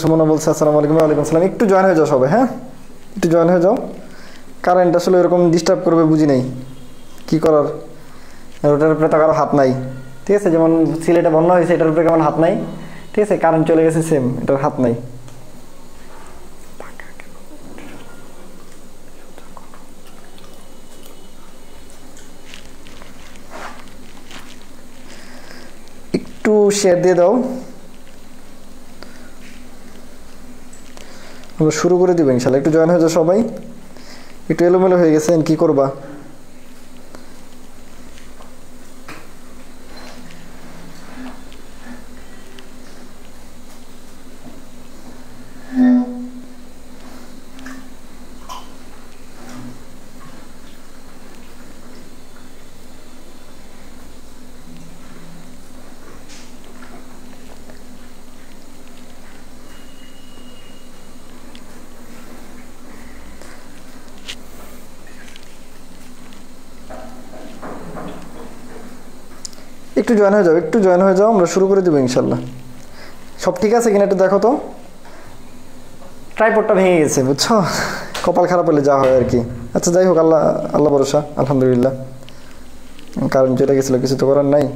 সুমনা বলছে আসসালামু আলাইকুম। ওয়ালাইকুম আসসালাম। একটু জয়েন হয়ে যাও সবাই, হ্যাঁ একটু জয়েন হয়ে যাও। কারেন্ট আসলে এরকম ডিস্টার্ব করবে বুঝি নেই কী করার, ওটার উপরে তো কারো হাত নাই, ঠিক আছে। যেমন সিলেটে বন্যা হয়েছে, এটার উপরে কেমন হাত নাই, ঠিক আছে। কারেন্ট চলে গেছে, সেম, এটার হাত নাই। একটু শেয়ার দিয়ে দাও, আমরা শুরু করে দিব ইনশাল্লাহ। একটু জয়েন হয়ে যাও সবাই। একটু এলোমেলো হয়ে গেছেন, কি করবা? একটু জয়েন হয়ে যাও, একটু জয়েন হয়ে যাও, আমরা শুরু করে দেবো ইনশাল্লাহ। সব ঠিক আছে কিনা একটু দেখো তো। ট্রাইপডটা ভেঙে গেছে বুঝছো, কপাল খারাপ হলে যা হয় আর কি। আচ্ছা যাই হোক, আল্লাহ আল্লাহ ভরসা, আলহামদুলিল্লাহ। কারণ চলে গেছিলো, কিছু তো করার নাই।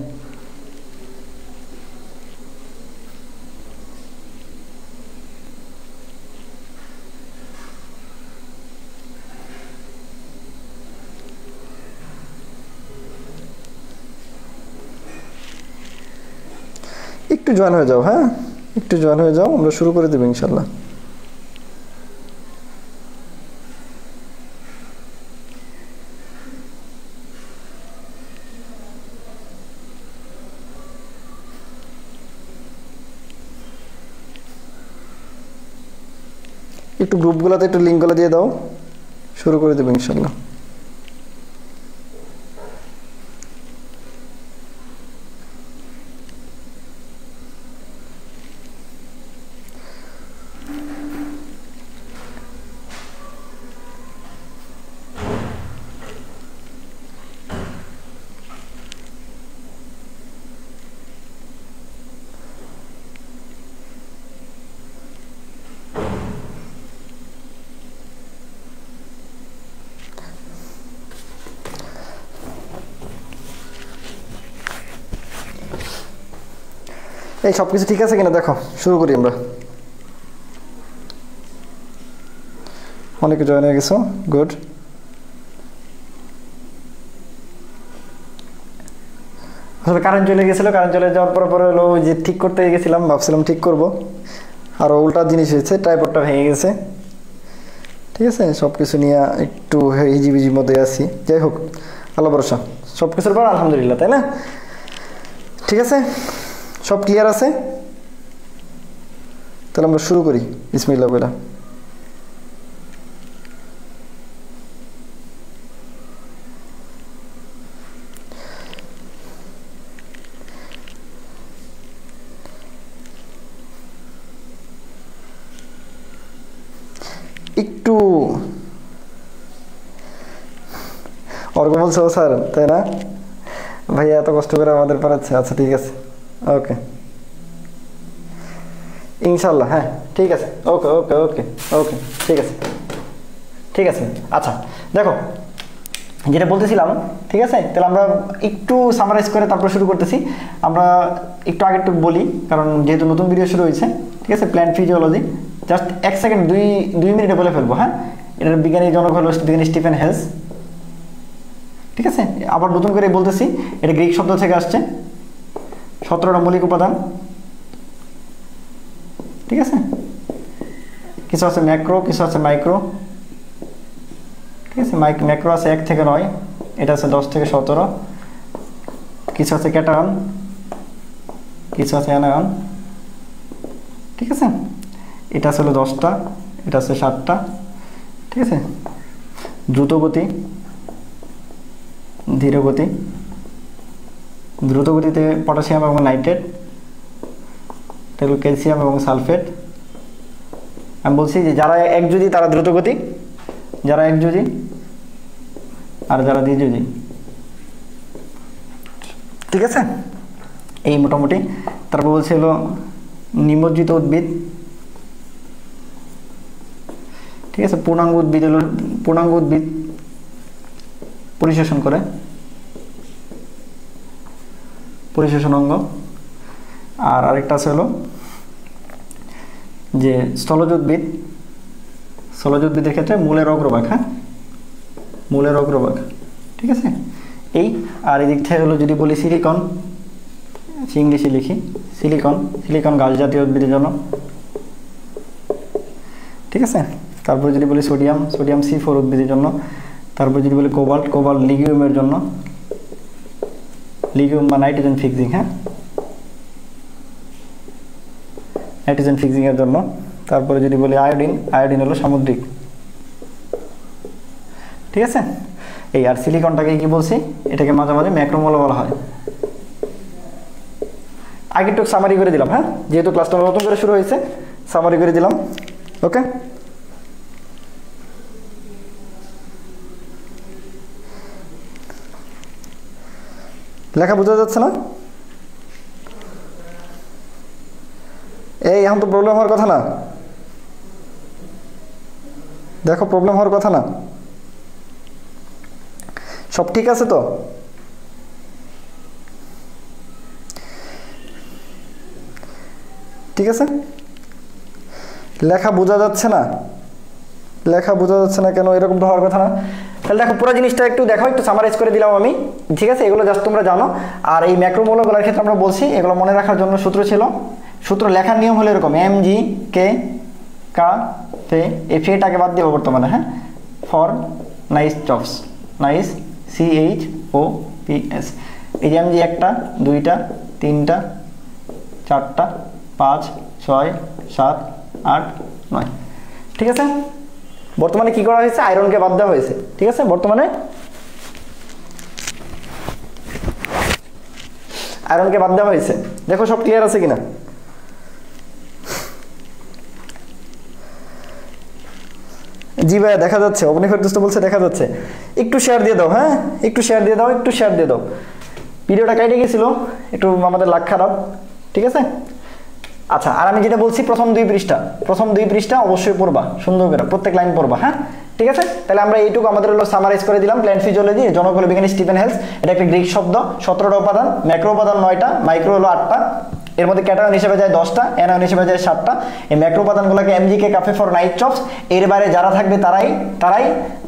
একটু জয়েন হয়ে যাও, হ্যাঁ একটু জয়েন হয়ে যাও, আমরা শুরু করে দেবো ইনশাল্লাহ। একটু গ্রুপগুলোতে একটু লিঙ্কগুলো দিয়ে দাও, শুরু করে দেবো ইনশাল্লাহ। এই সব কিছু ঠিক আছে কিনা দেখো, শুরু করি আমরা। অনেকে জয়েন হয়ে গেছো, গুড। আসলে কারেন্ট চলে গেছিলো, কারেন্ট চলে যাওয়ার পরে হলো যে ঠিক করতে গেছিলাম, ভাবছিলাম ঠিক করব, আর উল্টা জিনিস হয়েছে, ট্রাইপডটা ভেঙে গেছে, ঠিক আছে। সব কিছু নিয়ে একটু হিজিবিজির মধ্যে আছি। যাই হোক, আল্লাহ ভরসা, সব কিছুর পর আলহামদুলিল্লাহ, তাই না? ঠিক আছে, সব ক্লিয়ার আছে? তাহলে আমরা শুরু করি, বিসমিল্লাহ বলে। একটু অর্ঘ বলছো স্যার, তাই না? ভাইয়া এত কষ্ট করে আমাদের পড়াচ্ছে। আচ্ছা ঠিক আছে, ওকে ইনশাল্লাহ, হ্যাঁ ঠিক আছে, ওকে ওকে ওকে ওকে, ঠিক আছে ঠিক আছে। আচ্ছা দেখো, যেটা বলতেছিলাম, ঠিক আছে। তাহলে আমরা একটু সামারাইজ করে তারপর শুরু করতেছি। আমরা একটু আগে একটু বলি, কারণ যেহেতু নতুন ভিডিও শুরু হয়েছে, ঠিক আছে। প্ল্যান্ট ফিজিওলজি জাস্ট 1 সেকেন্ড, 2 মিনিটে বলে ফেলবো, হ্যাঁ। এটার বিজ্ঞানী জনক হলো বিজ্ঞানী স্টিফেন হেলস, ঠিক আছে। আবার নতুন করে বলতেছি, এটা গ্রিক শব্দ থেকে আসছে। 17টা মৌলিক উপাদান, ঠিক আছে। কিছু আছে ম্যাক্রো, কিছু আছে মাইক্রো, ঠিক আছে। ম্যাক্রো আছে 1 থেকে 9, এটা আছে 10 থেকে 17। কিছু আছে ক্যাটায়ন, কিছু আছে অ্যানায়ন, ঠিক আছে। এটা আছে হলো 10টা, এটা আছে 7টা, ঠিক আছে। দ্রুত গতি, ধীর গতি, দ্রুত গতিতে পটাশিয়াম এবং নাইট্রেট, তাহলে ক্যালসিয়াম এবং সালফেট। আমি বলছি যে যারা একযোজি তারা দ্রুত গতি, যারা একযোজি আর যারা দ্বিযোজি, ঠিক আছে, এই মোটামুটি। তারপর বলছে হলো নিমজ্জিত উদ্ভিদ, ঠিক আছে। পূর্ণাঙ্গ উদ্ভিদ হলো পূর্ণাঙ্গ উদ্ভিদ পরিশোষণ করে, পরিশোষণ অঙ্গ। আর আরেকটা আছে হলো যে স্থলজ উদ্ভিদ, স্থলজ উদ্ভিদের ক্ষেত্রে মূলের অগ্রভাগ, হ্যাঁ, মূলের অগ্রভাগ, ঠিক আছে। এই আর এই দিক থেকে হলো যদি বলি সিলিকন, ইংলিশে লিখি সিলিকন, সিলিকন গাছ জাতীয় উদ্ভিদের জন্য, ঠিক আছে। তারপর যদি বলি সোডিয়াম, সোডিয়াম C4 উদ্ভিদের জন্য। তারপর যদি বলি কোবাল্ট, কোবাল্ট লিগিউমের জন্য, লিগিউম বা নাইট্রোজেন ফিক্সিং, হ্যাঁ, নাইট্রোজেন ফিক্সিং এর জন্য। তারপরে যদি বলি আয়োডিন, আয়োডিন হলো সামুদ্রিক, ঠিক আছে। এই আর সিলিকনটাকে কি বলছি, এটাকে মাঝে মাঝে ম্যাক্রোমোলা বলা হয়। আগে একটু সামারি করে দিলাম, হ্যাঁ, যেহেতু ক্লাসটা নতুন করে শুরু হয়েছে সামারি করে দিলাম, ওকে। লেখা বোঝা যাচ্ছে না? এই এখন তো প্রবলেম হওয়ার কথা না, দেখো প্রবলেম হওয়ার কথা না, সব ঠিক আছে তো? ঠিক আছে, লেখা বোঝা যাচ্ছে না, লেখা বোঝা যাচ্ছে না কেন? এরকম তো হওয়ার কথা না। তাহলে দেখো পুরো জিনিসটা একটু দেখো, একটু সামারাইজ করে দিলাম আমি, ঠিক আছে। এগুলো জাস্ট তোমরা জানো। আর এই ম্যাক্রোমোলাগুলোর ক্ষেত্রে আমরা বলছি এগুলো মনে রাখার জন্য সূত্র ছিল, সূত্র লেখার নিয়ম হলো এরকম, MgK এই ফেটাকে বাদ দেবো বর্তমানে, হ্যাঁ, for nice chops, nice CHOPS। এই যে Mg 1টা 2টা 3টা 4টা 5 6 7 8 9, ঠিক আছে। বর্তমানে কি করা হয়েছে, আয়রনকে বাদ দেওয়া হয়েছে, ঠিক আছে। বর্তমানে আয়রনকে বাদ দেওয়া হয়েছে। দেখো সব ক্লিয়ার আছে কিনা? জি ভাইয়া দেখা যাচ্ছে, অবনীফের দোস্ত বলছে দেখা যাচ্ছে। একটু শেয়ার দিয়ে দাও, হ্যাঁ, একটু শেয়ার দিয়ে দাও, একটু শেয়ার দিয়ে দাও। ভিডিওটা কেটে গেছিল, একটু আমাদের লাগ খারাপ, ঠিক আছে। আচ্ছা, আর আমি যেটা বলছি প্রথম দুই পৃষ্ঠা অবশ্যই পড়বা সুন্দর করে, প্রত্যেক লাইন পড়বা, হ্যাঁ, ঠিক আছে। তাহলে আমরা এইটুকু আমাদের হলো সামারাইজ করে দিলাম। প্ল্যান্ট ফিজিওলজি, জনক হলো বিজ্ঞানী স্টিফেন হেলস, এটা একটা গ্রিক শব্দ। 17টা উপাদান, ম্যাক্রো উপাদান 9টা, মাইক্রো হলো 8টা, এর মধ্যে ক্যাটায়ন হিসেবে যায় 10টা, অ্যানায়ন হিসেবে যায় 7টা। এই ম্যাক্রো উপাদানগুলোকে MgK cafe for night chops, এর বাইরে যারা থাকবে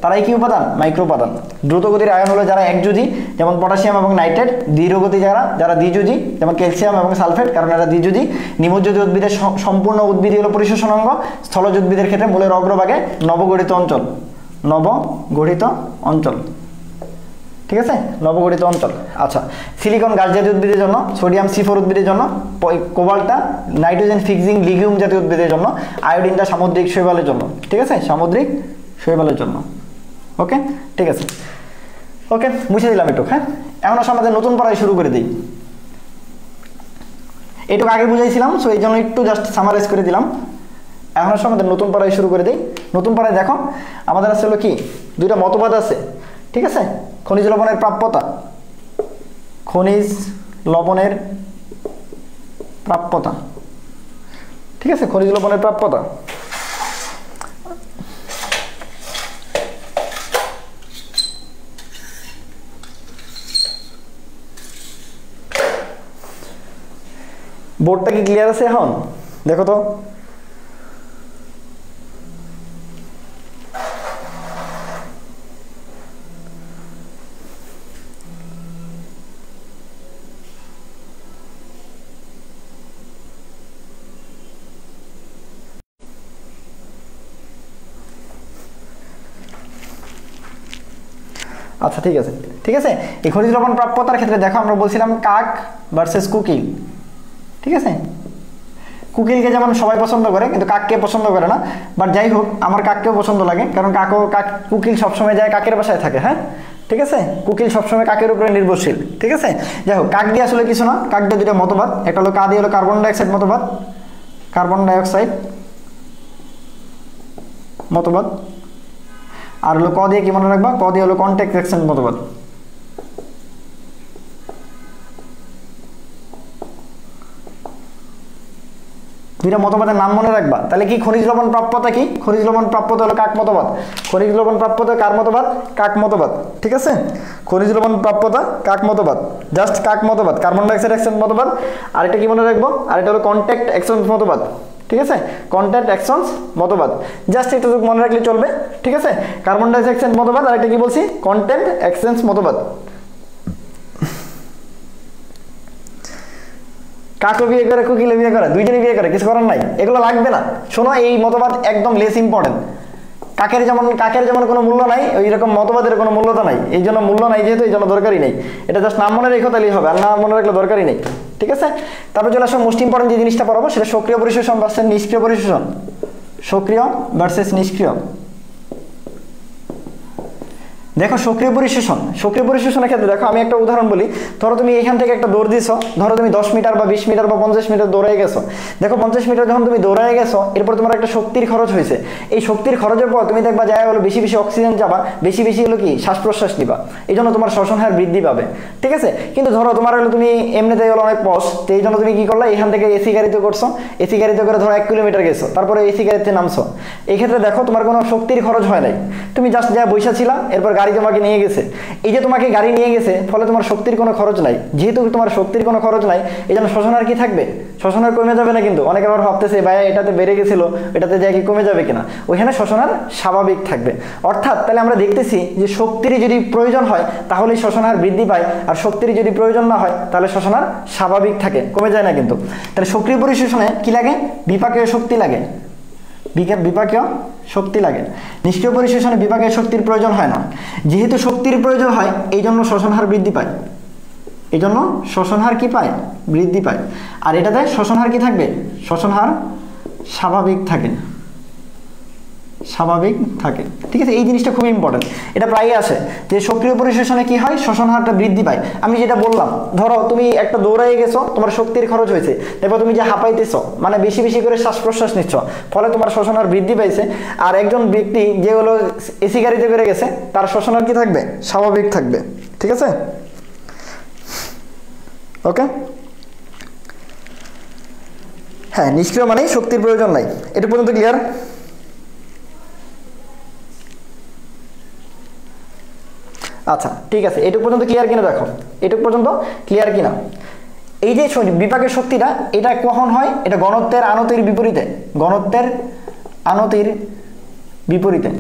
তারাই কি উপাদান, মাইক্রো উপাদান। দ্রুতগতির আয়ন হলো যারা একযোজি, যেমন পটাশিয়াম এবং নাইট্রেট। ধীরগতি যারা দ্বিযোজি, যেমন ক্যালসিয়াম এবং সালফেট, কারণ এরা দ্বিযোজি। নিমজ্জিত উদ্ভিদের সম্পূর্ণ উদ্ভিদই হলো পরিশোষণ অঙ্গ। স্থলজ উদ্ভিদের ক্ষেত্রে মূলের অগ্রভাগে নবগঠিত অঞ্চল, নবগঠিত অঞ্চল, ঠিক আছে, নবগঠিত অঞ্চল। আচ্ছা, সিলিকন গাছ জাতীয় উদ্ভিদের জন্য, সোডিয়াম C4 উদ্ভিদের জন্য, কোবাল্টটা নাইট্রোজেন ফিক্সিং লিগিউম জাতীয় উদ্ভিদের জন্য, আয়োডিনটা সামুদ্রিক শৈবালের জন্য, ঠিক আছে, সামুদ্রিক শৈবালের জন্য, ওকে, ঠিক আছে, ওকে, মুছে দিলাম একটু, হ্যাঁ। এখন আসলে আমাদের নতুন পড়ায় শুরু করে দিই। এটুকু আগে বুঝাইছিলাম, সো এই জন্য একটু জাস্ট সামারাইজ করে দিলাম। এখন আসলে আমাদের নতুন পড়ায় শুরু করে দিই। নতুন পড়ায় দেখো আমাদের আসলে কি দুইটা মতবাদ আছে, ঠিক আছে। খনিজ লবণের প্রাপ্যতা, খনিজ লবণের প্রাপ্যতা, ঠিক আছে, খনিজ লবণের প্রাপ্যতা। বোর্ডটা কি ক্লিয়ার আছে এখন? দেখো তো, আচ্ছা ঠিক আছে, ঠিক আছে। এই খনিজ লবণ প্রাপ্যতার ক্ষেত্রে দেখো আমরা বলছিলাম কাক ভার্সেস কুকি, ঠিক আছে। কুকিলকে যেমন সবাই পছন্দ করে কিন্তু কাককে পছন্দ করে না, বাট যাই হোক আমার কাককেও পছন্দ লাগে, কারণ কুকিল সবসময় যায় কাকের বাসায় থাকে। হ্যাঁ ঠিক আছে, কুকিল সবসময় কাকের উপরে নির্ভরশীল। ঠিক আছে, যাই হোক কাক দিয়ে আসলে কিছু না, কাক দিয়ে দুটো মতবাদ, একটা হলো কা দিয়ে হলো কার্বন ডাইঅক্সাইড মতবাদ, কার্বন ডাইঅক্সাইড মতবাদ, আর হলো ক দিয়ে কি মনে রাখবা, ক দিয়ে হলো কন্ট্যাক্ট এক্সচেঞ্জ মতবাদ। দুইটা মতবাদের নাম মনে রাখবা, তাহলে কি খনিজ লবণ প্রাপ্যতা কি, খনিজ লবণ প্রাপ্যতা হলো কাক মতবাদ, খনিজ লবণ প্রাপ্যতা কার মতবাদ, কাক মতবাদ। ঠিক আছে, খনিজ লবণ প্রাপ্যতা কাক মতবাদ, জাস্ট কাক মতবাদ, কার্বন ডাইঅক্সাইড এক্সচেঞ্জ মতবাদ। আর এটা কি মনে রাখবো, আর এটা হলো কন্ট্যাক্ট এক্সচেঞ্জ মতবাদ। ঠিক আছে, কন্ট্যাক্ট এক্সচেঞ্জ মতবাদ, জাস্ট এটা মনে রাখলে চলবে। ঠিক আছে, কার্বন ডাইঅক্সাইড এক্সচেঞ্জ মতবাদ, আর এটা কি বলছি, কন্ট্যাক্ট এক্সচেঞ্জ মতবাদ। কাকও বিয়ে করে কুকিলে বিয়ে করে, দুইজনই বিয়ে করে, কিছু করার নাই, এগুলো লাগবে না। শোনো এই মতবাদ একদম লেস ইম্পর্টেন্ট। কাকের যেমন কোনো মূল্য নাই, ওই রকম মতবাদের কোনো মূল্যতা নাই, এই জন্য মূল্য নাই যেহেতু এই জন্য দরকারই নেই। এটা জাস্ট নাম মনে রেখো তাহলেই হবে, আর নাম মনে রাখলে দরকারই নেই। ঠিক আছে, তারপর চলে আসো মোস্ট ইম্পর্টেন্ট যে জিনিসটা পড়াবো, সেটা সক্রিয় পরিশোষণ ভার্সেস নিষ্ক্রিয় পরিশোষণ। সক্রিয় ভার্সেস নিষ্ক্রিয়। দেখো সক্রিয় পরিশোষণের ক্ষেত্রে দেখো আমি একটা উদাহরণ বলি। ধরো তুমি এখান থেকে একটা দৌড় দিছো, ধরো তুমি 10 মিটার বা 20 মিটার বা 50 মিটার দৌড়ায় গেছো। দেখো 50 মিটার যখন তুমি দৌড়ায় গেছো, এরপর তোমার একটা শক্তির খরচ হয়েছে। এই শক্তির খরচের পর তুমি দেখবা যায় হলো বেশি বেশি অক্সিজেন যাবা, বেশি বেশি হলো কি শ্বাস প্রশ্বাস নিবা, এই জন্য তোমার শ্বসন হার বৃদ্ধি পাবে। ঠিক আছে, কিন্তু ধরো তোমার হলো তুমি এমনিতেই হলো অনেক পস, তো এই জন্য তুমি কি করলা, এখান থেকে এসি গাড়িতে করছো, এসি গাড়িতে করে ধরো 1 কিলোমিটার গেছো, তারপরে এসি গাড়িতে নামছো। এই ক্ষেত্রে দেখো তোমার কোনো শক্তির খরচ হয় নাই, তুমি জাস্ট যা বৈশা ছিলা, এরপর গাড়ি তোমাকে নিয়ে গেছে। এই যে তোমাকে গাড়ি নিয়ে গেছে, ফলে তোমার শক্তির কোনো খরচ নাই। যেহেতু তোমার শক্তির কোনো খরচ নাই, এই জন্য শ্বসন হার কি থাকবে, শ্বসন হার কমে যাবে না। কিন্তু অনেকে আবার ভাবতেছে ভাই এটাতে বেড়ে গেছিল, এটাতে যায় কি কমে যাবে কিনা, ওইখানে শ্বসন হার স্বাভাবিক থাকবে। অর্থাৎ তাহলে আমরা দেখতেছি যে শক্তির যদি প্রয়োজন হয় তাহলে শ্বসন হার বৃদ্ধি পায়, আর শক্তির যদি প্রয়োজন না হয় তাহলে শ্বসন হার স্বাভাবিক থাকে, কমে যায় না কিন্তু। তাহলে সক্রিয় পরিশোষণে কি লাগে, বিপাকীয় শক্তি লাগে, বিপাকীয় শক্তি লাগে। নিষ্ক্রিয় পরিশোষণে বিপাকীয় শক্তির প্রয়োজন হয় না। যেহেতু শক্তির প্রয়োজন হয় এই জন্য শ্বসন হার বৃদ্ধি পায়, এই জন্য শ্বসন হার কি পায়, বৃদ্ধি পায়। আর এটাতে শ্বসন হার কি থাকবে, শ্বসন হার স্বাভাবিক থাকে, স্বাভাবিক থাকে। ঠিক আছে, এই জিনিসটা খুব ইম্পর্টেন্ট, এটা প্রায়ই আসে যে সক্রিয় পরিশোষণে কি হয়, শ্বসন হারটা বৃদ্ধি পায়। আমি যেটা বললাম, ধরো তুমি একটা দৌড়ায় গেছো, তোমার শক্তির খরচ হয়েছে, তারপর তুমি যে হাঁপাইতেছ, মানে বেশি বেশি করে শ্বাস প্রশ্বাস নিচ্ছ, ফলে তোমার শ্বসন হার বৃদ্ধি পাইছে। আর একজন ব্যক্তি যে হলো এসি গাড়িতে করে গেছে, তার শ্বসন হার কি থাকবে, স্বাভাবিক থাকবে। ঠিক আছে, ওকে। হ্যাঁ, নিষ্ক্রিয় মানেই শক্তির প্রয়োজন নাই। এটা পর্যন্ত ক্লিয়ার? আচ্ছা ঠিক আছে, এটুকু পর্যন্ত ক্লিয়ার কিনা দেখো, এটুকু পর্যন্ত ক্লিয়ার কিনা। এই যে বিপাকের শক্তিটা, এটা কখন হয়, এটা ঘনত্বের আনতির বিপরীতে, ঘনত্বের আনতির বিপরীতে।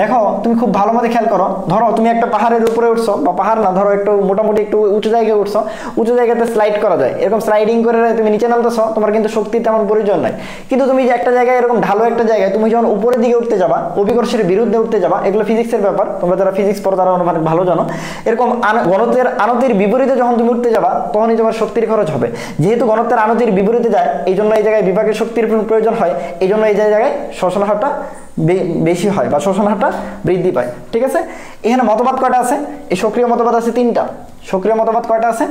দেখো তুমি খুব ভালো মতো খেয়াল করো, ধরো তুমি একটা পাহাড়ের উপরে উঠছো, বা পাহাড় না, ধরো একটু মোটামুটি একটু উঁচু জায়গায় উঠছো, উঁচু জায়গাতে স্লাইড করা যায়, এরকম স্লাইডিং করে তুমি নিচে নামতেছো, তোমার কিন্তু শক্তির তেমন প্রয়োজন নাই। কিন্তু তুমি যে একটা জায়গায় এরকম ঢালো একটা জায়গায় তুমি যখন উপরের দিকে উঠতে যাবা, অভিকর্ষের বিরুদ্ধে উঠতে যাবা, এগুলো ফিজিক্সের ব্যাপার, তোমরা যারা ফিজিক্স পড়ো তারা অনেক ভালো জানো। এরকম ঘনত্বের আনতির বিপরীতে যখন তুমি উঠতে যাবা, তখনই তোমার শক্তির খরচ হবে। যেহেতু ঘনত্বের আনতির বিপরীতে যায়, এই জন্য এই জায়গায় বিপাকের শক্তির প্রয়োজন হয়, এই জন্য এই জায়গায় শ্বসন হারটা বেশি হয় বা শ্বসন হারটা বৃদ্ধি পায়। ঠিক আছে, এখানে মতবাদ কয়টা আছে, এই সক্রিয় মতবাদ আছে 3টা। সক্রিয় মতবাদ কয়টা আছে,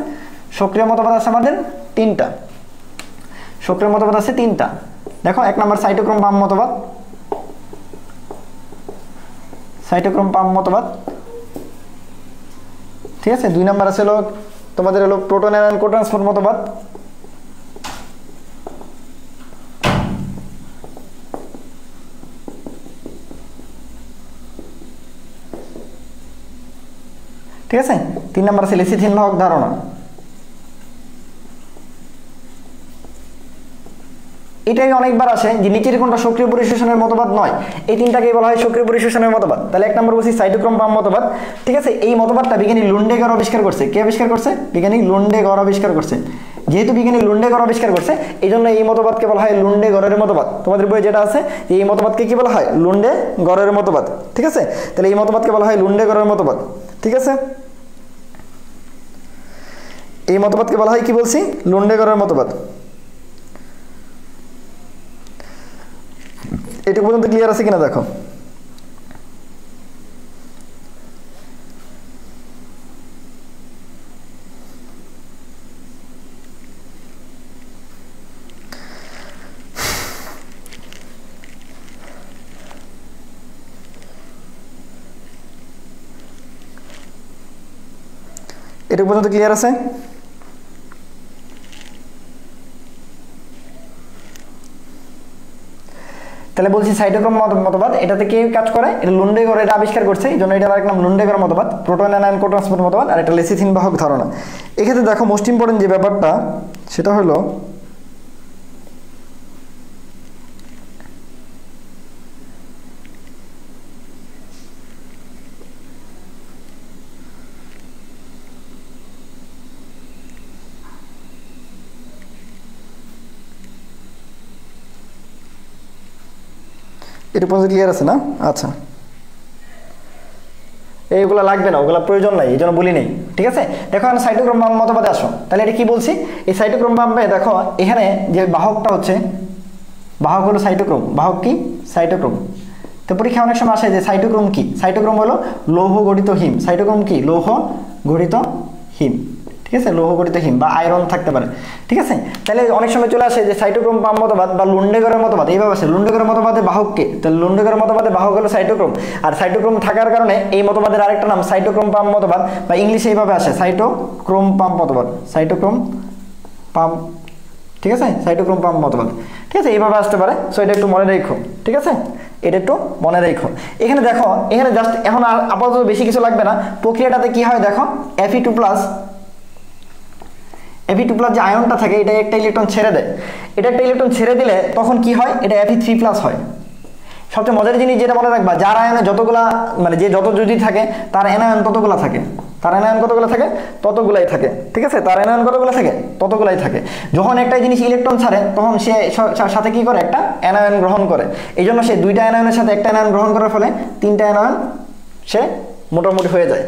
সক্রিয় মতবাদ আছে আমাদের 3টা। সক্রিয় মতবাদ আছে 3টা। দেখো 1 নম্বর সাইটোক্রোম পাম্প মতবাদ, সাইটোক্রোম পাম্প মতবাদ। ঠিক আছে, 2 নম্বর আছে হলো তোমাদের হলো প্রোটন আয়ন কোট্রান্সপোর্ট মতবাদ। ঠিক আছে, 3 নম্বর আছে লেসিথিন বাহক ধারণা। এটাই অনেকবার আসে যে নিচের কোনটা সক্রিয় পরিশোষণের মতবাদ নয়, এই 3টাকেই বলা হয় সক্রিয় পরিশোষণের মতবাদ। তাহলে 1 নম্বর বলছি সাইটোক্রোম পাম্প মতবাদ। ঠিক আছে, এই মতবাদটা বিজ্ঞানী লুন্ডেগর আবিষ্কার করছে। কে আবিষ্কার করছে, বিজ্ঞানী লুন্ডেগর আবিষ্কার করছে। যেহেতু বিজ্ঞানী লুন্ডেগর আবিষ্কার করছে, এই জন্য এই মতবাদকে বলা হয় লুন্ডেগরের মতবাদ। তোমাদের বইয়ে যেটা আছে যে এই মতবাদকে কি বলা হয়, লুন্ডেগরের মতবাদ। ঠিক আছে, তাহলে এই মতবাদকে বলা হয় লুন্ডেগরের মতবাদ। ঠিক আছে, এই মতবাদকে বলা হয় কি বলছি, লুন্ডেগরের মতবাদ। এটুকু পর্যন্ত ক্লিয়ার আছে কিনা দেখো। এটুকু পর্যন্ত ক্লিয়ার আছে? তাহলে বলছি সাইটোক্রোম মতবাদ, এটাতে কে কাজ করে? এটা লুন্ডেগর এটা আবিষ্কার করছে, এই জন্য এটার নাম লুন্ডেগর মতবাদ, প্রোটন অ্যানায়ন কোট্রান্সপোর্ট মতবাদ, আর এটা লেসিথিন বাহক ধারণা। এক্ষেত্রে দেখো মোস্ট ইম্পর্টেন্ট যে ব্যাপারটা সেটা হলো এটা পর্যন্ত ক্লিয়ার আছে না? আচ্ছা, এইগুলো লাগবে না, ওগুলো প্রয়োজন নাই, এই জন্য বলি নেই। ঠিক আছে, দেখো এখন সাইটোক্রোম মতবাদে আসো। তাহলে এটা কি বলছি? এই সাইটোক্রোম দেখো এখানে যে বাহকটা হচ্ছে, বাহক হলো সাইটোক্রোম। বাহক কি? সাইটোক্রোম। তো পরীক্ষা অনেক সময় আসে যে সাইটোক্রোম কি? সাইটোক্রোম হলো লৌহ গঠিত হিম। সাইটোক্রোম কি? লৌহ গঠিত হিম। ঠিক আছে, লৌহ গঠিত হিম বা আয়রন থাকতে পারে। ঠিক আছে, তাহলে অনেক সময় চলে আসে যে সাইটোক্রোম মতবাদ বা লুন্ডেগরের মতবাদ, এইভাবে আসে লুন্ডেগরের মতবাদে বাহক কে? তাহলে লুন্ডেগরের মতবাদে বাহক হলো সাইটোক্রোম, আর সাইটোক্রোম থাকার কারণে এই মতবাদের আরেকটা নাম সাইটোক্রোম মতবাদ, বা ইংলিশে এইভাবে আসে সাইটোক্রোম মতবাদ, সাইটোক্রোম ঠিক আছে, সাইটোক্রোম মতবাদ। ঠিক আছে, এইভাবে আসতে পারে। সো এটা একটু মনে রেখো। ঠিক আছে, এটা একটু মনে রেখো। এখানে দেখো, এখানে জাস্ট এখন আর আপাতত বেশি কিছু লাগবে না। প্রক্রিয়াটাতে কি হয় দেখো, Fe2+ যে আয়নটা থাকে এটা একটা ইলেকট্রন ছেড়ে দেয়। এটা একটা ইলেকট্রন ছেড়ে দিলে তখন কি হয়? এটা Fe3+ হয়। সবচেয়ে মজার জিনিস যেটা মনে রাখবা, যার আয়নে যতগুলা মানে যে যত যদি থাকে তার অ্যানায়ন ততগুলা থাকে, তার অ্যানায়ন কতগুলো থাকে? ততগুলাই থাকে। ঠিক আছে, তার অ্যানায়ন কতগুলো থাকে? ততগুলাই থাকে। যখন একটা জিনিস ইলেকট্রন ছাড়ে তখন সে সাথে কি করে? একটা অ্যানায়ন গ্রহণ করে। এই জন্য সে দুইটা অ্যানায়নের সাথে একটা অ্যানায়ন গ্রহণ করার ফলে তিনটা অ্যানায়ন সে মোটামুটি হয়ে যায়।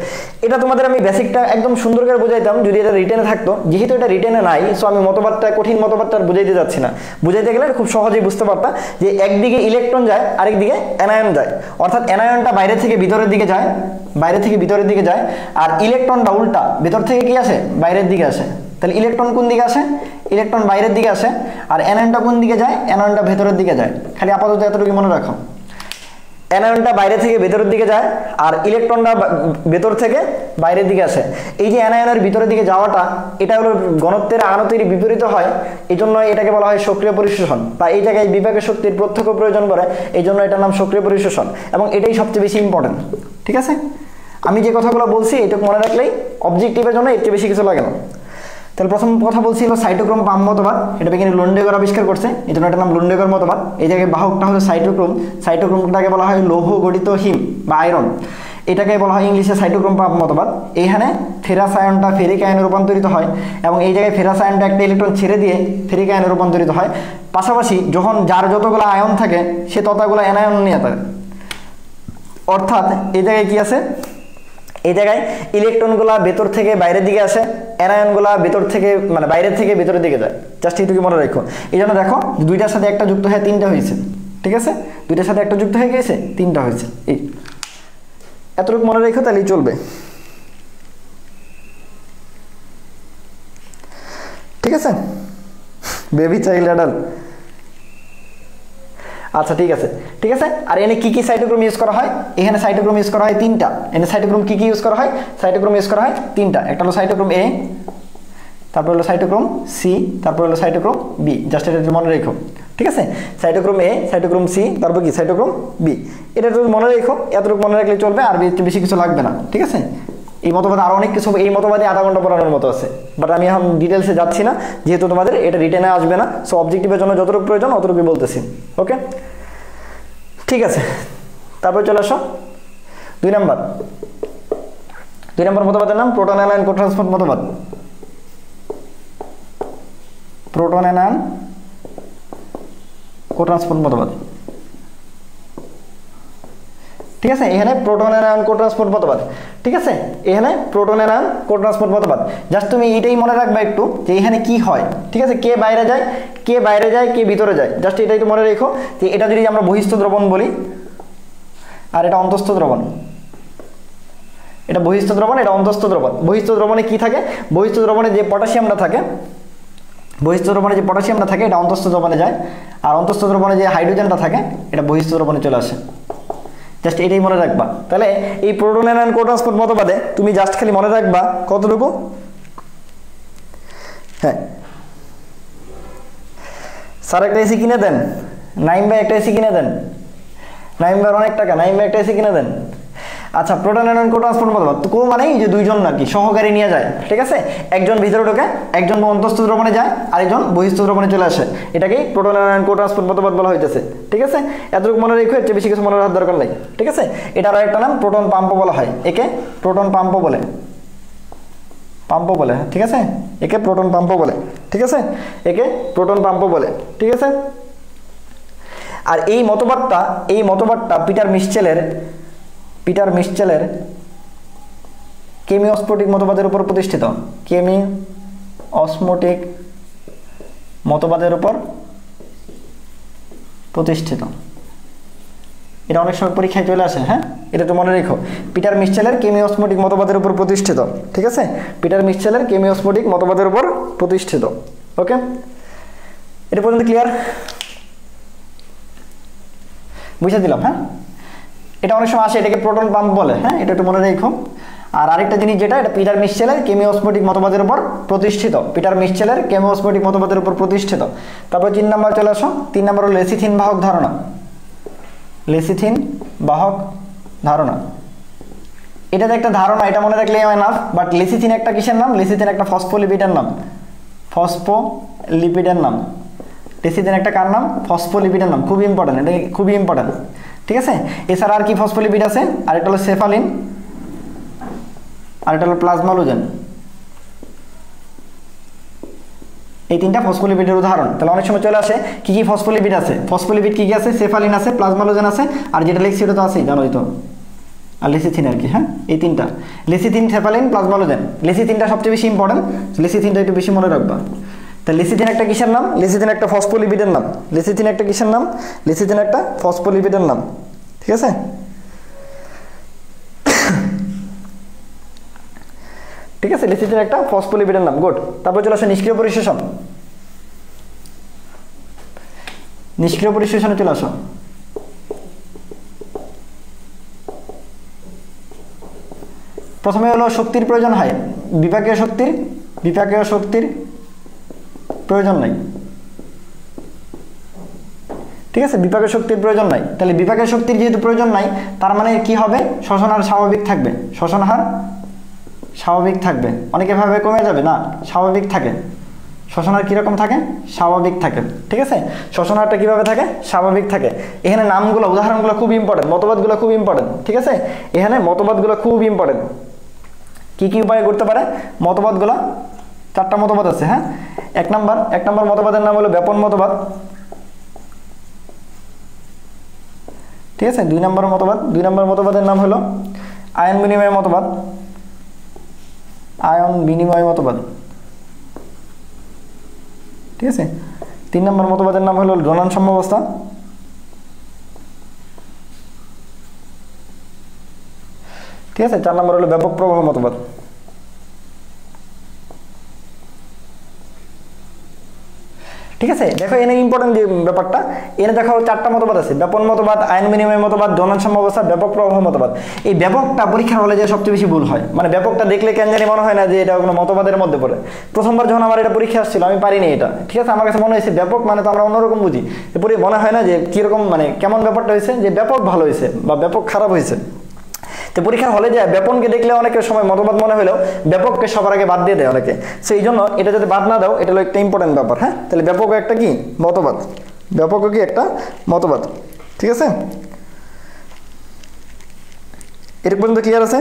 এটা তোমাদের আমি বেসিকটা একদম সুন্দর করে বুঝাইতাম যদি এটা রিটেনে থাকতো। যেহেতু এটা রিটেনে নাই, সো আমি মতবাদটা, কঠিন মতবাদটা বুঝাইতে যাচ্ছি না। বুঝাইতে গেলে খুব সহজেই বুঝতে পারতাম যে একদিকে ইলেকট্রন যায়, আরেকদিকে অ্যানায়ন যায়। অর্থাৎ অ্যানায়নটা বাইরে থেকে ভিতরের দিকে যায়, বাইরে থেকে ভিতরের দিকে যায়, আর ইলেকট্রনটা উল্টা, ভেতর থেকে কি আসে? বাইরের দিকে আসে। তাহলে ইলেকট্রন কোন দিকে আসে? ইলেকট্রন বাইরের দিকে আসে। আর অ্যানায়নটা কোন দিকে যায়? অ্যানায়নটা ভেতরের দিকে যায়। খালি আপাতত এতটুকু মনে রাখো, অ্যানায়নটা বাইরে থেকে ভেতরের দিকে যায় আর ইলেকট্রনটা ভেতর থেকে বাইরের দিকে আসে। এই যে অ্যানায়নের ভিতরের দিকে যাওয়াটা, এটা হলো ঘনত্বের আনতির বিপরীত হয়, এই জন্য এটাকে বলা হয় সক্রিয় পরিশোষণ, বা এই জায়গায় বিপাকের শক্তির প্রত্যক্ষ প্রয়োজন পড়ে, এই জন্য এটার নাম সক্রিয় পরিশোষণ, এবং এটাই সবচেয়ে বেশি ইম্পর্টেন্ট। ঠিক আছে, আমি যে কথাগুলো বলছি এটুকু মনে রাখলেই অবজেক্টিভের জন্য এর চেয়ে বেশি কিছু লাগে না। তাহলে প্রথম কথা বলছি হলো সাইটোক্রোম মতবাদ, এটা বিজ্ঞানী লুন্ডেগর আবিষ্কার করছে, এই জন্য এটার নাম লুন্ডেগর মতবাদ। এই জায়গায় বাহকটা হলো সাইটোক্রোম। সাইটোক্রোমটাকে বলা হয় লৌহ গঠিত হিম বা আয়রন, এটাকে বলা হয় ইংলিশে সাইটোক্রোম মতবাদ। এইখানে ফেরাস আয়নটা ফেরিক আয়নে রূপান্তরিত হয়, এবং এই জায়গায় ফেরাস আয়নটা একটা ইলেকট্রন ছেড়ে দিয়ে ফেরিক আয়নে রূপান্তরিত হয়। পাশাপাশি যখন যার যতগুলো আয়ন থাকে সে ততগুলো অ্যানায়ন নিয়ে থাকে। অর্থাৎ এই জায়গায় কি আছে? এই জায়গায় ইলেকট্রনগুলা ভেতর থেকে বাইরের দিকে আসে, অ্যানায়নগুলা ভেতর থেকে মানে বাইরের থেকে ভেতরের দিকে যায়। জাস্ট এইটুকু মনে রাখো। এই জন্য দেখো দুইটার সাথে একটা যুক্ত হয়ে তিনটা হয়েছে। ঠিক আছে, দুইটার সাথে একটা যুক্ত হয়ে গিয়েছে, তিনটা হয়েছে। এই এতটুকু মনে রেখো, তাহলেই চলবে। ঠিক আছে, বেবি চাইল্ড অ্যাডাল্ট। আচ্ছা ঠিক আছে, ঠিক আছে। আর এনে কি কি সাইটোক্রোম ইউজ করা হয়? এখানে সাইটোক্রোম ইউজ করা হয় তিনটা। এনে সাইটোক্রোম কি কি ইউজ করা হয়? সাইটোক্রোম ইউজ করা হয় তিনটা। একটা হলো সাইটোক্রোম এ, তারপর হলো সাইটোক্রোম সি, তারপর হলো সাইটোক্রোম বি। জাস্ট এটা মনে রেখো। ঠিক আছে, সাইটোক্রোম এ, সাইটোক্রোম সি, তারপর কি সাইটোক্রোম বি। এটা যদি মনে রেখো, এতটুকু মনে রাখলে চলবে, আর বেশি কিছু লাগবে না। ঠিক আছে, এই মতবাদে আরো অনেক কিছু, এই মতবাদে আধা ঘন্টা পড়ানোর মতো আছে, বাট আমি এখন ডিটেলসে যাচ্ছি না, যেহেতু তোমাদের এটা রিটেনে আসবে না। সো অবজেক্টিভের জন্য যতটুকু প্রয়োজন অতটুকুই বলতেছি। ওকে, ঠিক আছে। তারপর চলে আসো 2 নম্বর। 2 নম্বর মতবাদের নাম প্রোটন অ্যানায়ন কোট্রান্সপোর্ট মতবাদ। প্রোটন অ্যানায়ন কোট্রান্সপোর্ট মতবাদ। ঠিক আছে, এখানে প্রোটনের আয়ন কো ট্রান্সপোর্ট মতবাদ। ঠিক আছে, এখানে প্রোটনের আয়ন কো ট্রান্সপোর্ট মতবাদ। জাস্ট তুমি এটাই মনে রাখবা একটু যে এখানে কি হয়। ঠিক আছে, কে বাইরে যায়, কে বাইরে যায়, কে ভিতরে যায়, জাস্ট এটাই একটু মনে রেখো যে এটা যদি আমরা বহিস্থ দ্রবণ বলি আর এটা অন্তস্থ দ্রবণ, এটা বহিস্থ দ্রবণ, এটা অন্তস্থ দ্রবণ। বহিস্থ দ্রবণে কি থাকে, বহিস্থ দ্রবণে যে পটাশিয়ামটা থাকে, বহিস্থ দ্রবণে যে পটাশিয়ামটা থাকে এটা অন্তস্থ দ্রবণে যায়, আর অন্তস্থ দ্রবণে যে হাইড্রোজেনটা থাকে এটা বহিস্থ দ্রবণে চলে আসে। জাস্ট এটাই মনে রাখবা। তাহলে এই প্রোটনের আয়ন কো ট্রান্সপোর্ট মতবাদে তুমি জাস্ট খালি মনে রাখবা কতটুকু, হ্যাঁ স্যার একটা এসি কিনে দেন, নাইম ভাই একটা এসি কিনে দেন, নাইম ভাই অনেক টাকা, নাইম ভাই একটা এসি কিনে দেন। আচ্ছা, প্রোটনের আয়ন কো ট্রান্সপোর্ট মতবাদ তো কো মানে যে দুইজন নাকি সহকারী নিয়ে যায়। ঠিক আছে, একজন ভিতরে ঢোকে, একজন অন্তস্থ দ্রবণে যায়, আরেকজন বহিস্থ দ্রবণে চলে আসে, এটাকেই প্রোটনের আয়ন কো ট্রান্সপোর্ট মতবাদ বলা হইতেছে। ঠিক আছে, এতটুকু মনে রেখো, এর চেয়ে বেশি কিছু মনে রাখার দরকার নাই। ঠিক আছে, এটার আরেকটা নাম প্রোটন পাম্প বলা হয়, একে প্রোটন পাম্প বলে, পাম্প বলে। ঠিক আছে, একে প্রোটন পাম্প বলে। ঠিক আছে, একে প্রোটন পাম্প বলে। ঠিক আছে, আর এই মতবাদটা পিটার মিশ্চেলের কেমিওস্মোটিক মতবাদের উপর প্রতিষ্ঠিত, কেমিওস্মোটিক মতবাদের উপর প্রতিষ্ঠিত। এটা অনেক সময় পরীক্ষায় চলে আসে, হ্যাঁ এটা তো মনে রেখো, পিটার মিশ্চেলের কেমিওস্মোটিক মতবাদের উপর প্রতিষ্ঠিত। ঠিক আছে, পিটার মিশ্চেলের কেমিওস্মোটিক মতবাদের উপর প্রতিষ্ঠিত। ওকে, এটা পর্যন্ত ক্লিয়ার? বুঝে দিলাম, হ্যাঁ এটা অনেক সময় আসে, এটাকে প্রোটন পাম্প বলে, হ্যাঁ এটা একটু মনে রেখো। আর আরেকটা জিনিস যেটা, এটা পিটার মিশ্চেলের কেমিওস্মোটিক মতবাদের উপর প্রতিষ্ঠিত, পিটার মিশ্চেলের কেমিওস্মোটিক মতবাদের উপর প্রতিষ্ঠিত। তারপর 3 নাম্বার চলে আসো, 3 নাম্বার হলো লেসিথিন বাহক ধারণা। লেসিথিন বাহক ধারণা, এটা যে একটা ধারণা, এটা মনে রাখলেই এনাফ। বাট লেসিথিন একটা কিসের নাম, লেসিথিন একটা ফসফোলিপিডের নাম, ফসফোলিপিডের নাম। লেসিথিন একটা কার নাম, ফসফোলিপিডের নাম, খুবই ইম্পর্টেন্ট, এটা খুবই ইম্পর্টেন্ট। ঠিক আছে, এছাড়া আর কি ফসফোলিপিড আছে, আরেকটা হলো সেফালিন, আরেকটা হলো প্লাজমালুজেন। এই 3টা ফসফোলিপিডের উদাহরণ। তাহলে অনেক সময় চলে আসে কি কি ফসফোলিপিড আছে, ফসফোলিপিড কি কি আছে, সেফালিন আছে, প্লাজমালুজেন আছে, আর যেটা লিখছি ওটা তো আছেই, জানোই তো, আর লেসিথিন আর কি। হ্যাঁ এই 3টা, লেসিথিন, সেফালিন, প্লাজমালুজেন। লেসিথিনটা সবচেয়ে বেশি ইম্পর্টেন্ট, লেসিথিনটা একটু বেশি মনে রাখবা। তা লেসিথিন একটা কিসের নাম, লেসিথিন একটা ফসফোলিপিডের নাম, লেসিথিন একটা কিসের নাম, লেসিথিন একটা ফসফোলিপিডের নাম। ঠিক আছে, ঠিক আছে, লেসিথিন একটা ফসফোলিপিডের নাম। গুড। তারপর চলে আসে নিষ্ক্রিয় পরিশোষণ। নিষ্ক্রিয় পরিশোষণে চলে আসো। প্রথমে হলো শক্তির প্রয়োজন হয়, বিপাকীয় শক্তির প্রয়োজন নাই। ঠিক আছে, বিপাকীয় শক্তির প্রয়োজন নাই। তাহলে বিপাকীয় শক্তির যেহেতু প্রয়োজন নাই, তার মানে কি হবে, শ্বসন হার স্বাভাবিক থাকবে, শ্বসন হার স্বাভাবিক থাকবে। অনেকে ভাবে কমে যাবে, না, স্বাভাবিক থাকে। শ্বসন হার কিরকম থাকে, স্বাভাবিক থাকে। ঠিক আছে, শ্বসন হারটা কিভাবে থাকে, স্বাভাবিক থাকে। এখানে নামগুলো, উদাহরণগুলো খুব ইম্পর্টেন্ট, মতবাদগুলো খুব ইম্পর্টেন্ট। ঠিক আছে, এখানে মতবাদগুলো খুব ইম্পর্টেন্ট। কি কি উপায়ে করতে পারে মতবাদগুলো, 4টা মতবাদ আছে। হ্যাঁ, এক নম্বর মতবাদের নাম হলো ব্যাপন মতবাদ। ঠিক আছে, 2 নম্বর মতবাদের নাম হলো আয়ন বিনিময় মতবাদ, আয়ন বিনিময় মতবাদ। ঠিক আছে, 3 নম্বর মতবাদের নাম হলো জনন সাম্যাবস্থা। ঠিক আছে, 4 নম্বর হলো ব্যাপক প্রবাহ মতবাদ। ঠিক আছে, দেখো এনে ইম্পর্টেন্ট যে ব্যাপারটা, এনে দেখো 4টা মতবাদ আছে, ব্যাপন মতবাদ, আয়ন বিনিময় মতবাদ, জনন সাম্যাবস্থা, ব্যাপক প্রবাহ মতবাদ। এই ব্যাপকটা পরীক্ষার হলে যে সবচেয়ে বেশি ভুল হয়, মানে ব্যাপকটা দেখলে কেন জানি মনে হয় না যে এটা কোনো মতবাদের মধ্যে পড়ে। প্রথমবার যখন আমার এটা পরীক্ষা আসছিল আমি পারিনি এটা। ঠিক আছে, আমার কাছে মনে হয়েছে ব্যাপক মানে তো আমরা অন্যরকম বুঝি, এরপরে মনে হয় না যে কিরকম, মানে কেমন ব্যাপারটা হয়েছে, যে ব্যাপক ভালো হয়েছে বা ব্যাপক খারাপ হয়েছে। তো পরীক্ষার হলে যায় ব্যাপনকে দেখলে অনেকের সময় মতবাদ মনে হলেও ব্যাপককে সবার আগে বাদ দিয়ে দেয় অনেকে। সো এই জন্য এটা যদি বাদ না দাও, এটা হলো একটা ইম্পর্টেন্ট ব্যাপার। হ্যাঁ, তাহলে ব্যাপক একটা কি মতবাদ, ব্যাপক কি একটা মতবাদ। ঠিক আছে, এর পর্যন্ত ক্লিয়ার আছে?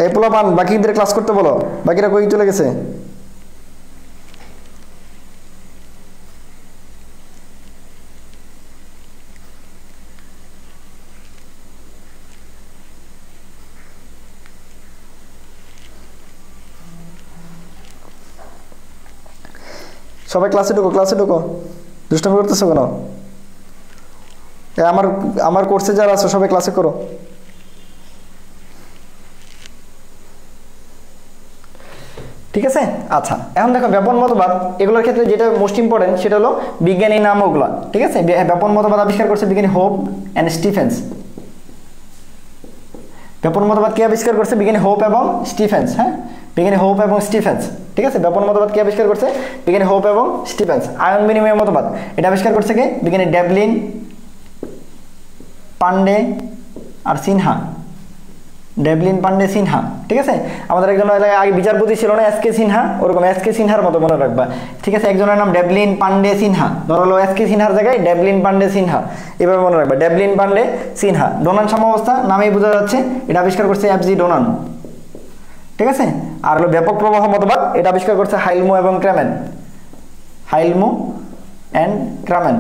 এই পোলা পান বাকিদের ক্লাস করতে বলো, বাকিরা কই চলে গেছে? সবাই ক্লাসে ঢুকো, ক্লাসে ঢুকো, দুষ্টামি করতেছো কেন? আমার আমার কোর্সে যারা আছো সবাই ক্লাসে করো। ঠিক আছে, আচ্ছা এখন দেখো ব্যাপন মতবাদ এগুলোর ক্ষেত্রে যেটা মোস্ট ইম্পর্টেন্ট সেটা হলো বিজ্ঞানী নাম ওগুলো। ঠিক আছে, ব্যাপন মতবাদ আবিষ্কার করছে বিজ্ঞানী হোপ অ্যান্ড স্টিফেন্স। ব্যাপন মতবাদ কে আবিষ্কার করছে? বিজ্ঞানী হোপ এবং স্টিফেন্স। হ্যাঁ, বিজ্ঞানী হোপ এবং স্টিফেন্স। ঠিক আছে, ব্যাপন মতবাদ কে আবিষ্কার করছে? বিজ্ঞানী হোপ এবং স্টিফেন্স। আয়ন বিনিময় মতবাদ এটা আবিষ্কার করছে কে? বিজ্ঞানী ডেভলিন, পান্ডে আর সিনহা। ডেভলিন, পান্ডে, সিনহা। ঠিক আছে, আমাদের একজন আগে বিচারপতি ছিল না এস কে সিনহা, ওরকম এস কে সিনহার মতো মনে রাখবা। ঠিক আছে, একজনের নাম ডেভলিন, পান্ডে, সিনহা। ধরো হলো এস কে সিনহার জায়গায় ডেভলিন, পান্ডে, সিনহা, এভাবে মনে রাখবা। ডেভলিন, পান্ডে, সিনহা। ডোনান সাম্যাবস্থা নামেই বোঝা যাচ্ছে এটা আবিষ্কার করছে এফ.জি. ডোনান। ঠিক আছে, আর হলো ব্যাপক প্রবাহ মতবাদ এটা আবিষ্কার করছে হাইলমো এবং ক্রামেন। হাইলমো অ্যান্ড ক্রামেন।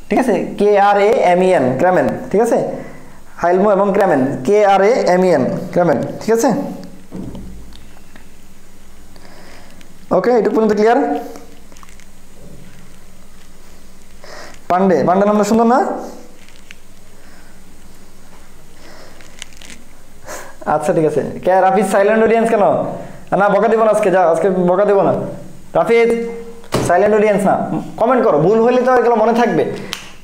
ঠিক আছে, KRAMEN, ক্রামেন। ঠিক আছে, হাইলমো এবং ক্রামেন, KRAMEN, ক্রামেন। ঠিক আছে, ওকে, এটুকু পর্যন্ত ক্লিয়ার? পান্ডে, পান্ডে নামটা সুন্দর না? আচ্ছা ঠিক আছে। কে রাফিজ সাইলেন্ট অডিয়েন্স কেন? না বকা দিব না আজকে, যা আজকে বকা দিব না। রাফিজ সাইলেন্ট অডিয়েন্স না, কমেন্ট করো। ভুল হলে তো এগুলো মনে থাকবে,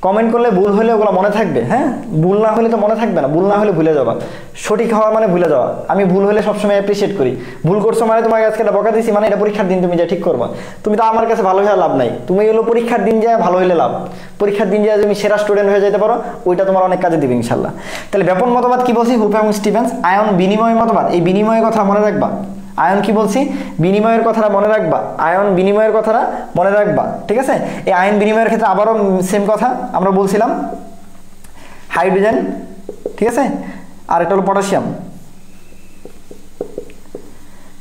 কমেন্ট করলে ভুল হলে ওগুলো মনে থাকবে। হ্যাঁ, ভুল না হলে তো মনে থাকবে না, ভুল না হলে ভুলে যাবা। সঠিক হওয়া মানে ভুলে যাওয়া। আমি ভুল হলে সবসময় অ্যাপ্রিসিয়েট করি। ভুল করছো মানে তোমাকে আজকে এটা বকা দিছি মানে এটা পরীক্ষার দিন তুমি যা ঠিক করবা। তুমি তো আমার কাছে ভালো হয়ে লাভ নাই, তুমি হলো পরীক্ষার দিন যায় ভালো হলে লাভ। পরীক্ষার দিন যায় তুমি সেরা স্টুডেন্ট হয়ে যেতে পারো, ওইটা তোমার অনেক কাজে দিবে ইনশাল্লাহ। তাহলে ব্যাপন মতবাদ কি বলছি? হুপ এবং স্টিভেন্স। আয়ন বিনিময় মতবাদ, এই বিনিময়ের কথা মনে রাখবা। আয়ন কি বলছি? বিনিময়ের কথাটা মনে রাখবা। আয়ন বিনিময়ের কথাটা মনে রাখবা। ঠিক আছে, এই আয়ন বিনিময়ের ক্ষেত্রে আবারও সেম কথা আমরা বলছিলাম, হাইড্রোজেন। ঠিক আছে, আর একটা হলো পটাশিয়াম।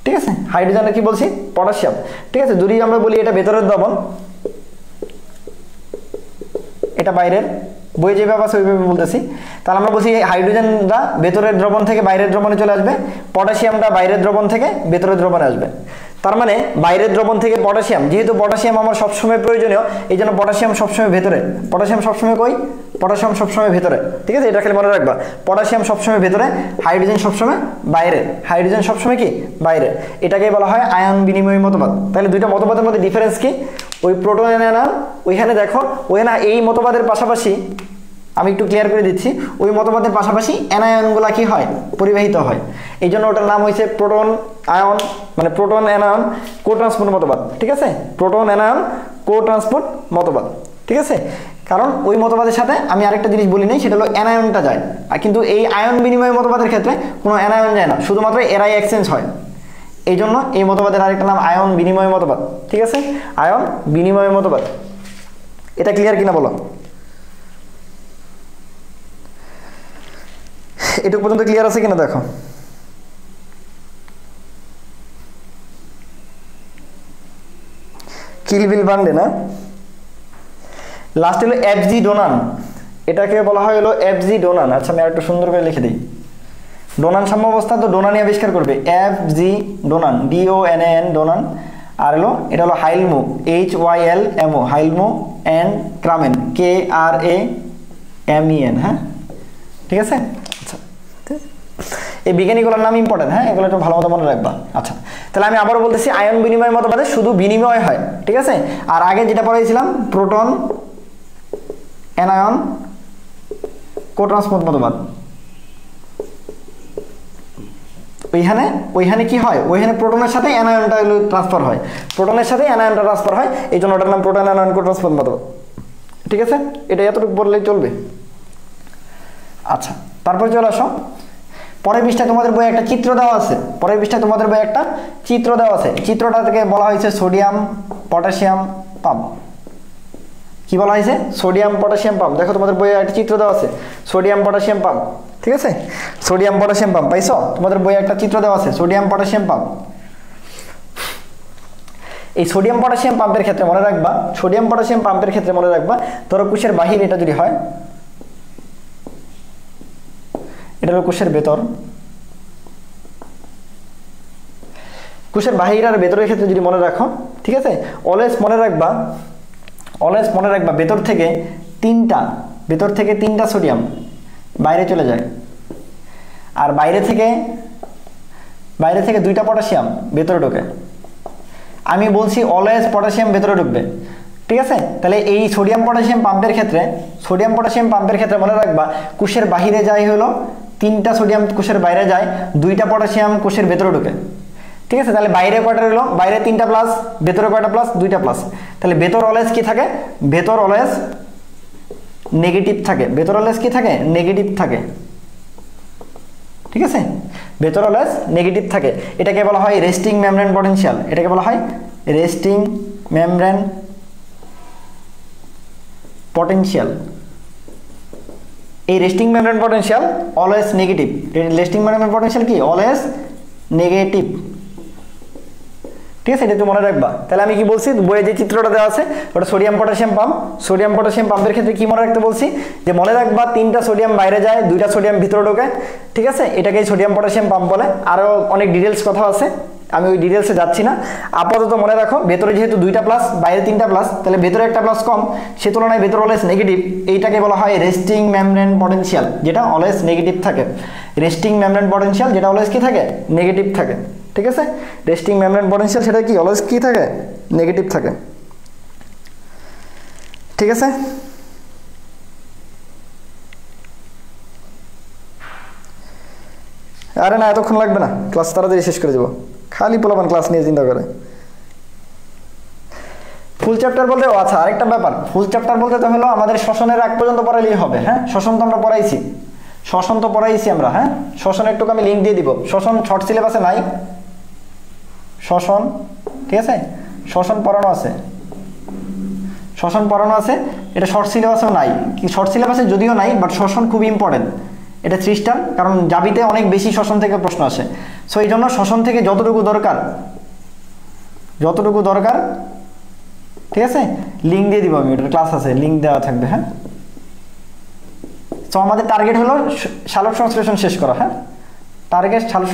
ঠিক আছে, হাইড্রোজেনের কি বলছি? পটাশিয়াম। ঠিক আছে, যদি আমরা বলি এটা ভেতরের দ্রবণ, এটা বাইরের, বই যেভাবে আছে ওইভাবে বলতেছি। তাহলে আমরা বলছি হাইড্রোজেনটা ভেতরের দ্রবণ থেকে বাইরের দ্রবণে চলে আসবে, পটাশিয়ামটা বাইরের দ্রবণ থেকে ভেতরের দ্রবণে আসবে। তার মানে বাইরের দ্রবণ থেকে পটাশিয়াম, যেহেতু পটাশিয়াম আমার সবসময় প্রয়োজনীয় এই জন্য পটাশিয়াম সবসময় ভেতরে। পটাশিয়াম সবসময় কই? পটাশিয়াম সবসময় ভেতরে। ঠিক আছে, এটা খালি মনে রাখবা। পটাশিয়াম সবসময় ভেতরে, হাইড্রোজেন সবসময় বাইরে। হাইড্রোজেন সবসময় কি? বাইরে। এটাকে বলা হয় আয়ন বিনিময় মতবাদ। তাহলে দুইটা মতবাদের মধ্যে ডিফারেন্স কি? ওই প্রোটন অ্যানায়ন, ওইখানে দেখো ওইখানে এই মতবাদের পাশাপাশি আমি একটু ক্লিয়ার করে দিচ্ছি, ওই মতবাদের পাশাপাশি অ্যানায়নগুলা কি হয়? পরিবাহিত হয়। এই জন্য ওটার নাম হয়েছে প্রোটন আয়ন, মানে প্রোটন অ্যানায়ন কো ট্রান্সপোর্ট মতবাদ। ঠিক আছে, প্রোটন অ্যানায়ন কো ট্রান্সপোর্ট মতবাদ। ঠিক আছে, কারণ ওই মতবাদের সাথে আমি আরেকটা জিনিস বলি নাই, সেটা হলো অ্যানায়নটা যায়। আর কিন্তু এই আয়ন বিনিময় মতবাদের ক্ষেত্রে কোনো অ্যানায়ন যায় না, শুধুমাত্র এরাই এক্সচেঞ্জ হয়। এই জন্য এই মতবাদের আরেকটা নাম আয়ন বিনিময় মতবাদ। ঠিক আছে, আয়ন বিনিময় মতবাদ। এটা ক্লিয়ার কিনা বলো? এটুকু পর্যন্ত ক্লিয়ার আছে কিনা দেখো। কিলবিল বান্ডে না, লাস্ট হলো এফ.জি. ডোনান। এটাকে বলা হয় হলো এফ.জি. ডোনান। আচ্ছা আমি আরেকটু সুন্দর করে লিখে দিই। ডোনান সাম্যাবস্থা তো ডোনানই আবিষ্কার করবে, এফ.জি. ডোনান, DONAN ডোনান। আর হলো এটা হলো হাইলমো, HYLMO, হাইলমো অ্যান্ড ক্রামেন, KRAMEN। হ্যাঁ, ঠিক আছে। আচ্ছা, এই বিজ্ঞানীগুলোর নাম ইম্পর্টেন্ট। হ্যাঁ, এগুলো একটু ভালো মতো মনে রাখবা। আচ্ছা, তাহলে আমি আবারও বলতেছি আয়ন বিনিময় মতবাদে শুধু বিনিময় হয়। ঠিক আছে, আর আগে যেটা পড়াইছিলাম প্রোটন অ্যানায়ন কো ট্রান্সপোর্ট মতবাদ, ওইখানে কি হয়? ওইখানে প্রোটনের সাথে অ্যানায়নটা ট্রান্সফার হয়, প্রোটনের সাথে অ্যানায়নটা ট্রান্সফার হয়, এই জন্য ওটার নাম প্রোটন অ্যানায়ন কো ট্রান্সপোর্ট মতবাদ। ঠিক আছে, এটা এতটুকু বললেই চলবে। আচ্ছা, তারপর চলে আসো পরের পৃষ্ঠায়। তোমাদের বইয়ে একটা চিত্র দেওয়া আছে, পরের পৃষ্ঠায় তোমাদের বইয়ে একটা চিত্র দেওয়া আছে। চিত্রটা থেকে বলা হয়েছে সোডিয়াম পটাশিয়াম পাম্প। কি বলা হয়েছে? Sodium potassium pump. দেখো তোমাদের বইয়ে একটা চিত্র দেওয়া আছে, সোডিয়াম পটাশিয়াম পাম্প। ঠিক আছে, সোডিয়াম পটাশিয়াম পাম্প পাইছো, তোমাদের বইয়ে একটা চিত্র দেওয়া আছে সোডিয়াম পটাশিয়াম পাম্প। এই সোডিয়াম পটাশিয়াম পাম্পের ক্ষেত্রে মনে রাখবা, সোডিয়াম পটাশিয়াম পাম্পের ক্ষেত্রে মনে রাখবা, ধরো কোষের বাহির এটা যদি হয়, এটা হলো কোষের ভেতর, কোষের বাহির আর ভেতরের ক্ষেত্রে যদি মনে রাখো, ঠিক আছে, অলওয়েজ মনে রাখবা, অলওয়েজ মনে রাখবা ভেতর থেকে তিনটা সোডিয়াম বাইরে চলে যায়, আর বাইরে থেকে দুইটা পটাশিয়াম ভেতরে ঢোকে। আমি বলছি অলওয়েজ পটাশিয়াম ভেতরে ঢুকবে, ঠিক আছে। তাহলে এই সোডিয়াম পটাশিয়াম পাম্পের ক্ষেত্রে মনে রাখবা কোষের বাহিরে যায় হলো তিনটা সোডিয়াম, কোষের বাইরে যায় দুইটা পটাশিয়াম, কোষের ভেতরে ঢুকে, ঠিক আছে। তাহলে বাইরে কয়টা রইলো, বাইরে তিনটা প্লাস, ভেতরে কয়টা প্লাস, দুইটা প্লাস। তাহলে ভেতর অলওয়েজ কি থাকে, ভেতর অলওয়েজ নেগেটিভ থাকে, ভেতর অলওয়েজ কি থাকে, নেগেটিভ থাকে, ঠিক আছে, ভেতর অলওয়েজ নেগেটিভ থাকে। এটাকে বলা হয় রেস্টিং মেমব্রেন পটেনশিয়াল, এটাকে বলা হয় রেস্টিং মেমব্রেন পটেনশিয়াল। এই resting membrane potential always negative, resting membrane potential কি অলওয়েজ নেগেটিভ, ঠিক আছে, এটা একটু মনে রাখবা। তাহলে আমি কি বলছি, বইয়ে যে চিত্রটা দেওয়া আছে ওটা sodium potassium pump. Sodium potassium পাম্পের ক্ষেত্রে কি মনে রাখতে বলছি, যে মনে রাখবা তিনটা সোডিয়াম বাইরে যায়, দুইটা সোডিয়াম ভিতরে ঢোকে, ঠিক আছে, এটাকেই সোডিয়াম পটাশিয়াম পাম্প বলে। আরও অনেক ডিটেলস কথা আছে, আমি ওই ডিটেলসে যাচ্ছি না। আপাতত মনে রাখো ভেতরে যেহেতু দুইটা প্লাস, বাইরে তিনটা প্লাস, তাহলে ভেতরে একটা প্লাস কম, সে তুলনায় ভেতরে অলওয়েজ নেগেটিভ। এইটাকে বলা হয় রেস্টিং মেমব্রেন পটেনশিয়াল, যেটা অলওয়েজ নেগেটিভ থাকে। রেস্টিং মেমব্রেন পটেনশিয়াল যেটা অলওয়েজ কি থাকে, নেগেটিভ থাকে, ঠিক আছে। রেস্টিং মেমব্রেন পটেনশিয়াল সেটা কি অলওয়েজ কি থাকে, নেগেটিভ থাকে, ঠিক আছে। আরে না এতক্ষণ লাগবে না, ক্লাস তাড়াতাড়ি শেষ করে দেবো, খালি পোলাপান ক্লাস নিয়ে চিন্তা করে। ফুল চ্যাপ্টার বলতে, আচ্ছা আরেকটা ব্যাপার, ফুল চ্যাপ্টার বলতে তো হলো আমাদের শ্বসনের আগ পর্যন্ত পড়াইলেই হবে। হ্যাঁ, শ্বসন তো আমরা পড়াইছি, আমরা। হ্যাঁ, শ্বসন একটু আমি লিঙ্ক দিয়ে দিব, শ্বসন শর্ট সিলেবাসে নাই, শ্বসন, ঠিক আছে, শ্বসন পড়ানো আছে, এটা শর্ট সিলেবাসেও নাই, শর্ট সিলেবাসে যদিও নাই, বাট শ্বসন খুব ইম্পর্টেন্ট, এটা 3 স্টার, কারণ জাবিতে অনেক বেশি শ্বসন থেকে প্রশ্ন আসে। সো এই জন্য শ্বসন থেকে যতটুকু দরকার, ঠিক আছে, লিঙ্ক দিয়ে দিব আমি, ওটার ক্লাস আছে, লিঙ্ক দেওয়া থাকবে। হ্যাঁ, তো আমাদের টার্গেট হলো সালোক সংশ্লেষণ শেষ করা। হ্যাঁ, টার্গেট সালোক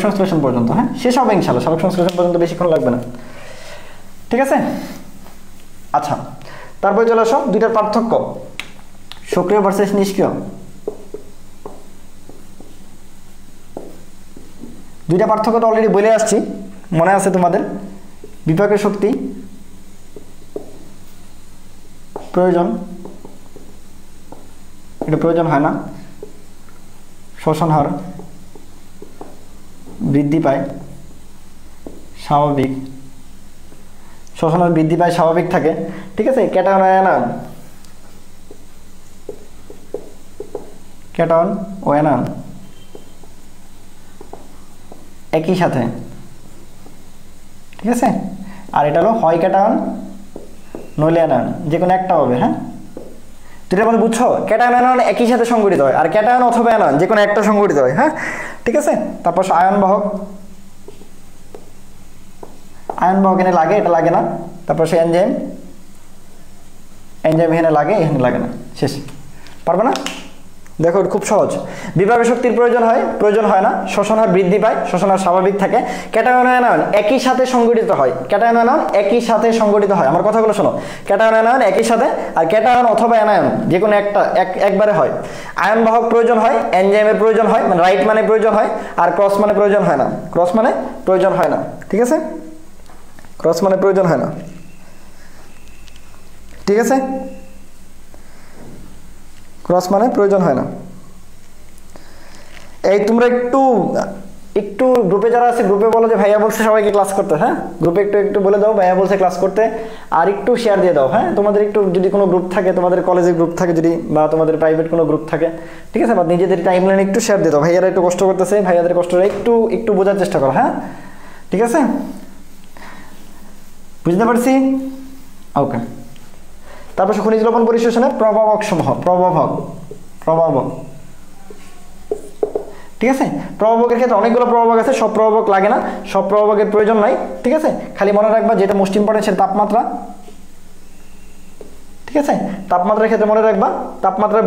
সংশ্লেষণ পর্যন্ত, হ্যাঁ, শেষ হবে ইনশাআল্লাহ। সালোক সংশ্লেষণ পর্যন্ত বেশিক্ষণ লাগবে না, ঠিক আছে। আচ্ছা, তারপরে চলে আসো দুইটার পার্থক্য, সক্রিয় ভার্সেস নিষ্ক্রিয়। দুইটা পার্থক্য তো অলরেডি বলে আসছি, মনে আছে তোমাদের। বিপাকের শক্তি প্রয়োজন, এটা প্রয়োজন হয় না, শ্বসন হার বৃদ্ধি পায় স্বাভাবিক, শ্বসন হার বৃদ্ধি পায় স্বাভাবিক থাকে, ঠিক আছে। ক্যাটায়ন আয়ন, ক্যাটায়ন ও অ্যানায়ন একই সাথে, ঠিক আছে। আর এটা হলো হয় ক্যাটায়ন নইলে অ্যানায়ন, যে কোনো একটা হবে। হ্যাঁ, যেটা মানে বুঝছো, ক্যাটায়ন অ্যানায়ন একই সাথে সংগঠিত হয়, আর ক্যাটায়ন অথবা অ্যানায়ন যে কোনো একটা সংগঠিত হয়। হ্যাঁ, ঠিক আছে। তারপর আয়ন বাহক এখানে লাগে, এটা লাগে না। তারপর সে এনজাইম এখানে লাগে, এখানে লাগে না, শেষ। পারবে না? দেখো খুব সহজ। বিপাকের শক্তির প্রয়োজন হয় না, শ্বসন হার বৃদ্ধি পায়, শ্বসন হার স্বাভাবিক থাকে। ক্যাটায়ন আয়ন একই সাথে সংগঠিত হয়, আমার কথাগুলো শোনো। ক্যাটায়ন আয়ন একই সাথে, আর ক্যাটায়ন অথবা অ্যানায়ন যে কোনো একটা একবারে হয়। আয়ন বাহক প্রয়োজন হয়, এনজাইমের প্রয়োজন হয়, মানে রাইট মানে প্রয়োজন হয়, আর ক্রস মানে প্রয়োজন হয় না, ঠিক আছে। ক্রস মানে প্রয়োজন হয় না, ঠিক আছে। ক্রস মানে প্রয়োজন হয় না। এই তোমরা একটু গ্রুপে যারা আছে, গ্রুপে বলো যে ভাইয়া বলছে সবাইকে ক্লাস করতে। হ্যাঁ, গ্রুপে একটু বলে দাও ভাইয়া বলছে ক্লাস করতে, আর একটু শেয়ার দিয়ে দাও। হ্যাঁ, তোমাদের একটু যদি কোনো গ্রুপ থাকে, তোমাদের কলেজের গ্রুপ থাকে যদি, বা তোমাদের প্রাইভেট কোনো গ্রুপ থাকে, ঠিক আছে, বা নিজেদের টাইমলাইনে একটু শেয়ার দিয়ে দাও। ভাইয়ারা একটু কষ্ট করতেছে, ভাইয়াদের কষ্টটা একটু বোঝার চেষ্টা করো। হ্যাঁ, ঠিক আছে, বুঝতে পারছি? ওকে, তারপর খনিজ লবণ পরিশোষণের প্রভাবক সমূহ, প্রভাবক। ঠিক আছে, প্রভাবকের ক্ষেত্রে অনেকগুলো প্রভাবক আছে, সব প্রভাবক লাগে না, সব প্রভাবকের প্রয়োজন নাই। ঠিক আছে, খালি মনে রাখবা যেটা মোস্ট ইম্পর্টেন্ট সেটা তাপমাত্রা। ঠিক আছে, তাপমাত্রার ক্ষেত্রে মনে রাখবা তাপমাত্রা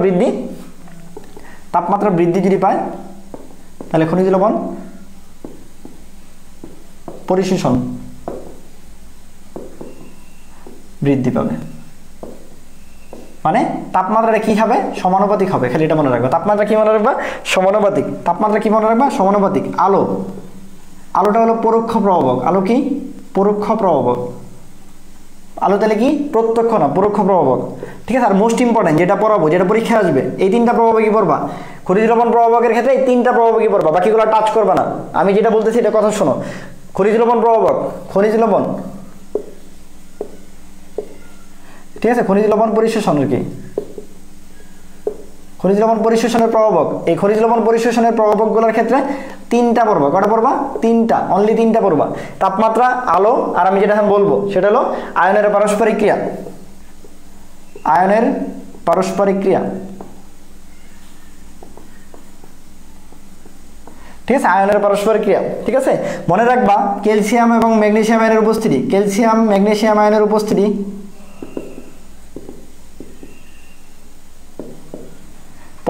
বৃদ্ধি যদি পায় তাহলে খনিজ লবণ পরিশোষণ বৃদ্ধি পাবে। মানে তাপমাত্রাটা কি হবে, সমানুপাতিক হবে, খালি এটা মনে রাখবা। তাপমাত্রা কি মনে রাখবা, সমানুপাতিক। তাপমাত্রা কি মনে রাখবা, সমানুপাতিক। আলোটা হলো পরোক্ষ প্রভাবক। আলো কি পরোক্ষ প্রভাবক, আলো তাহলে কি প্রত্যক্ষ না, পরোক্ষ প্রভাবক। ঠিক আছে, আর মোস্ট ইম্পর্টেন্ট যেটা পড়াবো, যেটা পরীক্ষায় আসবে, এই 3টা প্রভাবকই পড়বা। খনিজ লবণ প্রভাবকের ক্ষেত্রে এই 3টা প্রভাবকই পড়বা, বাকিগুলো টাচ করবা না। আমি যেটা বলতেছি এটা কথা শোনো। খনিজ লবণ প্রভাবক, খনিজ লবণ, ঠিক আছে, খনিজ লবণ পরিশোষণের কি, খনিজ লবণ পরিশোষণের প্রভাবক। এই খনিজ লবণ পরিশোষণের প্রভাবকগুলোর ক্ষেত্রে 3টা পড়বা। কটা পড়বা, 3টা, অনলি 3টা পড়বা। তাপমাত্রা, আলো, আর আমি যেটা এখন বলবো সেটা হলো আয়নের পারস্পরিক ক্রিয়া। আয়নের পারস্পরিক ক্রিয়া। ঠিক আছে, আয়নের পারস্পরিক ক্রিয়া। ঠিক আছে, মনে রাখবা ক্যালসিয়াম এবং ম্যাগনেসিয়াম আয়নের উপস্থিতি, ক্যালসিয়াম ম্যাগনেসিয়াম আয়নের উপস্থিতি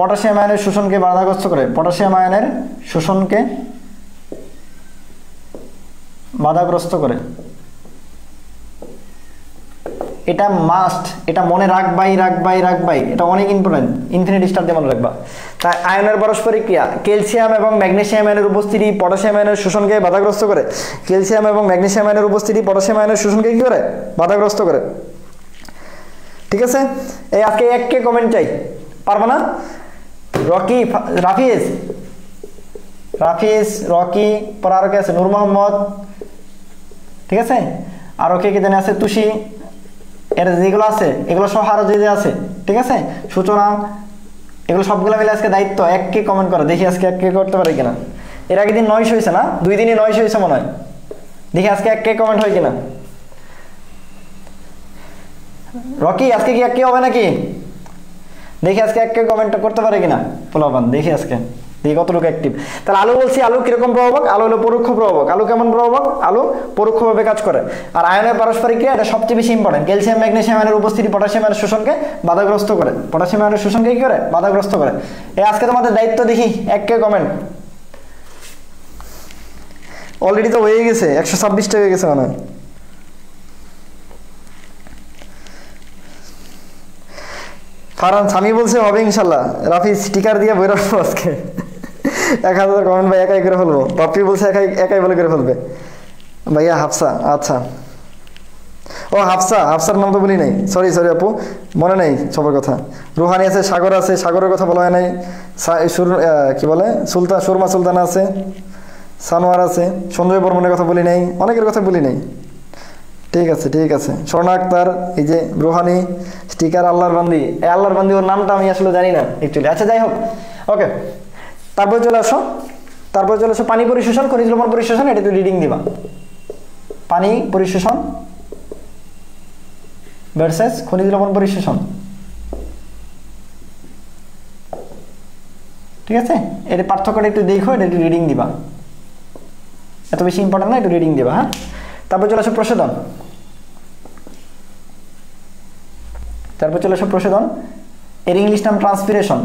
পটাশিয়াম আয়নের শোষণকে বাধাগ্রস্ত করে, পটাশিয়াম আয়নের শোষণকে বাধাগ্রস্ত করে। এটা মাস্ট, এটা মনে রাখবাই। এটা অনেক ইম্পর্টেন্ট, ইনফিনিটি স্টার দিয়ে মনে রাখবা। তাই আয়নের পারস্পরিক ক্রিয়া, ক্যালসিয়াম এবং ম্যাগনেসিয়াম আয়নের উপস্থিতি পটাশিয়াম আয়নের শোষণকে বাধাগ্রস্ত করে। ক্যালসিয়াম এবং ম্যাগনেসিয়াম আয়নের উপস্থিতি পটাশিয়াম আয়নের শোষণকে কি করে, বাধাগ্রস্ত করে। ঠিক আছে, এই আজকে এককে কমেন্ট চাই, পারবো না? রকি, রাফিজ, রকি, পর আরো কে আছে, নূর মোহাম্মদ। ঠিক আছে, আরো কে জানে আছে, তুষি, এর যেগুলো আছে এগুলো সহ আরো যে আছে। ঠিক আছে, সূচনা, এগুলো সবগুলো মিলে আজকে দায়িত্ব এককে কমেন্ট করা। দেখি আজকে এককে করতে পারে কিনা। এর আগের দিন 900 হয়েছে না, 2 দিনে 900 হয়েছে মনে হয়। দেখি আজকে এককে কমেন্ট হয় কিনা। রকি, আজকে কি এককে হবে নাকি? দেখি আজকে এককে কমেন্ট করতে পারে কিনা পোলাপান। দেখি আজকে দেখি কতটুকু অ্যাক্টিভ। তাহলে আলো বলছি, আলো কিরকম প্রভাবক, আলো হলো পরোক্ষ প্রভাবক। আলো কেমন প্রভাবক, আলো পরোক্ষভাবে কাজ করে। আর আয়নের পারস্পরিক ক্রিয়া, এটা সবচেয়ে বেশি ইম্পর্টেন্ট। ক্যালসিয়াম ম্যাগনেসিয়াম আয়নের উপস্থিতি পটাশিয়াম আয়নের শোষণকে বাধাগ্রস্ত করে, পটাশিয়াম আয়নের শোষণকে কি করে, বাধাগ্রস্ত করে। এই আজকে তোমাদের দায়িত্ব, দেখি এককে কমেন্ট। অলরেডি তো হয়ে গেছে, 126টা হয়ে গেছে মনে হয়। ফারহান সামি বলছে হবে ইনশাল্লাহ। রাফি স্টিকার দিয়ে বই রাখবো আজকে 1000 কমেন্ট ভাই একাই করে ফেলবো। বাপি বলছে একাই বলে করে ফেলবে। ভাইয়া হাফসা, আচ্ছা, ও হাফসার নাম তো বলি নাই, সরি আপু, মনে নেই সবার কথা। রুহানি আছে, সাগর আছে, সাগরের কথা বলা হয় নাই। কি বলে সুরমা সুলতানা আছে, সানোয়ার আছে, সঞ্জয় বর্মনের কথা বলি নাই, অনেকের কথা বলি নাই। ঠিক আছে, স্বর্ণা আক্তার, এই যে রুহানি, স্টিকার, আল্লাহর বান্দি। এই আল্লাহর বান্দি ওর নামটা আমি আসলে জানি না অ্যাকচুয়ালি। আচ্ছা, যাই হোক, ওকে। তারপরে চলে আসো পানি পরিশোষণ, খনিজ লবণ পরিশোষণ। এটা একটু রিডিং দিবা, পানি পরিশোষণ ভার্সেস খনিজ লবণ পরিশোষণ। ঠিক আছে, এর পার্থক্যটা একটু দেখো, এটা একটু রিডিং দিবা। এত বেশি ইম্পর্টেন্ট না, একটু রিডিং দিবা। হ্যাঁ, তারপর চলে আসো প্রশোধন। এর ইংলিশ নাম ট্রান্সপিরেশন।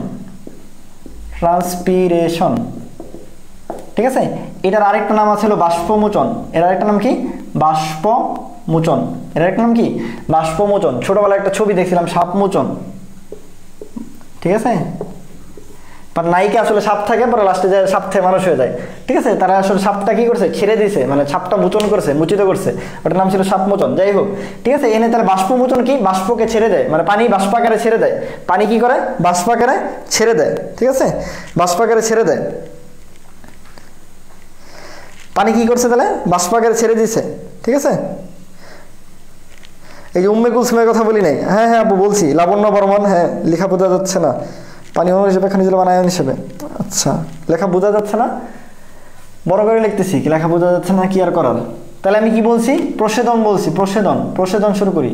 ঠিক আছে, এটার আরেকটা নাম আছে হলো বাষ্পমোচন। এর আরেকটা নাম কি, বাষ্পমোচন। ছোটবেলায় একটা ছবি দেখছিলাম, সাপমোচন। ঠিক আছে, নায়িকা আসলে সাপ থাকে, পরে লাস্টে যায় সাপ থেকে মানুষ হয়ে যায়। ঠিক আছে, তারা আসলে সাপটা কি করছে, ছেড়ে দিয়েছে, মানে সাপটা মুচিত করছে, ওটার নাম ছিল সাপমোচন। যাই হোক, ঠিক আছে, এনে তার বাষ্পমোচন কি, বাষ্পকে ছেড়ে দেয়, মানে পানি বাষ্পাকারে ছেড়ে দেয়। পানি কি করে, বাষ্পাকারে ছেড়ে দেয়। ঠিক আছে, বাষ্পাকারে ছেড়ে দেয়। পানি কি করছে তাহলে, বাষ্পাকারে ছেড়ে দিয়েছে। ঠিক আছে, এই যে উম্মে কুলসুমের কথা বলি নাই। হ্যাঁ আপু বলছি, লাবণ্য বর্মন। হ্যাঁ, লেখা বোঝা যাচ্ছে না, পানি অণু হিসেবে, খনিজ লবণ আয়ন হিসেবে। আচ্ছা, লেখা বোঝা যাচ্ছে না, বড় করে লিখতেছি, কি লেখা বোঝা যাচ্ছে না, কি আর করার। তাহলে আমি কি বলছি, প্রশোধন বলছি, প্রশোধন শুরু করি।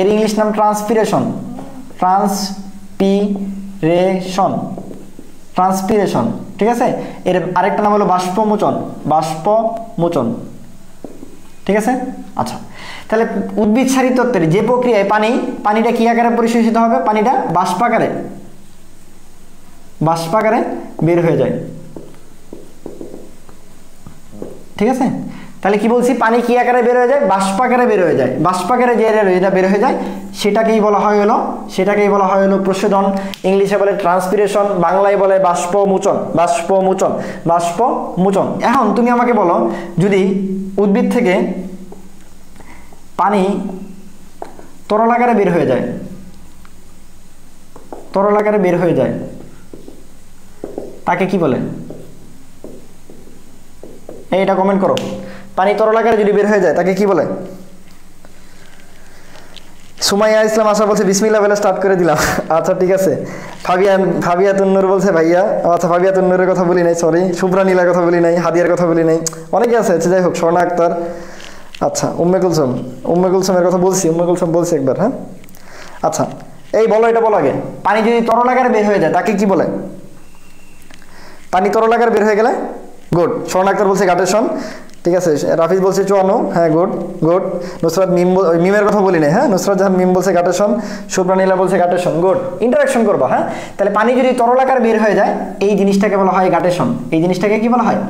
এর ইংলিশ নাম ট্রান্সপিরেশন, ট্রান্সপিরেশন, ট্রান্সপিরেশন, ঠিক আছে। এর আরেকটা নাম হলো বাষ্পমোচন, বাষ্পমোচন, ঠিক আছে। আচ্ছা, তাহলে উদ্ভিদ সারী তত্ত্বের যে প্রক্রিয়ায় পানিটা কি আকারে পরিশোষিত হবে, পানিটা বাষ্পাকারে বের হয়ে যায়, ঠিক আছে। তাহলে কি বলছি, পানি কি আকারে বের হয়ে যায়, বাষ্পাকারে বের হয়ে যায়। বাষ্পাকারে যে এটা বের হয়ে যায় সেটাকেই বলা হয় হলো প্রশোধন, ইংলিশে বলে ট্রান্সপিরেশন, বাংলায় বলে বাষ্পমোচন, বাষ্পমোচন, বাষ্পমোচন। এখন তুমি আমাকে বলো, যদি উদ্ভিদ থেকে পানি তরল আকারে বের হয়ে যায়, তরল আকারে বের হয়ে যায়, তাকে কি বলে? এইটা কমেন্ট করো। পানি তরল আকারে যদি বের হয়ে যায় তাকে কি বলে? সুমাইয়া ইসলাম আশা বলছে বিসমিল্লাহ বলে স্টার্ট করে দিলাম। আচ্ছা ঠিক আছে। ফাবিয়া তুন্নুর বলছে ভাইয়া, আচ্ছা ফাবিয়া তুন্নুরের কথা বলি নাই, সরি। শুভ্রা নীলার কথা বলি নাই, হাদিয়ার কথা বলি নাই, অনেকে আছে, যাই হোক। স্বর্ণা আক্তার, আচ্ছা উম্মে কুলসুমের কথা বলছি, উম্মে কুলসুম বলছি একবার, হ্যাঁ। আচ্ছা এই বলো, এটা বলো আগে, পানি যদি তরল আকারে বের হয়ে যায় তাকে কি বলে? পানি তরল আকারে বের হয়ে গেলে, গুড। স্বর্ণা আক্তার বলছে গাটেশন, ঠিক আছে। রাফিজ বলছে চুয়ানো, হ্যাঁ গুড গুড। নুসরাত মিমের কথা বলি নাই, হ্যাঁ। নুসরাত জাহান মিম বলছে গাটেশন, শুভ্রা নীলা বলছে গাটেশন, গুড। ইন্টারাকশন করবা, হ্যাঁ। তাহলে পানি যদি তরল আকারে বের হয়ে যায় এই জিনিসটাকে বলা হয় গাটেশন, এই জিনিসটাকে কি বলা হয়?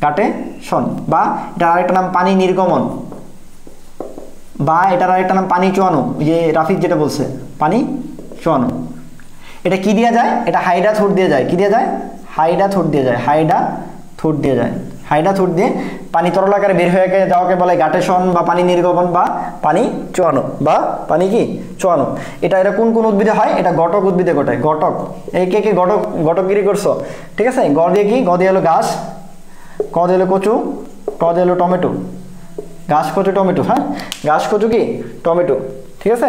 গাটেশন। বা এটা আরেকটা নাম পানি নির্গমন, বা এটার আরেকটা নাম পানি চুয়ানো, যে রাফিজ যেটা বলছে পানি চুয়ানো। এটা কি দেওয়া যায়? এটা হাইডা থুট দিয়ে যায়। কি দিয়ে যায়? হাইডা থুট দিয়ে যায়, হাইডা থুট দিয়ে যায়। হাইডা থুট দিয়ে পানি তরল আকারে বের হয়ে যাওয়াকে বলে গাটেশন বা পানি নির্গমন বা পানি চুয়ানো বা পানি কি চুয়ানো। এটা কোন কোন উদ্ভিদে হয়? এটা ঘটক উদ্ভিদে ঘটে। ঘটক, এই কে ঘটকগিরি করছো, ঠিক আছে। গ দিয়ে কি? গ দিয়ে হলো ঘাস, ক দিয়ে হলো কচু, ট দিয়ে হলো টমেটো। ঘাস কচু টমেটো, হ্যাঁ। ঘাস কচু কি? টমেটো, ঠিক আছে।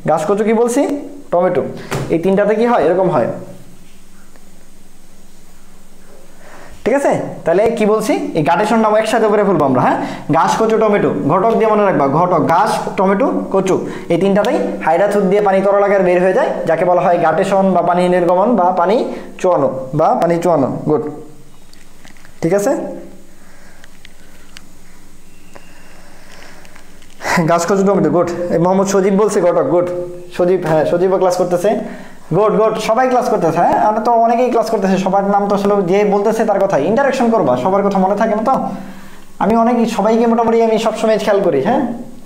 ঘাস কচু কি বলছি? টমেটো। এই তিনটাতে কি হয়? এরকম হয়, ঠিক আছে। তাহলে কি বলছি, এই গাটেশন নাম একসাথে করে ফেলবো আমরা, হ্যাঁ। ঘাস কচু টমেটো, ঘটক দিয়ে মনে রাখবা, ঘটক, ঘাস টমেটো কচু, এই তিনটাতেই হাইডা থুত দিয়ে পানি তরল আকারে বের হয়ে যায়, যাকে বলা হয় গাটেশন বা পানি নির্গমন বা পানি চুয়ানো বা পানি চুয়ানো, গুড, ঠিক আছে। ঘাস কচু টমেটো, গুড। মোহাম্মদ সজীব বলছে ঘটক, গুড। সজীব, হ্যাঁ সজীবও ক্লাস করতেছে, গুড গুড। সবাই ক্লাস করতেছে, হ্যাঁ। আমরা তো অনেকেই ক্লাস করতেছে, সবার নাম তো আসলে যে বলতেছে তার কথা ইন্টারাকশন করবা, সবার কথা মনে থাকে না তো। আমি সবাইকে মোটামুটি আমি সবসময় খেয়াল করি, হ্যাঁ।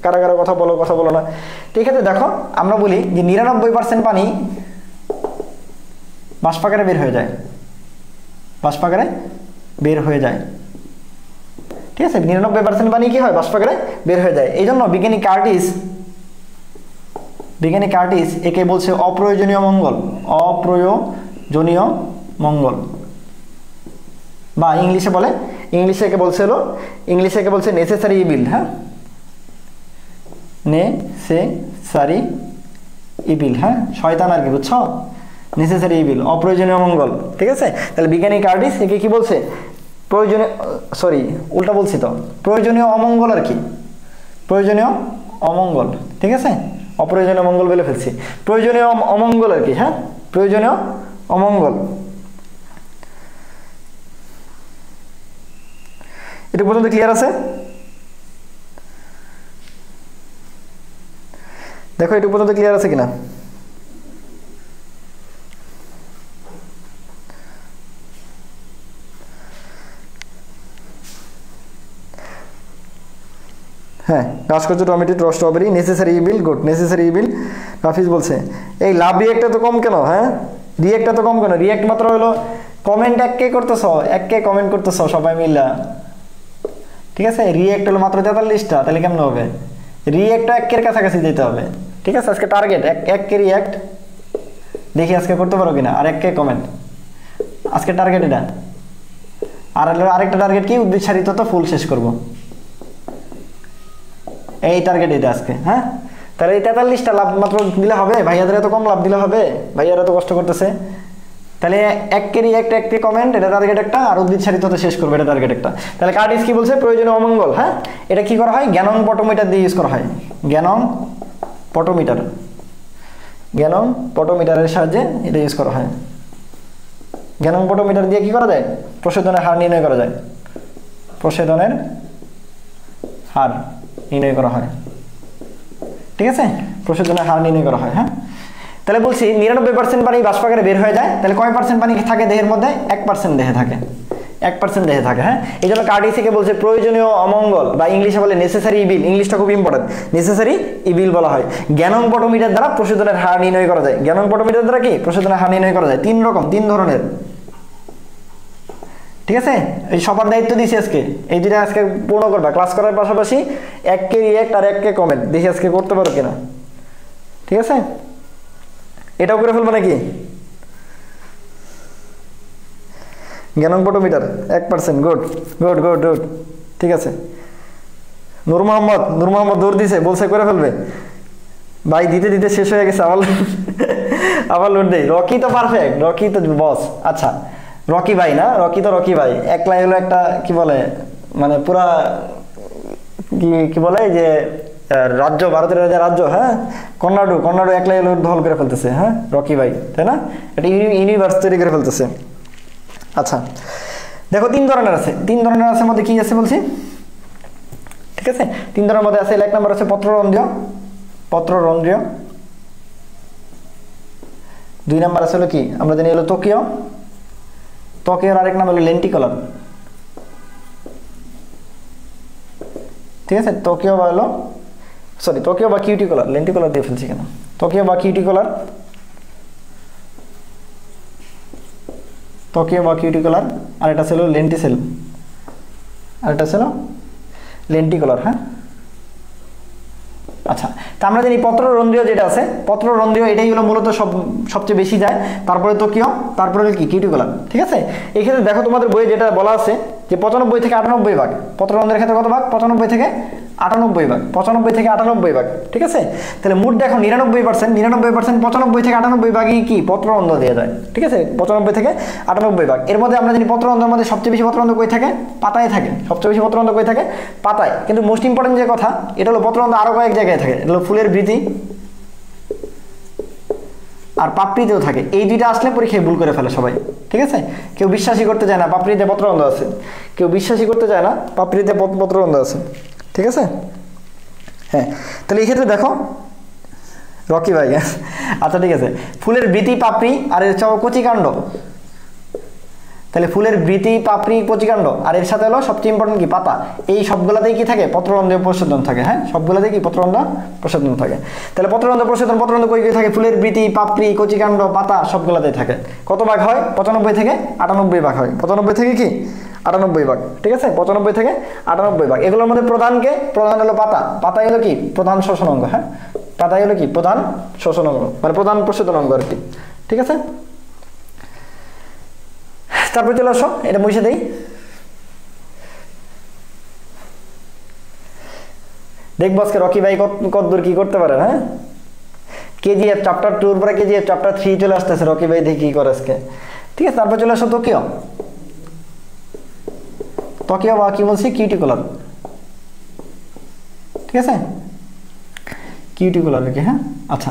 কারা কারা কথা বলো না, ঠিক আছে। দেখো আমরা বলি যে 99% পানি বাষ্পাকারে বের হয়ে যায়, বাষ্পাকারে বের হয়ে যায়, ঠিক আছে। 99% পানি কি হয়? বাষ্পাকারে বের হয়ে যায়। এই জন্য বিজ্ঞানী কার্টিস একে বলছে অপ্রয়োজনীয় মঙ্গল, অপ্রয়োজনীয় মঙ্গল, বা ইংলিশে একে বলছে নেসেসারি ইভিল, হ্যাঁ। নেসেসারি ইভিল, হ্যাঁ, শয়তান আর কি, বুঝছো? নেসেসারি ইভিল, অপ্রয়োজনীয় মঙ্গল, ঠিক আছে। তাহলে বিজ্ঞানী কার্টিস একে কি বলছে? উল্টা বলছি তো, প্রয়োজনীয় অমঙ্গল আর কি, প্রয়োজনীয় অমঙ্গল, ঠিক আছে। অপ্রয়োজনীয় মঙ্গল বলে ফেলছি, প্রয়োজনীয় অমঙ্গল আর কি, হ্যাঁ, প্রয়োজনীয় অমঙ্গল। এটা পর্যন্ত ক্লিয়ার আছে? দেখো এটা পর্যন্ত ক্লিয়ার আছে কিনা। হ্যাঁ, ঘাস কচু টমেটো রস strawberry, necessary evil, good. Necessary evil. Hafiz বলছে এই লাভ রিয়েক্টটা তো কম কেন? হ্যাঁ, রিয়েক্টটা তো কম কেন? রিয়েক্ট মাত্র হলো কমেন্ট এককে কমেন্ট করতেছ সবাই মিলা, ঠিক আছে। রিয়েক্ট হলো মাত্র 43টা, তাহলে কেমন হবে? রিয়েক্টটা একের কাছাকাছি যেতে হবে, ঠিক আছে। আজকে টার্গেট এককে রিয়েক্ট, দেখি আজকে করতে পারো কিনা। আর এককে কমেন্ট, আজকে টার্গেট এটা। আর আরেকটা টার্গেট কি? উদ্ভিদ সারিত তো ফুল শেষ করব, এই টার্গেট এটা আজকে, হ্যাঁ। তাহলে এই 43টা লাভ মাত্র দিলে হবে? ভাইয়াদের এত কম লাভ দিলে হবে? ভাইয়ারা তো কষ্ট করতেছে। তাহলে এককেরই একটি কমেন্ট, এটা টার্গেট একটা, আর উদ্ভিদ সারিত তো শেষ করবে, এটা টার্গেট একটা। তাহলে কার্টিস কি বলছে? প্রয়োজনীয় অমঙ্গল, হ্যাঁ। এটা কি করা হয়? গ্যানন পটোমিটার দিয়ে ইউজ করা হয়, গ্যানন পটোমিটার, গ্যানং পটোমিটারের সাহায্যে এটা ইউজ করা হয়। গ্যানং পটোমিটার দিয়ে কি করা যায়? প্রশোধনের হার নির্ণয় করা যায়, প্রশোধনের হার নির্ণয় করা হয়। ঠিক আছে, প্রশোধনের হার নির্ণয় করা হয়। হ্যাঁ, তাহলে বলছি 99% পানি বাষ্পাকারে বের হয়ে যায়, তাহলে কয় পার্সেন্ট পানি থাকে দেহের মধ্যে? 1% দেহে থাকে, 1% দেহে থাকে। হ্যাঁ, এই জন্য কার্ডিসিকে বলছে প্রয়োজনীয় অমঙ্গল, বা ইংলিশে বলে নেসেসারি ইভিল, ইংলিশটা খুব ইম্পর্টেন্ট, নেসেসারি ইভিল বলা হয়। গ্যানং পটোমিটার দ্বারা প্রশোধনের হার নির্ণয় করা যায়। গ্যানং পটোমিটার দ্বারা কি প্রশোধনের হার নির্ণয় করা যায়? 3 রকম, 3 ধরনের। ঠিক আছে, এই সবার দায়িত্ব দিয়েছি আজকে, এই দুইটা আজকে পূর্ণ করবা ক্লাস করার পাশাপাশি। 1 কে রিঅ্যাক্ট আর 1 কে কমেন্ট, দেখি আজকে করতে পারো কিনা। ঠিক আছে, এটাও করে ফেলবো নাকি? গ্যানং পটোমিটার 1%, গুড গুড গুড গুড। ঠিক আছে, নূর মোহাম্মদ দৌড় দিছে, বলছে করে ফেলবে। ভাই দিতে দিতে শেষ হয়ে গেছে, আবার লোড দেই। রকি তো পারফেক্ট, রকি তো বস। আচ্ছা, রকি ভাই না, রকি তো রকি ভাই। একলাই হলো একটা কি বলে, মানে পুরা কি বলে যে রাজ্য, ভারতের রাজ্য। হ্যাঁ, কর্ণাটক একলাই হলো দখল করে ফেলতেছে। হ্যাঁ, রকি ভাই, তাই না? এটা ইউনিভার্স তৈরি করে ফেলতেছে। আচ্ছা, দেখো 3 ধরনের আছে। 3 ধরনের আছে মধ্যে কি আছে বলছি? ঠিক আছে, 3 ধরনের মধ্যে আছে। 1 নম্বর আছে পত্ররন্ধ্রীয়, 2 নম্বর আছে হলো কি আমরা জানি হলো ত্বকীয়, আরেক নাম হলো লেন্টিকুলার। ঠিক আছে, ত্বকীয় বা কিউটিকুলার, লেন্টিকুলার দিয়ে ফেলছি কেন? ত্বকীয় বা কিউটিকুলার, আর এটা ছিল লেন্টিসেল, আর এটা ছিল লেন্টিকুলার। হ্যাঁ, আচ্ছা, তা আমরা জানি পত্ররন্ধ্রীয় যেটা আছে, পত্ররন্ধ্রীয় এটাই হলো মূলত সবচেয়ে বেশি যায়, তারপরে ত্বকীয়, তারপরে কি কিউটিকুলার। ঠিক আছে, এই ক্ষেত্রে দেখো তোমাদের বইয়ে যেটা বলা আছে যে 95 থেকে 98 ভাগ। পত্ররন্ধ্রের ক্ষেত্রে কত ভাগ? 95 থেকে 98 ভাগ, 95 থেকে 98 ভাগ। ঠিক আছে, তাহলে মোট দেখো 99%, 95 থেকে 98 ভাগই কি পত্ররন্ধ্র দিয়ে যায়। ঠিক আছে, 95 থেকে 98 ভাগ। এর মধ্যে আমরা জানি পত্ররন্ধ্রের মধ্যে সবচেয়ে বেশি পত্ররন্ধ্র কই থাকে? পাতায় থাকে। সবচেয়ে বেশি পত্ররন্ধ্র কই থাকে? পাতায়। কিন্তু মোস্ট ইম্পর্টেন্ট যে কথা, এটা হলো পত্ররন্ধ্র আরো কয়েক জায়গায় থাকে। এটা হলো ফুলের বৃতি আর পাপড়িতেও থাকে। এই দুইটা আসলে পরীক্ষায় ভুল করে ফেলে সবাই। ঠিক আছে, কেউ বিশ্বাসই করতে চায় না পাপড়িতে পত্ররন্ধ্র আছে, কেউ বিশ্বাসই করতে চায় না পাপড়িতে পত্ররন্ধ্র আছে। ঠিক আছে, হ্যাঁ, তাহলে এই ক্ষেত্রে দেখো রকি ভাই। আচ্ছা, ঠিক আছে, ফুলের বৃতি, পাপড়ি আর এর কচিকাণ্ড। তাহলে ফুলের বৃতি, পাপড়ি, কচিকাণ্ড, আর এর সাথে হলো সবচেয়ে ইম্পর্টেন্ট কি পাতা। এই সবগুলাতেই কি থাকে? পত্ররন্ধ্রীয় প্রশোধন থাকে। হ্যাঁ, সবগুলাতেই কি পত্ররন্ধ্র প্রশোধন থাকে। তাহলে পত্ররন্ধ্র প্রশোধন, পত্ররন্ধ্র কই কই থাকে? ফুলের বৃতি, পাপড়ি, কচিকাণ্ড, পাতা সবগুলাতেই থাকে। কত ভাগ হয়? 95 থেকে 98 ভাগ হয়। 95 থেকে কি 98 ভাগ। ঠিক আছে, 95 থেকে 98 ভাগ। এগুলোর মধ্যে প্রধান হলো পাতা। পাতাই হলো কি প্রধান শোষণ অঙ্গ। হ্যাঁ, পাতাই হলো কি প্রধান শোষণ অঙ্গ, মানে প্রধান প্রশোধন অঙ্গ আর কি। ঠিক আছে, তারপরে চলে আসো, এটা মুছে দেই। দেখবো আজকে রকি ভাই কতদূর কি করতে পারে। হ্যাঁ, কেজিএফ চ্যাপ্টার 2 পরে কেজিএফ চ্যাপ্টার 3 চলে আসতেছে। রকি ভাই দেখি কি করে আজকে। ঠিক আছে, তারপর চলে আসো ত্বকীয় বা কি বলছি কিউটিকুলার। ঠিক আছে, কিউটিকুলার কি। হ্যাঁ, আচ্ছা,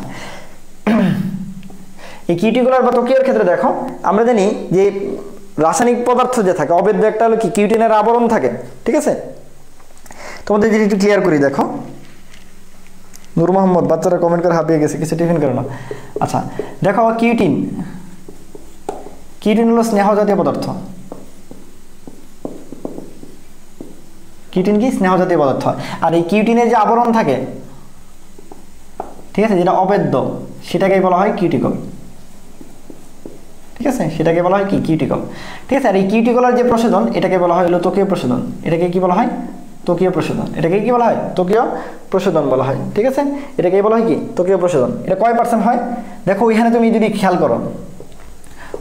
এই কিউটিকুলার বা ত্বকীয়র ক্ষেত্রে দেখো আমরা জানি যে রাসায়নিক পদার্থ যে থাকে, অবেদ্য একটা হলো কি কিউটিনের আবরণ থাকে। ঠিক আছে, তোমাদের যদি একটু ক্লিয়ার করি, দেখো নূর মোহাম্মদ, বাচ্চারা কমেন্ট করে হাঁপিয়ে গেছে, কিছু টিফিন করে না। আচ্ছা, দেখো কিউটিন হলো স্নেহ জাতীয় পদার্থ। কিউটিন কি স্নেহ জাতীয় পদার্থ। আর এই কিউটিনের যে আবরণ থাকে, ঠিক আছে, যেটা অবেদ্য, সেটাকেই বলা হয় কিউটিকল। ঠিক আছে, সেটাকে বলা হয় কি কিউটিকল। ঠিক আছে, আর এই কিউটিকলের যে প্রশোধন, এটাকে বলা হয় হলো ত্বকীয় প্রশোধন। এটাকে কি বলা হয়? ত্বকীয় প্রশোধন। এটাকে কি বলা হয়? ত্বকীয় প্রশোধন বলা হয়। ঠিক আছে, এটাকে বলা হয় কি ত্বকীয় প্রশোধন। এটা কয় পার্সেন্ট হয়? দেখো ওইখানে তুমি যদি খেয়াল করো,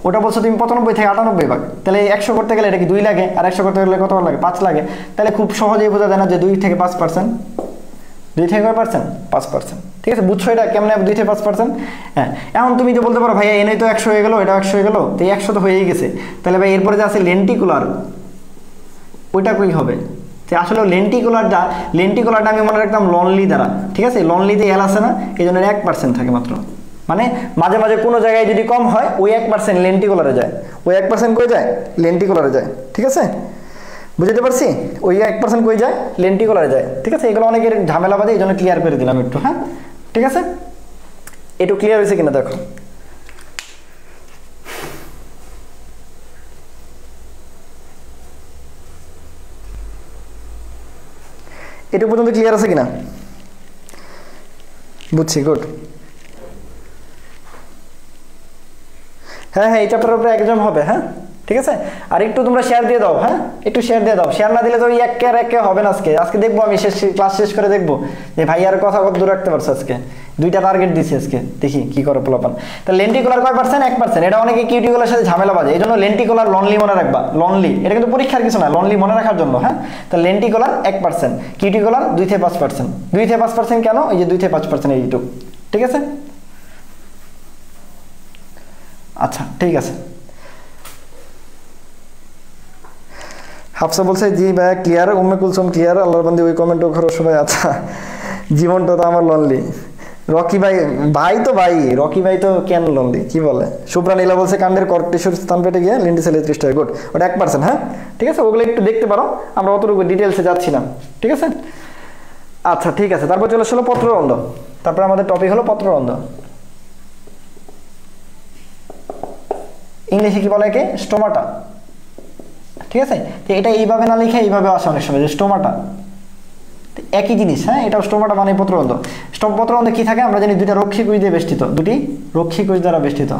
ওটা বলছো তুমি 95 থেকে 98 ভাগ। তাহলে 100 করতে গেলে এটা কি 2 লাগে, আর 100 করতে গেলে কত লাগে? 5 লাগে। তাহলে খুব সহজেই বোঝা যায় না যে 2 থেকে 5%, 2 থেকে কয় পার্সেন্ট? 5%। ঠিক আছে, বুঝছো এটা কেমনে 2 থেকে 5%? হ্যাঁ, এখন তুমি তো বলতে পারো ভাইয়া এনে তো 100 হয়ে গেল, এটা 100 হয়ে গেল, তো এই 100 তো হয়েই গেছে। তাহলে ভাই এরপরে যে আছে লেন্টিকুলার, ওইটা কই হবে? তো আসলে লেন্টিকুলারটা আমি মনে রাখতাম লনলি দ্বারা, ঠিক আছে, লনলিতে এল আছে না, এই জন্য 1% থাকে মাত্র, মানে মাঝে মাঝে কোনো জায়গায় যদি কম হয় ওই 1% লেন্টিকুলারে যায়, ওই 1% কই যায়, লেন্টিকুলারে যায়, ঠিক আছে, বুঝতে পারছি, ওই 1% কই যায়, লেন্টিকুলারে যায়, ঠিক আছে। এগুলো অনেকের ঝামেলা বাদে, এই জন্য ক্লিয়ার করে দিলাম একটু, হ্যাঁ ঠিক আছে, একটু ক্লিয়ার হয়েছে কিনা দেখো। এটা পর্যন্ত ক্লিয়ার আছে কিনা, বুঝছি, গুড। হ্যাঁ হ্যাঁ, এই চ্যাপ্টারের উপরে এক্সাম হবে, হ্যাঁ ঠিক আছে। আর একটু তোমরা শেয়ার দিয়ে দাও, হ্যাঁ একটু শেয়ার দিয়ে দাও, শেয়ার না দিলে তো ওই এক হবে না। আজকে দেখবো আমি ক্লাস শেষ করে দেখবো যে ভাই আর কথা কত দূর রাখতে পারছে। আজকে 2টা টার্গেট দিছি, আজকে দেখি কি করে পোলাপান। তা লেন্টিকুলার কয় পার্সেন্ট, 1%। এটা অনেকে কিউটিকুলার সাথে ঝামেলা বাজে, এই জন্য লেন্টিকুলার লনলি মনে রাখবা, লনলি, এটা কিন্তু পরীক্ষার কিছু না, লনলি মনে রাখার জন্য, হ্যাঁ। তা লেন্টিকুলার 1%, কিউটিকুলার 2 থেকে 5%। 2 থেকে 5% কেন, এই যে 2 থেকে 5% এইটুকু, ঠিক আছে। আচ্ছা ঠিক আছে, হাফসা বলছে জি ভাই ক্লিয়ার, উম্মে কুলসুম ক্লিয়ার, আল্লাহর বান্দি ওই কমেন্টও করো সবাই। আচ্ছা, জীবনটা তো আমার লনলি। রকি ভাই, রকি ভাই তো কেন লনলি, কি বলে। শুভ্রা নীলা বলছে কাণ্ডের কর্টেশ্বর স্থান পেটে গিয়ে লিন্ডিসেলের 30 টাকা, গুড, ওটা 1%, হ্যাঁ ঠিক আছে, ওগুলো একটু দেখতে পারো, আমরা অতটুকু ডিটেলসে যাচ্ছি না, ঠিক আছে। আচ্ছা ঠিক আছে, তারপর চলে আসলো পত্ররন্ধ, তারপর আমাদের টপিক হলো পত্ররন্ধ। ইংলিশে কি বলে একে, স্টোমাটা, ঠিক আছে। তো এটা এইভাবে না লিখে এইভাবে আসে অনেক সময়, যে স্টোমাটা, একই জিনিস, হ্যাঁ। এটা স্টোমাটা মানে পত্ররন্ধ। পত্ররন্ধে কি থাকে আমরা জানি, 2টা রক্ষী কোষ দিয়ে বেষ্টিত, 2টি রক্ষী কোষ দ্বারা বেষ্টিত,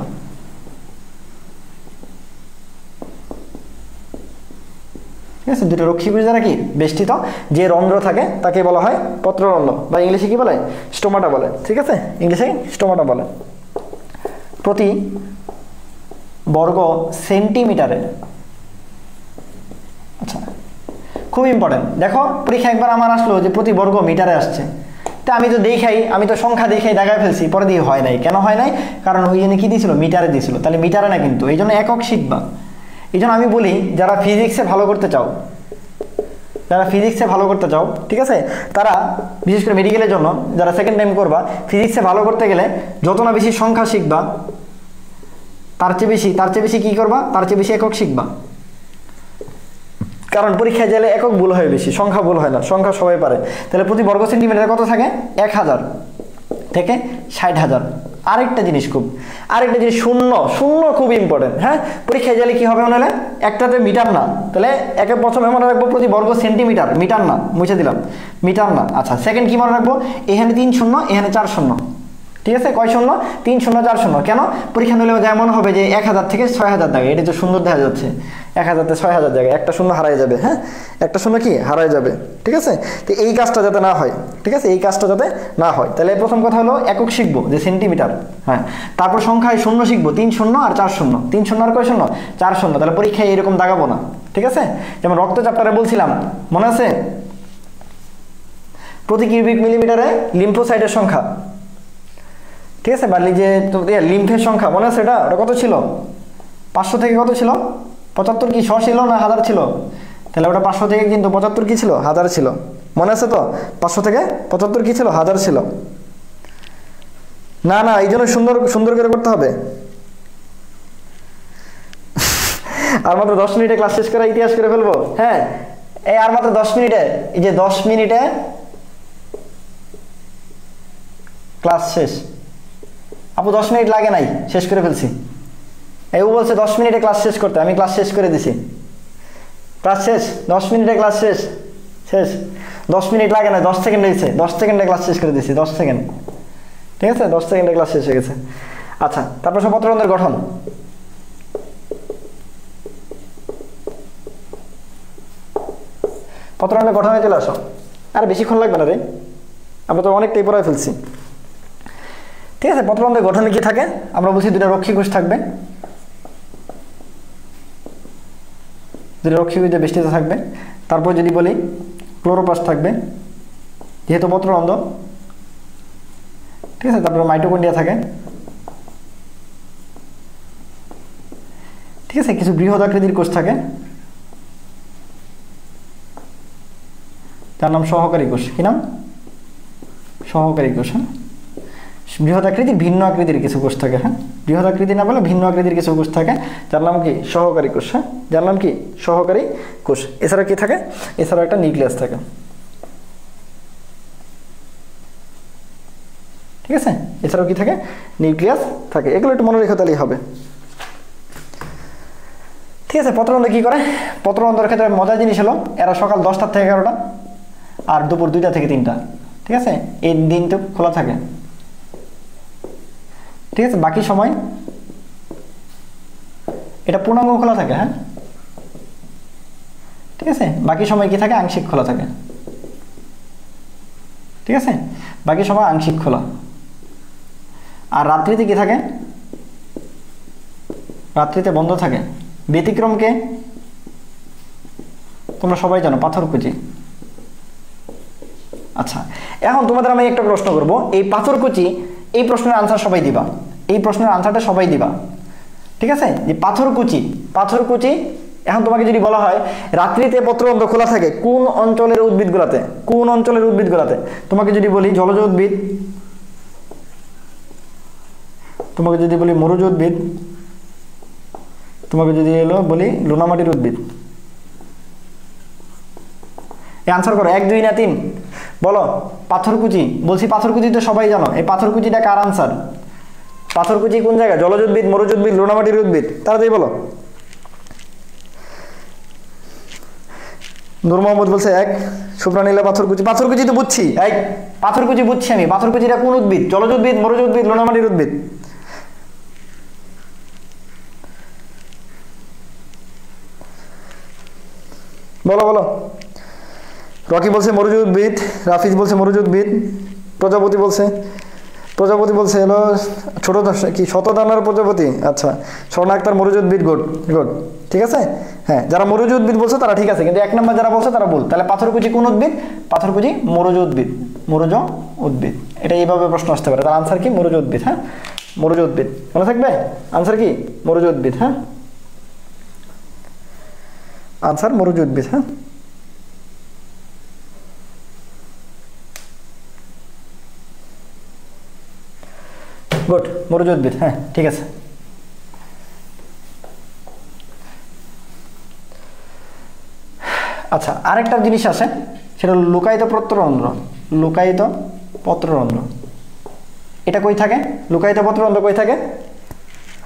ঠিক আছে, 2টা রক্ষী কোষ দ্বারা কি বেষ্টিত যে রন্ধ্র থাকে তাকে বলা হয় পত্ররন্ধ, বা ইংলিশে কি বলে, স্টোমাটা বলে, ঠিক আছে, ইংলিশে স্টোমাটা বলে। প্রতি বর্গ সেন্টিমিটারে, আচ্ছা খুব ইম্পর্টেন্ট, দেখো পরীক্ষা একবার আমার আসলো যে প্রতি বর্গ মিটারে আসছে, তা আমি তো সংখ্যা দেখাই দেখায় ফেলছি, পরে দিয়ে হয় নাই, কেন হয় নাই, কারণ ওই জন্য কি দিয়েছিল, মিটারে দিয়েছিল, তাহলে মিটারে না কিন্তু, এই জন্য একক শিখবা। এই জন্য আমি বলি যারা ফিজিক্সে ভালো করতে চাও, ঠিক আছে, তারা বিশেষ করে মেডিকেলের জন্য যারা সেকেন্ড টাইম করবা, ফিজিক্সে ভালো করতে গেলে যত না বেশি সংখ্যা শিখবা, তার চেয়ে বেশি কি করবা, তার চেয়ে বেশি একক শিখবা। কারণ পরীক্ষায় গেলে একক ভুল হয় বেশি, সংখ্যা ভুল হয় না, সংখ্যা সবাই পারে। তাহলে প্রতি বর্গ সেন্টিমিটারে কত থাকে, 1000 থেকে 60,000। আরেকটা জিনিস শূন্য খুব ইম্পর্টেন্ট, হ্যাঁ। পরীক্ষায় গেলে কি হবে মনে হলে, একটাতে মিটার না, তাহলে একে প্রথমে মনে রাখবো প্রতি বর্গ সেন্টিমিটার, মিটার না, মুছে দিলাম, মিটার না। আচ্ছা, সেকেন্ড কি মনে রাখবো, এখানে 3 শূন্য, এখানে 4 শূন্য, ঠিক আছে, কয় শূন্য, 3 শূন্য 4 শূন্য। কেন, পরীক্ষা নিলে যেমন হবে যে 1000 থেকে 6000 জায়গায়, এটা তো সুন্দর দেখা যাচ্ছে, 1000 থেকে 6000 জায়গায় একটা শূন্য হারাই যাবে, হ্যাঁ, একটা শূন্য কি হারাই যাবে, ঠিক আছে। তো এই কাজটা যাতে না হয়, ঠিক আছে, এই কাজটা যাতে না হয়, তাহলে প্রথম কথা হলো একক শিখবো যে সেন্টিমিটার, হ্যাঁ। তারপর সংখ্যায় শূন্য শিখবো, 3 শূন্য আর 4 শূন্য, 3 শূন্য আর কয় শূন্য, 4 শূন্য। তাহলে পরীক্ষায় এরকম দাগাবো না, ঠিক আছে। যেমন রক্ত চ্যাপ্টারে বলছিলাম, মনে আছে, প্রতি কিউবিক মিলিমিটারে লিম্ফোসাইটের সংখ্যা, ঠিক আছে, বা যে লিম্ফের সংখ্যা মনে আছে, ওটা কত ছিল, 500 থেকে কত ছিল, 75 কি 100 ছিল না 1000 ছিল, তাহলে ওটা 500 থেকে কিন্তু 75 কি ছিল, 1000 ছিল, মনে আছে তো, 500 থেকে 75 কি ছিল, 1000 ছিল না, এই জন্য সুন্দর করে করতে হবে। আর মাত্র 10 মিনিটে ক্লাস শেষ করে ইতিহাস করে ফেলবো, হ্যাঁ। এই আর মাত্র 10 মিনিটে, এই যে 10 মিনিটে ক্লাস শেষ। আপু 10 মিনিট লাগে নাই, শেষ করে ফেলছি। ও বলছে 10 মিনিটে ক্লাস শেষ করতে, আমি ক্লাস শেষ করে দিছি, ক্লাস শেষ, 10 মিনিটে ক্লাস শেষ 10 মিনিট লাগে না, 10 সেকেন্ড হয়েছে, 10 সেকেন্ডে ক্লাস শেষ করে দিছি, 10 সেকেন্ড, ঠিক আছে, 10 সেকেন্ডে ক্লাস শেষ হয়ে গেছে। আচ্ছা, তারপর সব পত্ররন্ধ্রের গঠন। পত্ররন্ধ্রের গঠনে চলে আসো, আর বেশিক্ষণ লাগবে না রে, আমরা তো অনেকটাই পড়ায় ফেলছি, ঠিক আছে। পত্ররন্ধ্রের গঠনে কি থাকে, আমরা বলছি 2টা রক্ষী কোষ থাকবে, 2টা রক্ষী কোষ দিয়ে বেষ্টিত থাকবে। তারপর যদি বলি ক্লোরোপ্লাস্ট থাকবে, যেহেতু পত্ররন্ধ্র, ঠিক আছে। তারপর মাইটোকন্ড্রিয়া থাকে, ঠিক আছে, কিছু বৃহৎ আকৃতির কোষ থাকে, তার নাম সহকারী কোষ। কি নাম? সহকারী কোষ। হ্যাঁ, বৃহৎ আকৃতির ভিন্ন আকৃতির কিছু কোষ থাকে। হ্যাঁ, বৃহৎ আকৃতি না বলে ভিন্ন আকৃতির কিছু কোষ থাকে, যার নাম কি? সহকারী কোষ। হ্যাঁ, যার নাম কি? সহকারী কোষ। এছাড়া কি থাকে? এছাড়া একটা নিউক্লিয়াস থাকে। ঠিক আছে, এছাড়াও কি থাকে? নিউক্লিয়াস থাকে। এগুলো একটু মনে রেখে তাহলেই হবে। ঠিক আছে, পত্ররন্ধ্র কি করে? পত্ররন্ধ্রের ক্ষেত্রে মজার জিনিস হলো এরা সকাল 10টা থেকে 11টা আর দুপুর 2টা থেকে 3টা। ঠিক আছে, এই দিনটা খোলা থাকে। ঠিক আছে, বাকি সময় এটা পূর্ণাঙ্গ খোলা থাকে। হ্যাঁ, ঠিক আছে, বাকি সময় কি থাকে? আংশিক খোলা থাকে। ঠিক আছে, বাকি সময় আংশিক খোলা। আর রাত্রিতে কি থাকে? রাত্রিতে বন্ধ থাকে। ব্যতিক্রমকে তোমরা সবাই জানো, পাথরকুচি। আচ্ছা, এখন তোমাদের আমি একটা প্রশ্ন করব। এই পাথরকুচি, এই প্রশ্নের আনসার সবাই দিবা, এই প্রশ্নের আনসারটা সবাই দিবা। ঠিক আছে, যে পাথরকুচি, পাথরকুচি। এখন তোমাকে যদি বলা হয় রাত্রিতে পত্ররন্ধ্র খোলা থাকে কোন অঞ্চলের উদ্ভিদগুলোতে, কোন অঞ্চলের উদ্ভিদগুলোতে, তোমাকে যদি বলি জলজ উদ্ভিদ, তোমাকে যদি বলি মরুজ উদ্ভিদ, তোমাকে যদি বলি লোনামাটির উদ্ভিদ, এই আনসার করো 1 2 না 3 বলো। পাথরকুচি বলছি, পাথরকুচি তো সবাই জানো। এই পাথরকুচিটা কার আনসার? পাথরকুচি কোন জায়গায়? জলজ উদ্ভিদ, মরুজ উদ্ভিদ, লোনামাটির উদ্ভিদ, তাড়াতাড়ি বলো। নূর মোহাম্মদ বলছে 1, সুপ্রানীলা পাথরকুচি। পাথরকুচি তো বুঝছি, এই পাথরকুচি বুঝছি আমি। পাথরকুচিটা কোন উদ্ভিদ? জলজ উদ্ভিদ, মরুজ উদ্ভিদ, লোনামাটির উদ্ভিদ? বলো বলো। রকি বলছে মরুজ উদ্ভিদ, রাফিজ বলছে মরুজ উদ্ভিদ, প্রজাপতি বলছে হলো ছোট কি শতদানার প্রজাপতি। আচ্ছা, স্বর্ণ আক্তার মরুজ উদ্ভিদ। গুড গুড, ঠিক আছে। হ্যাঁ, যারা মরুজ উদ্ভিদ বলছে তারা ঠিক আছে, কিন্তু 1 নম্বর যারা বলছে তারা ভুল। তাহলে পাথরকুচি কোন উদ্ভিদ? পাথরকুচি মরুজ উদ্ভিদ, মরুজ উদ্ভিদ। এটা এইভাবে প্রশ্ন আসতে পারে। তার আনসার কি? মরুজ উদ্ভিদ। হ্যাঁ, মরুজ উদ্ভিদ মনে থাকবে। আনসার কি? মরুজ উদ্ভিদ। হ্যাঁ, আনসার মরুজ উদ্ভিদ। হ্যাঁ, গুড, মরুজ উদ্ভিদ। হ্যাঁ, ঠিক আছে। আচ্ছা, আরেকটা জিনিস আছে, সেটা হলো লুকায়িত পত্ররন্ধ্র। লুকায়িত পত্ররন্ধ্র এটা কই থাকে? লুকায়িত পত্ররন্ধ্র কই থাকে?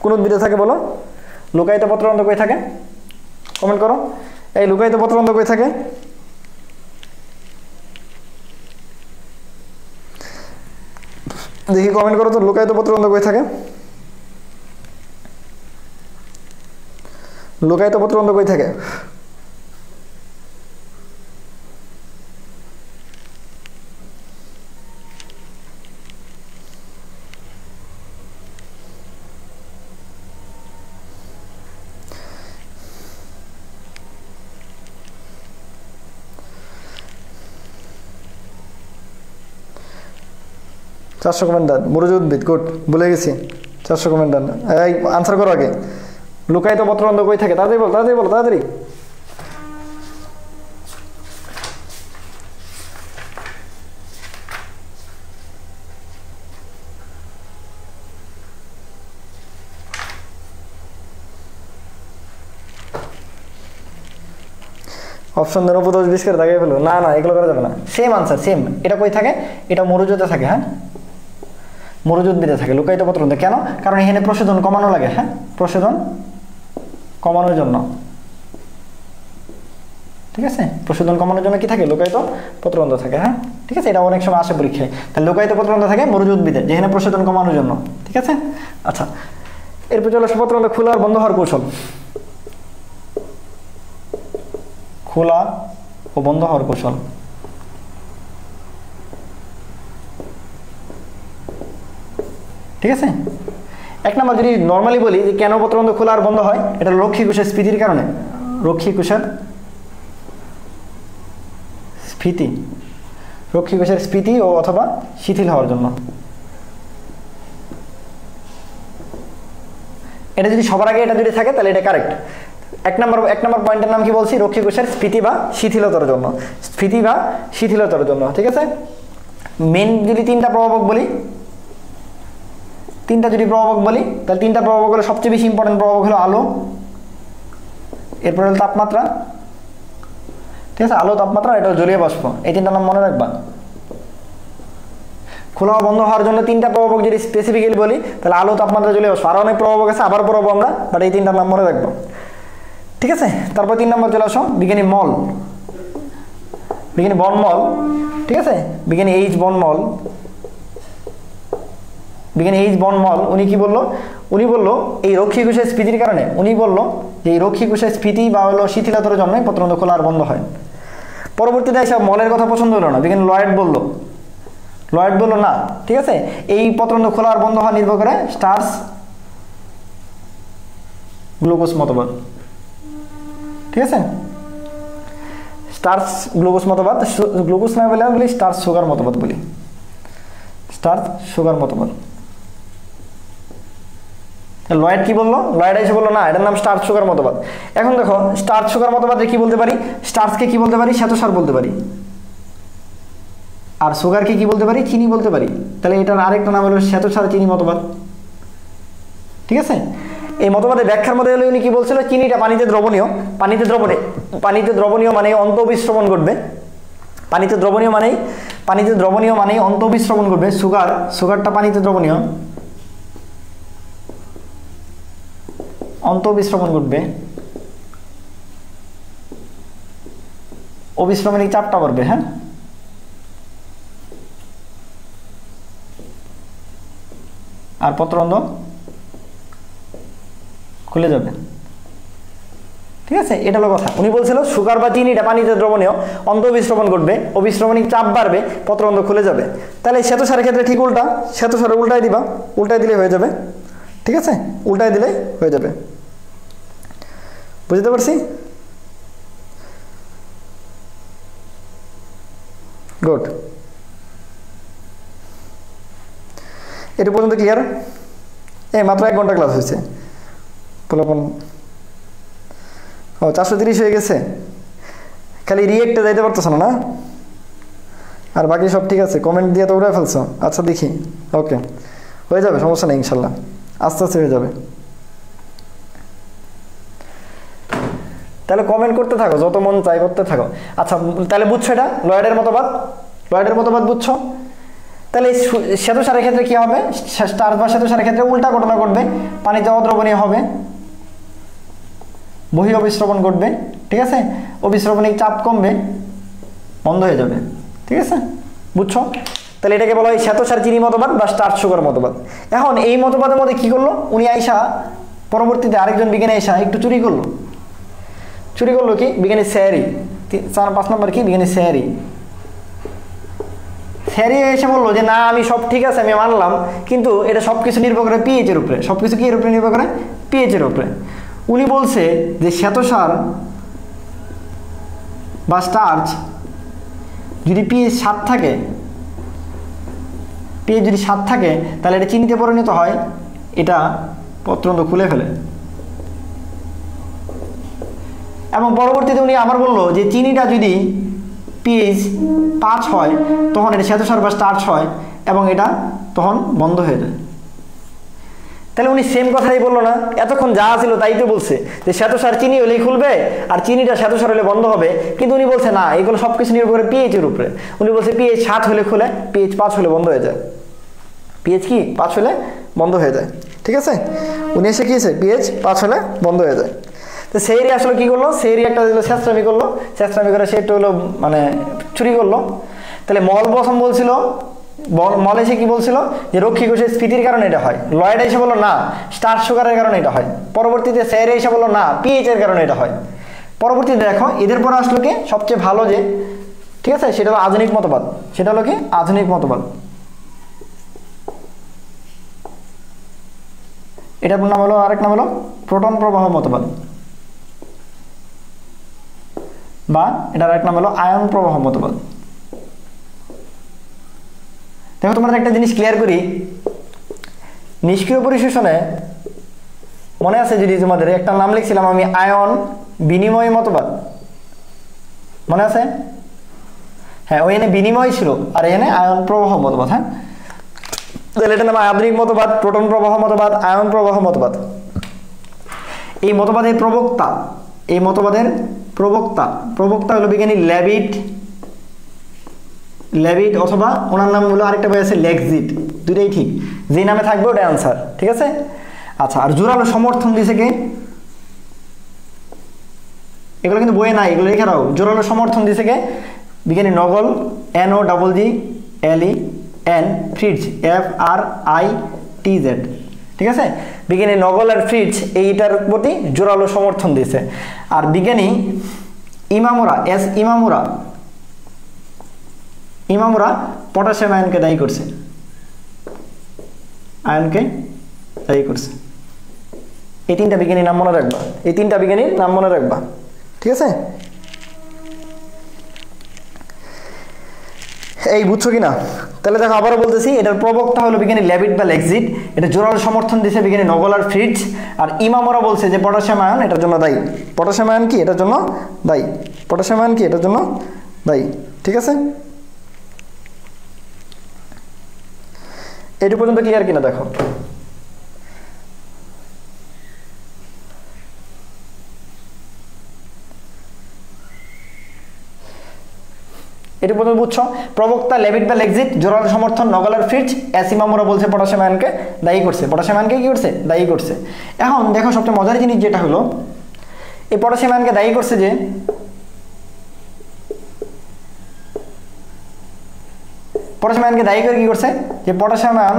কোন উদ্ভিদে থাকে বলো? লুকায়িত পত্ররন্ধ্র কই থাকে? কমেন্ট করো। এই লুকায়িত পত্ররন্ধ্র কই থাকে? দেখি কমেন্ট করো তো, লুকায়িত পত্ররন্ধ্র কই থাকে? লুকায়িত পত্ররন্ধ্র কই থাকে? চারশো কমেন্ট ডান। মরুজ উদ্ভিদ, গুড, ভুলে গেছি। 400 কমেন্ট ডান। এই আনসার করো আগে। লুকায়িত পত্ররন্ধ্র কই থাকে? তাড়াতাড়ি বলো, তাড়াতাড়ি বলো, তাড়াতাড়ি। অপশন দেন, 10 20 করে দাগিয়ে ফেলো। না না, এগুলো করা যাবে না। Same answer, same. এটা কই থাকে? এটা মরুজতে থাকে। হ্যাঁ, মরুজ উদ্ভিদে থাকে লুকায়িত পত্ররন্ধ্র। কেন? কারণ এখানে প্রশোধন কমানো লাগে। হ্যাঁ, প্রশোধন কমানোর জন্য। ঠিক আছে, প্রশোধন কমানোর জন্য কি থাকে? লুকায়িত পত্ররন্ধ্র থাকে। হ্যাঁ, ঠিক আছে, এটা অনেক সময় আসে পরীক্ষায়। তাহলে লুকায়িত পত্ররন্ধ্র থাকে মরুজ উদ্ভিদে, যেখানে প্রশোধন কমানোর জন্য। ঠিক আছে। আচ্ছা, এরপর চলে আসে পত্ররন্ধ্র খোলা আর বন্ধ হওয়ার কৌশল। খোলা ও বন্ধ হওয়ার কৌশল। ঠিক আছে, 1 নম্বর যদি নর্মালি বলি যে কেন পত্ররন্ধ্র খোলা আর বন্ধ হয়, এটা রক্ষী কোষের স্ফীতির কারণে। রক্ষী কোষের স্ফীতি, রক্ষী কোষের স্ফীতি ও অথবা শিথিল হওয়ার জন্য। এটা যদি সবার আগে এটা যদি থাকে তাহলে এটা কারেক্ট। এক নম্বর পয়েন্টের নাম কি বলছি, রক্ষী কোষের স্ফীতি বা শিথিলতার জন্য, স্ফীতি বা শিথিলতার জন্য। ঠিক আছে, মেন যদি তিনটা প্রভাবক বলি, তিনটা যদি প্রভাবক বলি তাহলে তিনটা প্রভাবক হলো সবচেয়ে বেশি ইম্পর্টেন্ট প্রভাবক হলো আলো, এরপরে হলো তাপমাত্রা। ঠিক আছে, আলো, তাপমাত্রা, এটা জলীয় বাষ্প, এই তিনটা নাম মনে রাখবা। খোলা বন্ধ হওয়ার জন্য তিনটা প্রভাবক যদি স্পেসিফিক্যালি বলি তাহলে আলো, তাপমাত্রা, জলীয় বাষ্প। আরো অনেক প্রভাবক আছে, আবার পড়াবো আমরা, বাট এই তিনটার নাম মনে রাখবো। ঠিক আছে, তারপর 3 নম্বর চলে আসো বিজ্ঞানী মল, বিজ্ঞানী বর্ণমল। ঠিক আছে, বিজ্ঞানী এইচ বর্ণমল, বিজ্ঞানী এইচ বর্ণমল উনি কি বললো, উনি বললো এই রক্ষী কোষের স্ফীতির কারণে, উনি বললো যে এই রক্ষী কোষের স্ফীতি বা হলো শিথিলতার জন্য পত্ররন্ধ্র খোলা আর বন্ধ হয়। পরবর্তীতে এসে মলের কথা পছন্দ হলো না, বিজ্ঞানী লয়েড বললো না। ঠিক আছে, এই পত্ররন্ধ্র খোলা আর বন্ধ হওয়া নির্ভর করে স্টার্চ গ্লুকোজ মতবাদ। ঠিক আছে, স্টার্চ গ্লুকোজ মতবাদ, গ্লুকোজ না বলে বলি স্টার্চ সুগার মতবাদ বলি, স্টার্চ সুগার মতবাদ। লয়েড কি বললো, লয়েড এসে বললো না এটার নাম স্টার্চ সুগার মতবাদ। এখন দেখো স্টার্চ সুগার মতবাদে কি বলতে পারি, স্টার্চকে কি বলতে পারি, শ্বেতসার বলতে পারি, আর সুগারকে কি বলতে পারি, চিনি বলতে পারি। তাহলে এটার আরেকটা নাম হলো শ্বেতসার চিনি মতবাদ। ঠিক আছে, এই মতবাদের ব্যাখ্যার মধ্যে হলো উনি কি বলছিল, চিনিটা পানিতে দ্রবণীয়, পানিতে দ্রবণীয় মানে অন্তঃবিস্রবণ ঘটবে, পানিতে দ্রবণীয় মানে অন্তঃবিস্রবণ ঘটবে। সুগারটা পানিতে দ্রবণীয়, অন্তঃবিস্রবণ ঘটবে, অবিস্রবণিক চাপটা বাড়বে। হ্যাঁ, আর পত্ররন্ধ্র খুলে যাবে। ঠিক আছে, এটা হলো কথা। উনি বলছিল সুগার বা চিনিটা পানিতে দ্রবণীয়, অন্তঃবিস্রবণ ঘটবে, অবিস্রবণিক চাপ বাড়বে, পত্ররন্ধ্র খুলে যাবে। তাহলে শ্বেতসারের ক্ষেত্রে ঠিক উল্টা, শ্বেতসারে উল্টাই দিবা, উল্টাই দিলে হয়ে যাবে। ঠিক আছে, উল্টাই দিলে হয়ে যাবে। বুঝতে পারছি? গুড, এটা পর্যন্ত ক্লিয়ার? মাত্র 1 ঘন্টা ক্লাস হয়েছে। ও 430 হয়ে গেছে, খালি রিয়েক্টে যাইতে পারতেছ না, আর বাকি সব ঠিক আছে, কমেন্ট দিয়ে তো উড়াই ফেলছো। আচ্ছা দেখি, ওকে হয়ে যাবে, সমস্যা নেই, ইনশাল্লাহ আস্তে আস্তে হয়ে যাবে। তাহলে কমেন্ট করতে থাকো, যত মন চাই করতে থাকো। আচ্ছা তাহলে বুঝছো এটা লয়েডের মতবাদ বুঝছো? তাহলে শ্বেতসারের ক্ষেত্রে কি হবে, স্টার্চ বা শ্বেতসারের ক্ষেত্রে উল্টা ঘটনা ঘটবে, পানিতে অদ্রবণীয় হবে, বহি অবিস্রবণ ঘটবে। ঠিক আছে, অবিস্রবণিক চাপ কমবে, বন্ধ হয়ে যাবে। ঠিক আছে, বুঝছো? তাহলে এটাকে বলা হয় শ্বেতসার চিনি মতবাদ বা স্টার্চ সুগার মতবাদ। এখন এই মতবাদের মধ্যে কি করলো উনি, আইসা পরবর্তীতে আরেকজন বিজ্ঞানী আইসা একটু চুরি করলো কি, বিজ্ঞানী স্যারি, 4-5 নম্বর কি, বিজ্ঞানী স্যারি এসে বললো যে না আমি সব ঠিক আছে, আমি মানলাম, কিন্তু এটা সবকিছু নির্ভর করে পিএইচ এর উপরে। সবকিছু কি এর উপরে নির্ভর করে, পিএইচ এর উপরে। উনি বলছে যে শ্বেতসার বা স্টার্চ যদি পিএইচ 7 থাকে, পিএইচ যদি 7 থাকে তাহলে এটা চিনিতে পরিণত হয়, এটা পত্ররন্ধ্র খুলে ফেলে। এবং পরবর্তীতে উনি আবার বললো যে চিনিটা যদি পিএইচ 5 হয় তখন এটা শ্বেতসার বা স্টার্চ হয় এবং এটা তখন বন্ধ হয়ে যায়। তাহলে উনি সেম কথাই বললো না, এতক্ষণ যা ছিল তাই তো বলছে যে শ্বেতসার চিনি হলেই খুলবে আর চিনিটা শ্বেতসার হলে বন্ধ হবে, কিন্তু উনি বলছে না, এগুলো সবকিছু নির্ভর করে পিএইচ এর উপরে। উনি বলছে পিএইচ 7 হলে খুলে, পিএইচ 5 হলে বন্ধ হয়ে যায়, পিএইচ কি 5 হলে বন্ধ হয়ে যায়। ঠিক আছে, উনি এসে কি পিএইচ 5 হলে বন্ধ হয়ে যায়। তো সেইরি আসলে কি করলো, সেইরি একটা চেষ্টামি করলো, চেষ্টামি করে সে একটু হলো মানে চুরি করলো। তাহলে মল বসন বলছিল, মল এসে কি বলছিল যে রক্ষী কোষের স্ফীতির কারণে এটা হয়। লয়েড এসে বললো না স্টার্চ সুগারের কারণে এটা হয়। পরবর্তীতে সেইরি এসে বললো না পিএইচ এর কারণে এটা হয়। পরবর্তীতে দেখো এদের পর আসলো কি সবচেয়ে ভালো যে, ঠিক আছে, সেটা হলো আধুনিক মতবাদ। সেটা হলো কি আধুনিক মতবাদ। এটার নাম হলো, আরেক নাম হলো প্রোটন প্রবাহ মতবাদ, বা এটার আরেক নাম হলো আয়ন প্রবাহ মতবাদ। দেখো তোমাদের একটা জিনিস ক্লিয়ার করি, নিষ্ক্রিয় পরিশোষণে মনে আছে যদি তোমাদের একটা নাম লিখছিলাম আমি আয়ন বিনিময় মতবাদ, মনে আছে? হ্যাঁ, ওইখানে বিনিময় ছিল আর এখানে আয়ন প্রবাহ মতবাদ। হ্যাঁ, তাহলে এটার নাম আধুনিক মতবাদ, প্রোটন প্রবাহ মতবাদ, আয়ন প্রবাহ মতবাদ। এই মতবাদের প্রবক্তা, এই মতবাদের প্রবক্তা হলো বিজ্ঞানী লেভিট অথবা ওনার নাম হলো আরেকটা বই আছে লেক্সিট, দুটাই ঠিক, যে নামে থাকবে ওটা অ্যান্সার, ঠিক আছে? আচ্ছা, আর জোরালো সমর্থন দিয়েছে কে? এগুলো কিন্তু বইয়ে নাই, এগুলো লিখে রাও। জোরালো সমর্থন দিয়েছে কে? বিজ্ঞানী নগল, NOGGLEN, ফ্রিটজ, FRITZ, ঠিক আছে? বিজ্ঞানী নগল আর ফ্রিটজ এইটার প্রতি জোরালো সমর্থন দিয়েছে। আর বিজ্ঞানী ইমামুরা পটাশিয়াম আয়নকে দায়ী করছে, এই তিনটা বিজ্ঞানীর নাম মনে রাখবা, ঠিক আছে? এই বুঝছো কিনা? তাহলে দেখো আবারও বলতেছি, এটার প্রবক্তা হলো বিজ্ঞানী লেভিট বা লেক্সিট, এটা জোরালো সমর্থন দিয়েছে বিজ্ঞানী নগল আর ফ্রিটজ, আর ইমামরা বলছে যে পটাশিয়াম আয়ন এটার জন্য দায়ী। পটাশিয়াম আয়ন কি এটার জন্য দায়ী, ঠিক আছে? এইটুকু পর্যন্ত ক্লিয়ার কিনা দেখো। এটি পর্যন্ত বুঝছো? প্রবক্তা লেভিট বা লেক্সিট, জোরালো সমর্থন নগল আর ফ্রিটজ, ইমামরা বলছে পটাশিয়াম আয়নকে দায়ী করছে, দায়ী করছে। এখন দেখো সবচেয়ে মজার জিনিস যেটা হলো, এই পটাশিয়াম আয়নকে দায়ী করছে যে পটাশিয়াম আয়নকে দায়ী করে কি করছে, যে পটাশিয়াম আয়ন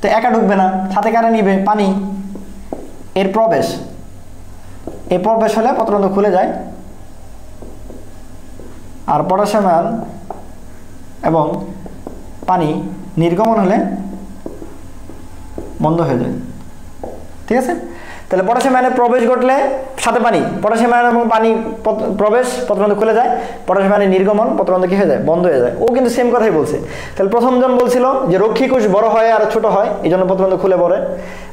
তো একা ঢুকবে না, সাথে কারা নিবে? পানি। এর প্রবেশ হলে পত্ররন্ধ্র খুলে যায়, আর পটাশিয়াম আয়ন এবং পানি নির্গমন হলে বন্ধ হয়ে যায়, ঠিক আছে? তাহলে পটাশিয়াম আয়নের প্রবেশ ঘটলে সাথে পানি, পটাশিয়াম আয়ন এবং পানি প্রবেশ, পত্ররন্ধ্র খুলে যায়, পটাশিয়াম আয়নের নির্গমন, পত্ররন্ধ্র কি হয়ে যায়? বন্ধ হয়ে যায়। ও কিন্তু সেম কথাই বলছে। তাহলে প্রথম জন বলছিল যে রক্ষী কোষ বড় হয় আর ছোট হয়, এই জন্য পত্ররন্ধ্র খুলে পড়ে।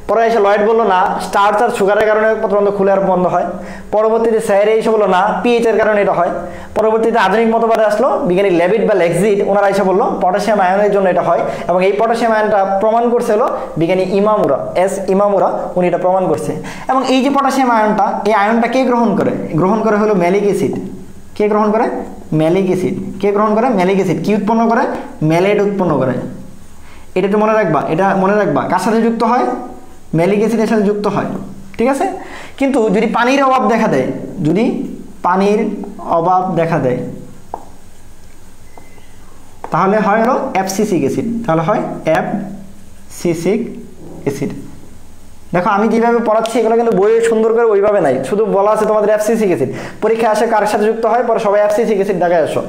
পরে এসে লয়েড বললো না, স্টার্চ আর সুগারের কারণে পত্ররন্ধ্র খুলে আর বন্ধ হয়। পরবর্তীতে স্যার এসে বললো না, পিএইচ এর কারণে এটা হয়। পরবর্তীতে আধুনিক মতবাদে আসলো বিজ্ঞানী লেভিট বা লেক্সিট, ওনারা এসে বললো পটাশিয়াম আয়নের জন্য এটা হয়, এবং এই পটাশিয়াম আয়নটা প্রমাণ করছে হলো বিজ্ঞানী ইমামুরা, উনি এটা প্রমাণ করছে। এবং এই যে পটাশিয়াম আয়নটা, এই আয়নটা কে গ্রহণ করে হলো ম্যালিক অ্যাসিড। কে গ্রহণ করে? Malic acid. কি উৎপন্ন করে? ম্যালেট উৎপন্ন করে। এটা তো মনে রাখবা, কার সাথে যুক্ত হয়? ম্যালিক অ্যাসিডের সাথে যুক্ত হয়, ঠিক আছে? কিন্তু যদি পানির অভাব দেখা দেয়, তাহলে হয় হলো অ্যাবসিসিক অ্যাসিড, অ্যাসিড। দেখো আমি যেভাবে পড়াচ্ছি এগুলো কিন্তু বইয়ে সুন্দর করে ওইভাবে নাই, শুধু বলা আছে তোমাদের অ্যাবসিসিক অ্যাসিড। পরীক্ষা আসে কার সাথে যুক্ত হয়, পরে সবাই অ্যাবসিসিক অ্যাসিড দেখায় আসো,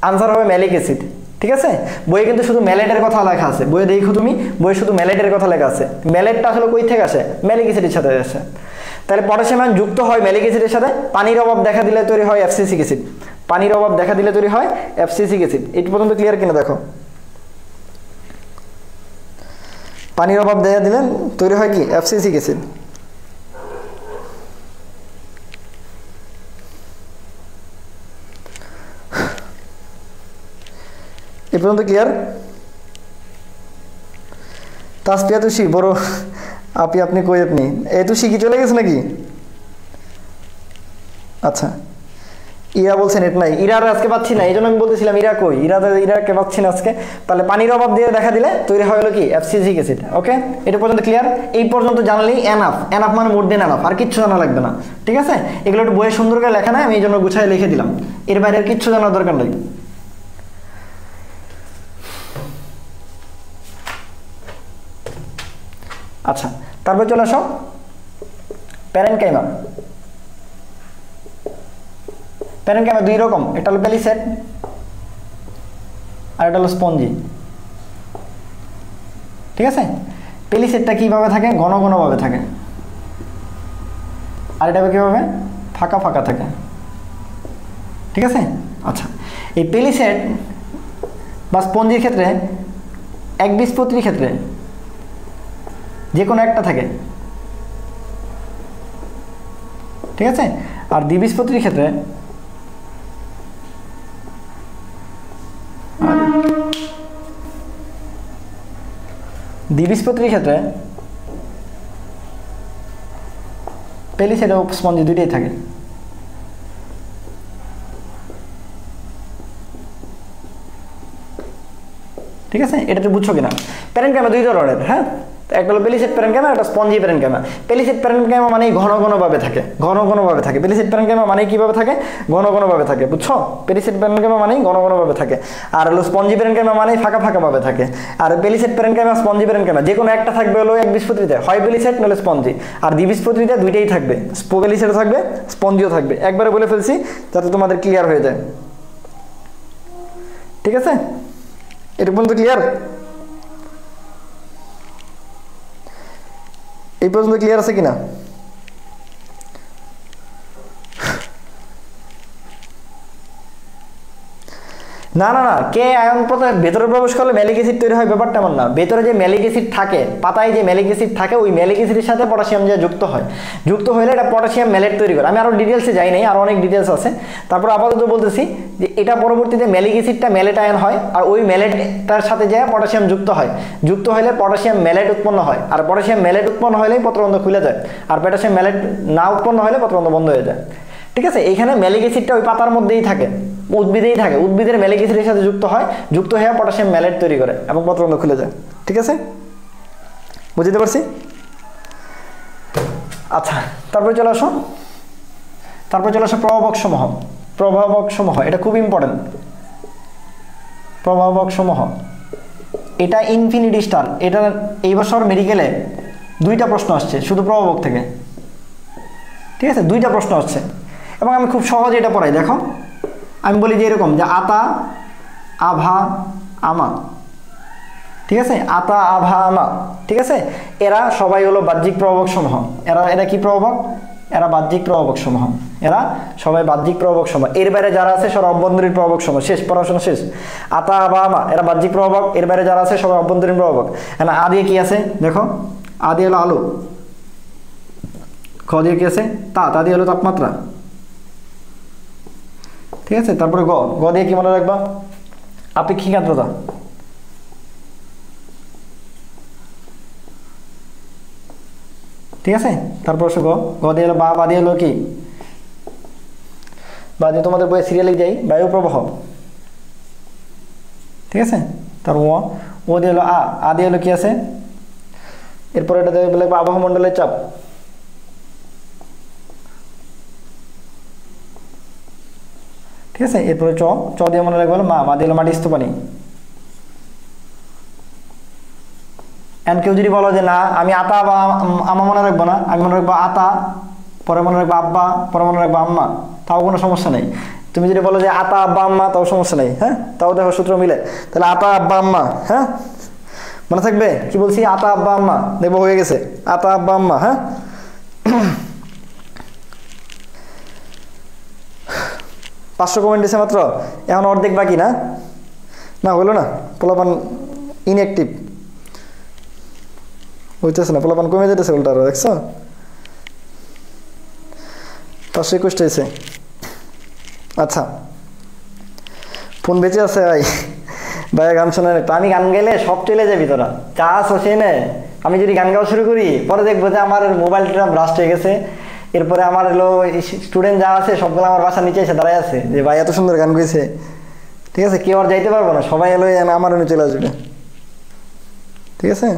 আনসার হবে ম্যালিক অ্যাসিড, ঠিক আছে? বইয়ে কিন্তু শুধু ম্যালেটের কথা লেখা আছে, বইয়ে দেখো তুমি, বইয়ে শুধু ম্যালেটের কথা লেখা আছে। ম্যালেটটা আসলে কই থেকে আসে? ম্যালিক অ্যাসিডের সাথে আসে। তাহলে পটাশিয়াম আয়ন যুক্ত হয় ম্যালিক অ্যাসিডের সাথে, পানির অভাব দেখা দিলে তৈরি হয় অ্যাবসিসিক অ্যাসিড। এই পর্যন্ত ক্লিয়ার কিনা দেখো? পানির অভাব দেখা দিলে তৈরি হয় কি? Abscisic acid. এই পর্যন্ত ক্লিয়ার? তাসপিয়া তুষি বড় আপনি কই? আপনি এই তুষি কি চলে গেছে নাকি? আচ্ছা, ইরা বলছে নেট নাই, ইরার আজকে পাচ্ছি না, এই জন্য আমি বলতেছিলাম ইরা কই, ইরাকে পাচ্ছি না আজকে। তাহলে পানির অভাব দিয়ে দেখা দিলে তৈরি হয় হলো কি? Abscisic acid. ওকে, এটা পর্যন্ত ক্লিয়ার? এই পর্যন্ত জানলেই এনাফ মানে মোর দেন এনাফ, আর কিচ্ছু জানা লাগবে না, ঠিক আছে? এগুলো একটু বইয়ে সুন্দর করে লেখা নাই, আমি এই জন্য গুছায় লিখে দিলাম, এর বাইরে আর কিচ্ছু জানার দরকার নেই। আচ্ছা, তারপর চলে আসো প্যারেনকাইমা। দুই রকম, একটা হলো প্যালিসেড আর একটা হলো স্পঞ্জি, ঠিক আছে? প্যালিসেডটা কিভাবে থাকে? ঘন ভাবে থাকে, আর এটা কিভাবে? ফাঁকা থাকে, ঠিক আছে? আচ্ছা, এই প্যালিসেড বা স্পঞ্জির ক্ষেত্রে একবীজপত্রীর ক্ষেত্রে যে কোনো একটা থাকে, ঠিক আছে। আর দ্বিবীজপত্রীর ক্ষেত্রে পেলিসেড ও স্পঞ্জি দুইটাই থাকে। ঠিক আছে, এটা তো বুঝছো কিনা? প্যারেনকাইমা দুই ধরনের, হ্যাঁ, একটা হলো পেলিসেড প্যারেনকাইমা, একটা স্পঞ্জি প্যারেনকাইমা। পেলিসেড প্যারেনকাইমা মানে ঘন ঘনভাবে থাকে, ঘন ঘনভাবে থাকে। পেলিসেড প্যারেনকাইমা মানে কিভাবে থাকে? ঘন ঘনভাবে থাকে, বুঝছো? পেলিসেড প্যারেনকাইমা মানে ঘন ঘনভাবে থাকে, আর হলো স্পঞ্জি প্যারেনকাইমা মানে ফাঁকা ফাঁকা ভাবে থাকে। আর পেলিসেড প্যারেনকাইমা, স্পঞ্জি প্যারেনকাইমা যে কোনো একটা থাকবে হলো একবীজপত্রীতে, হয় পেলিসেড নলে স্পঞ্জি। আর দ্বিবীজপত্রীতে দুইটাই থাকবে, পেলিসেডও থাকবে স্পঞ্জিও থাকবে। একবারে বলে ফেলছি যাতে তোমাদের ক্লিয়ার হয়ে যায়। ঠিক আছে, এটা পর্যন্ত ক্লিয়ার? এই পর্যন্ত ক্লিয়ার আছে কিনা? না না না, কে আয়ন পদার্থের ভেতরে প্রবেশ করলে ম্যালিক অ্যাসিড তৈরি হয় ব্যাপারটা এমন না। ভেতরে যে ম্যালিক অ্যাসিড থাকে, পাতায় যে ম্যালিক অ্যাসিড থাকে, ওই ম্যালিক অ্যাসিডের সাথে পটাশিয়াম যে যুক্ত হয়, যুক্ত হলে এটা পটাশিয়াম ম্যালেট তৈরি করে। আমি আরও ডিটেলসে যাই নাই, আরও অনেক ডিটেলস আছে। তারপর আপাতত বলতেছি যে এটা পরবর্তীতে ম্যালিক অ্যাসিডটা ম্যালেট আয়ন হয়, আর ওই ম্যালেটটার সাথে যে পটাশিয়াম যুক্ত হয়, যুক্ত হলে পটাশিয়াম ম্যালেট উৎপন্ন হয়। আর পটাশিয়াম ম্যালেট উৎপন্ন হলেই পত্রবন্ধ খুলে যায়, আর পটাশিয়াম ম্যালেট না উৎপন্ন হলে পত্রবন্ধ বন্ধ হয়ে যায়। ঠিক আছে, এইখানে ম্যালিক অ্যাসিডটা ওই পাতার মধ্যেই থাকে, উদ্ভিদেই থাকে, উদ্ভিদের ম্যালিক অ্যাসিডের সাথে যুক্ত হয়, যুক্ত হয়ে পটাশিয়াম ম্যালেট তৈরি করে এবং পত্রবন্ধ খুলে যায়। ঠিক আছে, বুঝতে পারছি? আচ্ছা, তারপরে চলে আসো প্রভাবক সমূহ। প্রভাবক সমূহ এটা খুব ইম্পর্টেন্ট। প্রভাবক সমূহ এটা ইনফিনিটি স্টার। এটা এই বছর মেডিকেলে 2টা প্রশ্ন আসছে শুধু প্রভাবক থেকে। ঠিক আছে, 2টা প্রশ্ন আসছে এবং আমি খুব সহজে এটা পড়াই। দেখো, আমি বলি যে এরকম যে আতা, আভা, আমা। ঠিক আছে, আতা, আভা, আমা। ঠিক আছে, এরা সবাই হলো বাহ্যিক প্রভাবক সমূহ। এরা কি প্রভাবক? এরা বাহ্যিক প্রভাবক সমূহ। এরা সবাই বাহ্যিক প্রভাবক সমূহ। এর বাইরে যারা আছে সব অভ্যন্তরীণ প্রভাবক সমূহ। শেষ, পড়াশোনা শেষ। আতা, আভা, আমা এরা বাহ্যিক প্রভাবক, এর বাইরে যারা আছে সবাই অভ্যন্তরীণ প্রভাবক। না, আ দিয়ে কি আছে? দেখো, আ দিয়ে হলো আলো, খ দিয়ে কি আছে? তা দিয়ে হলো তাপমাত্রা। ঠিক আছে, তারপরে গ দিয়ে কি মনে রাখবা? আপেক্ষিক আর্দ্রতা। ঠিক আছে, তারপর গ দিয়ে হলো বা দিয়ে হলো কি? বা দিয়ে তোমাদের বইয়ে সিরিয়ালে যাই, বায়ু প্রবাহ। ঠিক আছে, তারপর ও দিয়ে হলো আ দিয়ে হলো কি আছে? এরপর এটা দিয়ে বলে আবহাওয়া মণ্ডলের চাপ। ঠিক আছে, এরপরে চ দিয়ে মনে রাখবো মা দিয়ে হলো মাটিস্থ পানি। এন্ড কেউ যদি বলো যে না আমি আতা বা আমা মনে রাখবো না, আমি মনে রাখবো আতা, পরে মনে রাখবো আব্বা, পরে মনে রাখবো আম্মা, তাও কোনো সমস্যা নেই। তুমি যদি বলো যে আতা, আব্বা, আম্মা, তাও সমস্যা নেই। হ্যাঁ, তাও দেখো সূত্র মিলে। তাহলে আতা, আব্বা, আম্মা, হ্যাঁ মনে থাকবে? কি বলছি? আতা, আব্বা, আম্মা, দেখবো হয়ে গেছে। আতা, আব্বা, আম্মা। হ্যাঁ, 500 কমেন্ট দিয়েছে মাত্র, এখন অর্ধেক বাকি। না না হলো না, পোলাপান ইনঅ্যাক্টিভ হইতেছে না, পোলাপান কমে যেতেছে উল্টা আরো। দেখছো, 521 হয়েছে। আচ্ছা, ফোন বেঁচে আছে ভাইয়া গান শোনেন তো। আমি গান গেলে সব চলে যাবি তোরা, চাষ হসে নে। আমি যদি গান গাওয়া শুরু করি, পরে দেখবো যে আমার মোবাইলটা ব্রাস্ট হয়ে গেছে। এরপরে আমার হলো স্টুডেন্ট যা আছে সবগুলো আমার বাসার নিচে এসে দাঁড়ায় আছে যে ভাই এত সুন্দর গান গেছে। ঠিক আছে, কেউ আর যাইতে পারবো না, সবাই এলো আমার এনে চলে আসবে। ঠিক আছে,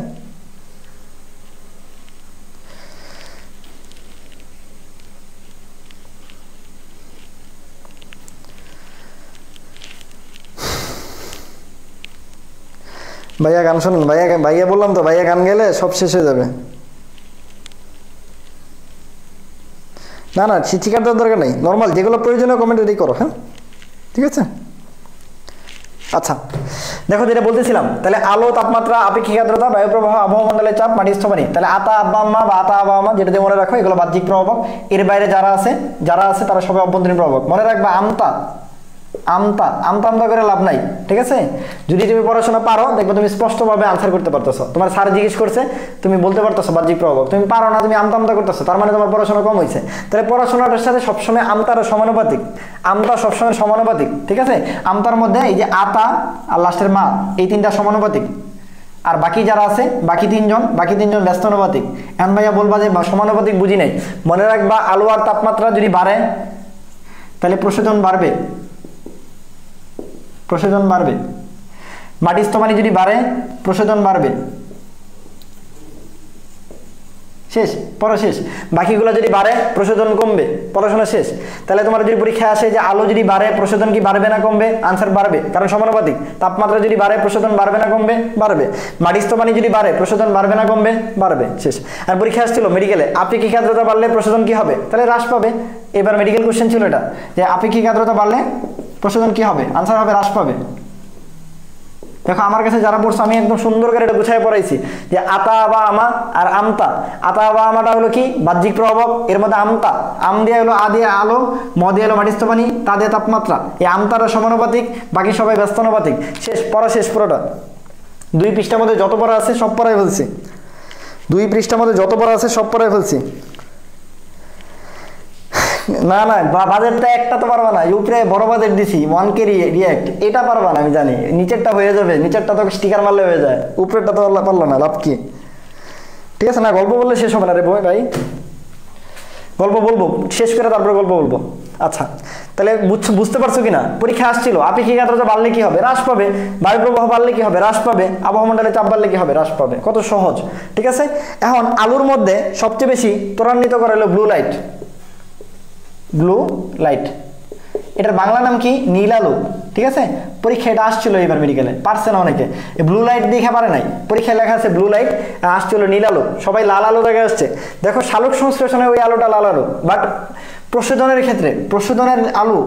ভাইয়া গান শোনেন। ভাইয়া বললাম তো, ভাইয়া গান গেলে সব শেষ হয়ে যাবে। না না, শিক্ষিকার দরকার নেই, নর্মাল যেগুলো প্রয়োজনীয় কমেন্ট রেডি করো। হ্যাঁ, ঠিক আছে। আচ্ছা, দেখো যেটা বলতেছিলাম, তাহলে আলো, তাপমাত্রা, আপেক্ষিক আর্দ্রতা, বায়ু প্রবাহ, আবহাওয়া মণ্ডলের চাপ, মাটিস্থ পানি। তাহলে আতা, আব্বা, আম্মা বা আতা, আব্বা, আম্মা যেটা দিয়ে মনে রাখো, এগুলো বাহ্যিক প্রভাবক। এর বাইরে যারা আছে তারা সবাই অভ্যন্তরীণ প্রভাবক। মনে রাখবা আমতা, আমতা আমতা আমতা করে লাভ নাই, ঠিক আছে? যদি তুমি পড়াশোনা পারো দেখবে তুমি স্পষ্টভাবে আনসার করতে পারতেছো। তোমার স্যার জিজ্ঞেস করছে তুমি বলতে পারতেছো বাহ্যিক প্রভাবক, তুমি পারো না, তুমি আমতা আমতা করতেছো, তার মানে তোমার পড়াশোনা কম হয়েছে। তাহলে পড়াশোনাটার সাথে সবসময় আমতার সমানুপাতিক, আমতা সবসময় সমানুপাতিক, ঠিক আছে? আমতার মধ্যে এই যে আতা আর লাস্টের মা, এই তিনটা সমানুপাতিক। আর বাকি যারা আছে বাকি তিনজন ব্যস্তানুপাতিক। এখন ভাইয়া বলবা যে সমানুপাতিক বুঝি নাই, মনে রাখবা আলো আর তাপমাত্রা যদি বাড়ে তাহলে প্রশোধন বাড়বে, প্রশোধন বাড়বে। মাটি স্তমানি যদি বাড়ে প্রশোধন বাড়বে। শেষ, পড়া শেষ। বাকিগুলো যদি বাড়ে প্রশোধন কমবে, পড়াশোনা শেষ। তাহলে তোমার যদি পরীক্ষা আসে যে আলো যদি বাড়ে প্রশোধন কি বাড়বে না কমবে, আনসার বাড়বে, কারণ সমানুপাতিক। তাপমাত্রা যদি বাড়ে প্রশোধন বাড়বে না কমবে, বাড়বে। মাটি স্তমানি যদি বাড়ে প্রশোধন বাড়বে না কমবে, বাড়বে। শেষ। আর পরীক্ষা আসছিল মেডিকেলে আপেক্ষিক আর্দ্রতা বাড়লে প্রশোধন কি হবে, তাহলে হ্রাস পাবে। এবার মেডিকেল কোশ্চেন ছিল এটা যে আপেক্ষিক আর্দ্রতা বাড়লে প্রশোধন কি হবে, আনসার হবে হ্রাস পাবে। দেখো আমার কাছে যারা পড়ছে আমি একদম সুন্দর করে এটা গুছাই পড়াইছি যে আতা বা আমা আর আমতা। আতা বা আমাটা হলো কি বাহ্যিক প্রভাবক, এর মধ্যে আমতা, আম দিয়ে হলো আ দিয়ে আলো, ম দিয়ে হলো মাটিস্থপানি, তা দিয়ে তাপমাত্রা। এই আমতারা সমানুপাতিক, বাকি সবাই ব্যস্তানুপাতিক। শেষ, পড়া শেষ পুরোটা। 2 পৃষ্ঠার মধ্যে যত পড়া আছে সব পড়াই ফেলছি, 2 পৃষ্ঠার মধ্যে যত পড়া আছে সব পড়াই ফেলছি। না না বাজেটটা একটা তো পারবা না, উপরে বড় বাজেট দিছি 1K রিয়াক্ট, এটা পারবা না আমি জানি। নিচেরটা হয়ে যাবে, নিচেরটা তো স্টিকার মারলে হয়ে যায়, উপরেরটা তো পারলো না, লাভ কি? ঠিক আছে না, গল্প বললে শেষ হবে না রে ভাই, গল্প বলবো শেষ করে তারপরে গল্প বলবো। আচ্ছা তাহলে বুঝতে পারছো কিনা? পরীক্ষা আসছিল আপেক্ষিক আর্দ্রতা বাড়লে কি হবে, হ্রাস পাবে। বায়ু প্রবাহ বাড়লে কি হবে, হ্রাস পাবে। আবহাওয়া মণ্ডলে চাপ বাড়লে কি হবে, হ্রাস পাবে। কত সহজ, ঠিক আছে? এখন আলুর মধ্যে সবচেয়ে বেশি ত্বরান্বিত করা হলো ব্লু লাইট, ব্লু লাইট। এটার বাংলা নাম কি, নীল আলো, ঠিক আছে? পরীক্ষা এটা আসছিল এবার মেডিকেলে, পারছে না অনেকে, ব্লু লাইট দেখে পারে নাই, পরীক্ষায় লেখা আছে ব্লু লাইট, আসছিল নীল আলো, সবাই লাল আলো দেখে আসছে। দেখো শালক সংশ্লেষণে ওই আলোটা লাল আলো, বাট প্রশোধনের ক্ষেত্রে প্রশোধনের আলো,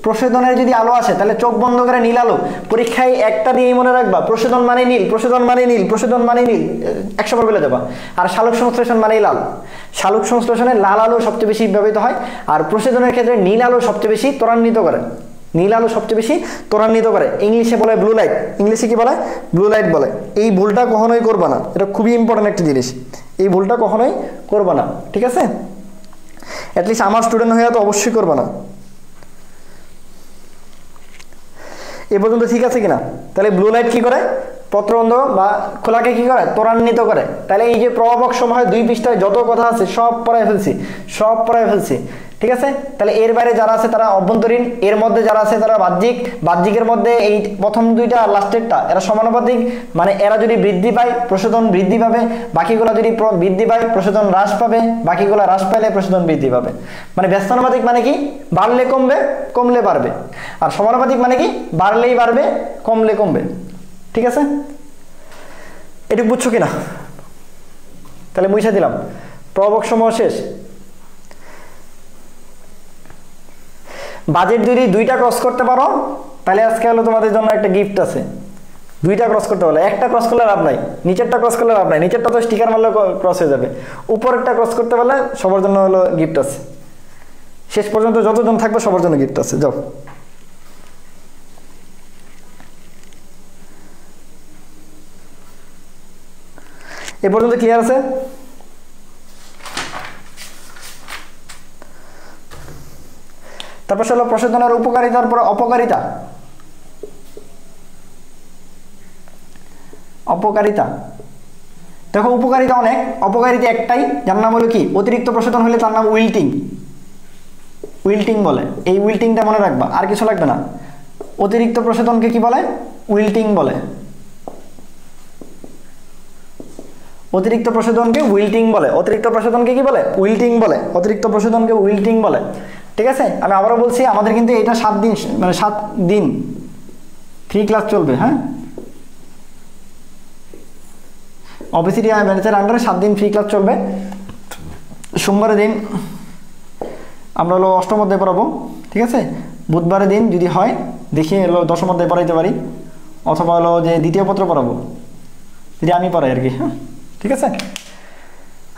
প্রশোধনের যদি আলো আসে তাহলে চোখ বন্ধ করে নীল আলো। পরীক্ষায় একটা দিয়েই মনে রাখবা, প্রশোধন মানে নীল, প্রশোধন মানে নীল, প্রশোধন মানে নীল, 100 বার বলে দেবা। আর শালক সংশ্লেষণ মানেই লাল। শালক সংশ্লেষণে লাল আলো সবচেয়ে বেশি ব্যবহৃত হয়, আর প্রশোধনের ক্ষেত্রে নীল আলো সবচেয়ে বেশি ত্বরান্বিত করে, নীল আলো সবচেয়ে বেশি ত্বরান্বিত করে। ইংলিশে বলে ব্লু লাইট, ইংলিশে কি বলে, ব্লু লাইট বলে। এই ভুলটা কখনোই করবা না, এটা খুবই ইম্পর্টেন্ট একটা জিনিস, এই ভুলটা কখনোই করবা না, ঠিক আছে? অ্যাটলিস্ট আমার স্টুডেন্ট হয়ে তো অবশ্যই করবা না। এ পর্যন্ত ঠিক আছে কিনা? তাহলে ব্লু লাইট কি করে, পত্রবন্ধ বা খোলাকে কি করে, ত্বরান্বিত করে। তাহলে এই যে প্রভাবক সমূহ 2 পৃষ্ঠায় যত কথা আছে সব পড়ায় ফেলছি, সব পড়ায় ফেলছি, ঠিক আছে? তাহলে এর বাইরে যারা আছে তারা অভ্যন্তরীণ, এর মধ্যে যারা আছে তারা বাহ্যিক। বাহ্যিকের মধ্যে এই প্রথম 2টা আর লাস্টেরটা এরা সমানুপাতিক, মানে এরা যদি বৃদ্ধি পায় প্রশোধন বৃদ্ধি পাবে, বাকিগুলো যদি বৃদ্ধি পায় প্রশোধন হ্রাস পাবে, বাকিগুলো হ্রাস পাইলে প্রশোধন বৃদ্ধি পাবে। মানে ব্যস্তানুপাতিক মানে কি, বাড়লে কমবে, কমলে বাড়বে। আর সমানুপাতিক মানে কি, বাড়লেই বাড়বে, কমলে কমবে, ঠিক আছে? এটুকু বুঝছো কিনা? তাহলে মুছে দিলাম, প্রভাবক সমূহ শেষ। বাজেট যদি 2টা ক্রস করতে পারো তাহলে আজকে হলো তোমাদের জন্য একটা গিফট আছে। 2টা ক্রস করতে পারলে, একটা ক্রস করলে লাভ নাই, নিচেরটা ক্রস করলে লাভ নাই, নিচেরটা তো স্টিকার মারলে ক্রস হয়ে যাবে। উপরেরটা ক্রস করতে পারলে সবার জন্য হলো গিফট আছে। শেষ পর্যন্ত যতজন থাকবে সবার জন্য গিফট আছে। যাও, এ পর্যন্ত ক্লিয়ার আছে? তারপর হলো প্রশোধনের উপকারিতার পর অপকারিতা। অপকারিতা দেখো, উপকারিতা অনেক, অপকারিতা একটাই, যার নাম হলো কি, অতিরিক্ত প্রশোধন হলে তার নাম উইল্টিং, উইল্টিং বলে। এই উইল্টিংটা মনে রাখবা, আর কিছু লাগবে না। অতিরিক্ত প্রশোধনকে কি বলে, উইল্টিং বলে। অতিরিক্ত প্রশোধনকে উইল্টিং বলে, অতিরিক্ত প্রশোধনকে কি বলে, উইল্টিং বলে, অতিরিক্ত প্রশোধনকে উইল্টিং বলে, ঠিক আছে? আমি আবারও বলছি, আমাদের কিন্তু এটা 7 দিন, মানে 7 দিন ফ্রি ক্লাস চলবে। হ্যাঁ, অবিসিডি ব্যাচের আন্ডারে 7 দিন ফ্রি ক্লাস চলবে। সোমবারের দিন আমরা হলো 8ম অধ্যায় পড়াবো, ঠিক আছে? বুধবারের দিন যদি হয় দেখি হলো 10ম অধ্যায় পড়াইতে পারি, অথবা হলো যে 2য় পত্র পড়াবো, যদি আমি পড়াই আর কি। হ্যাঁ, ঠিক আছে?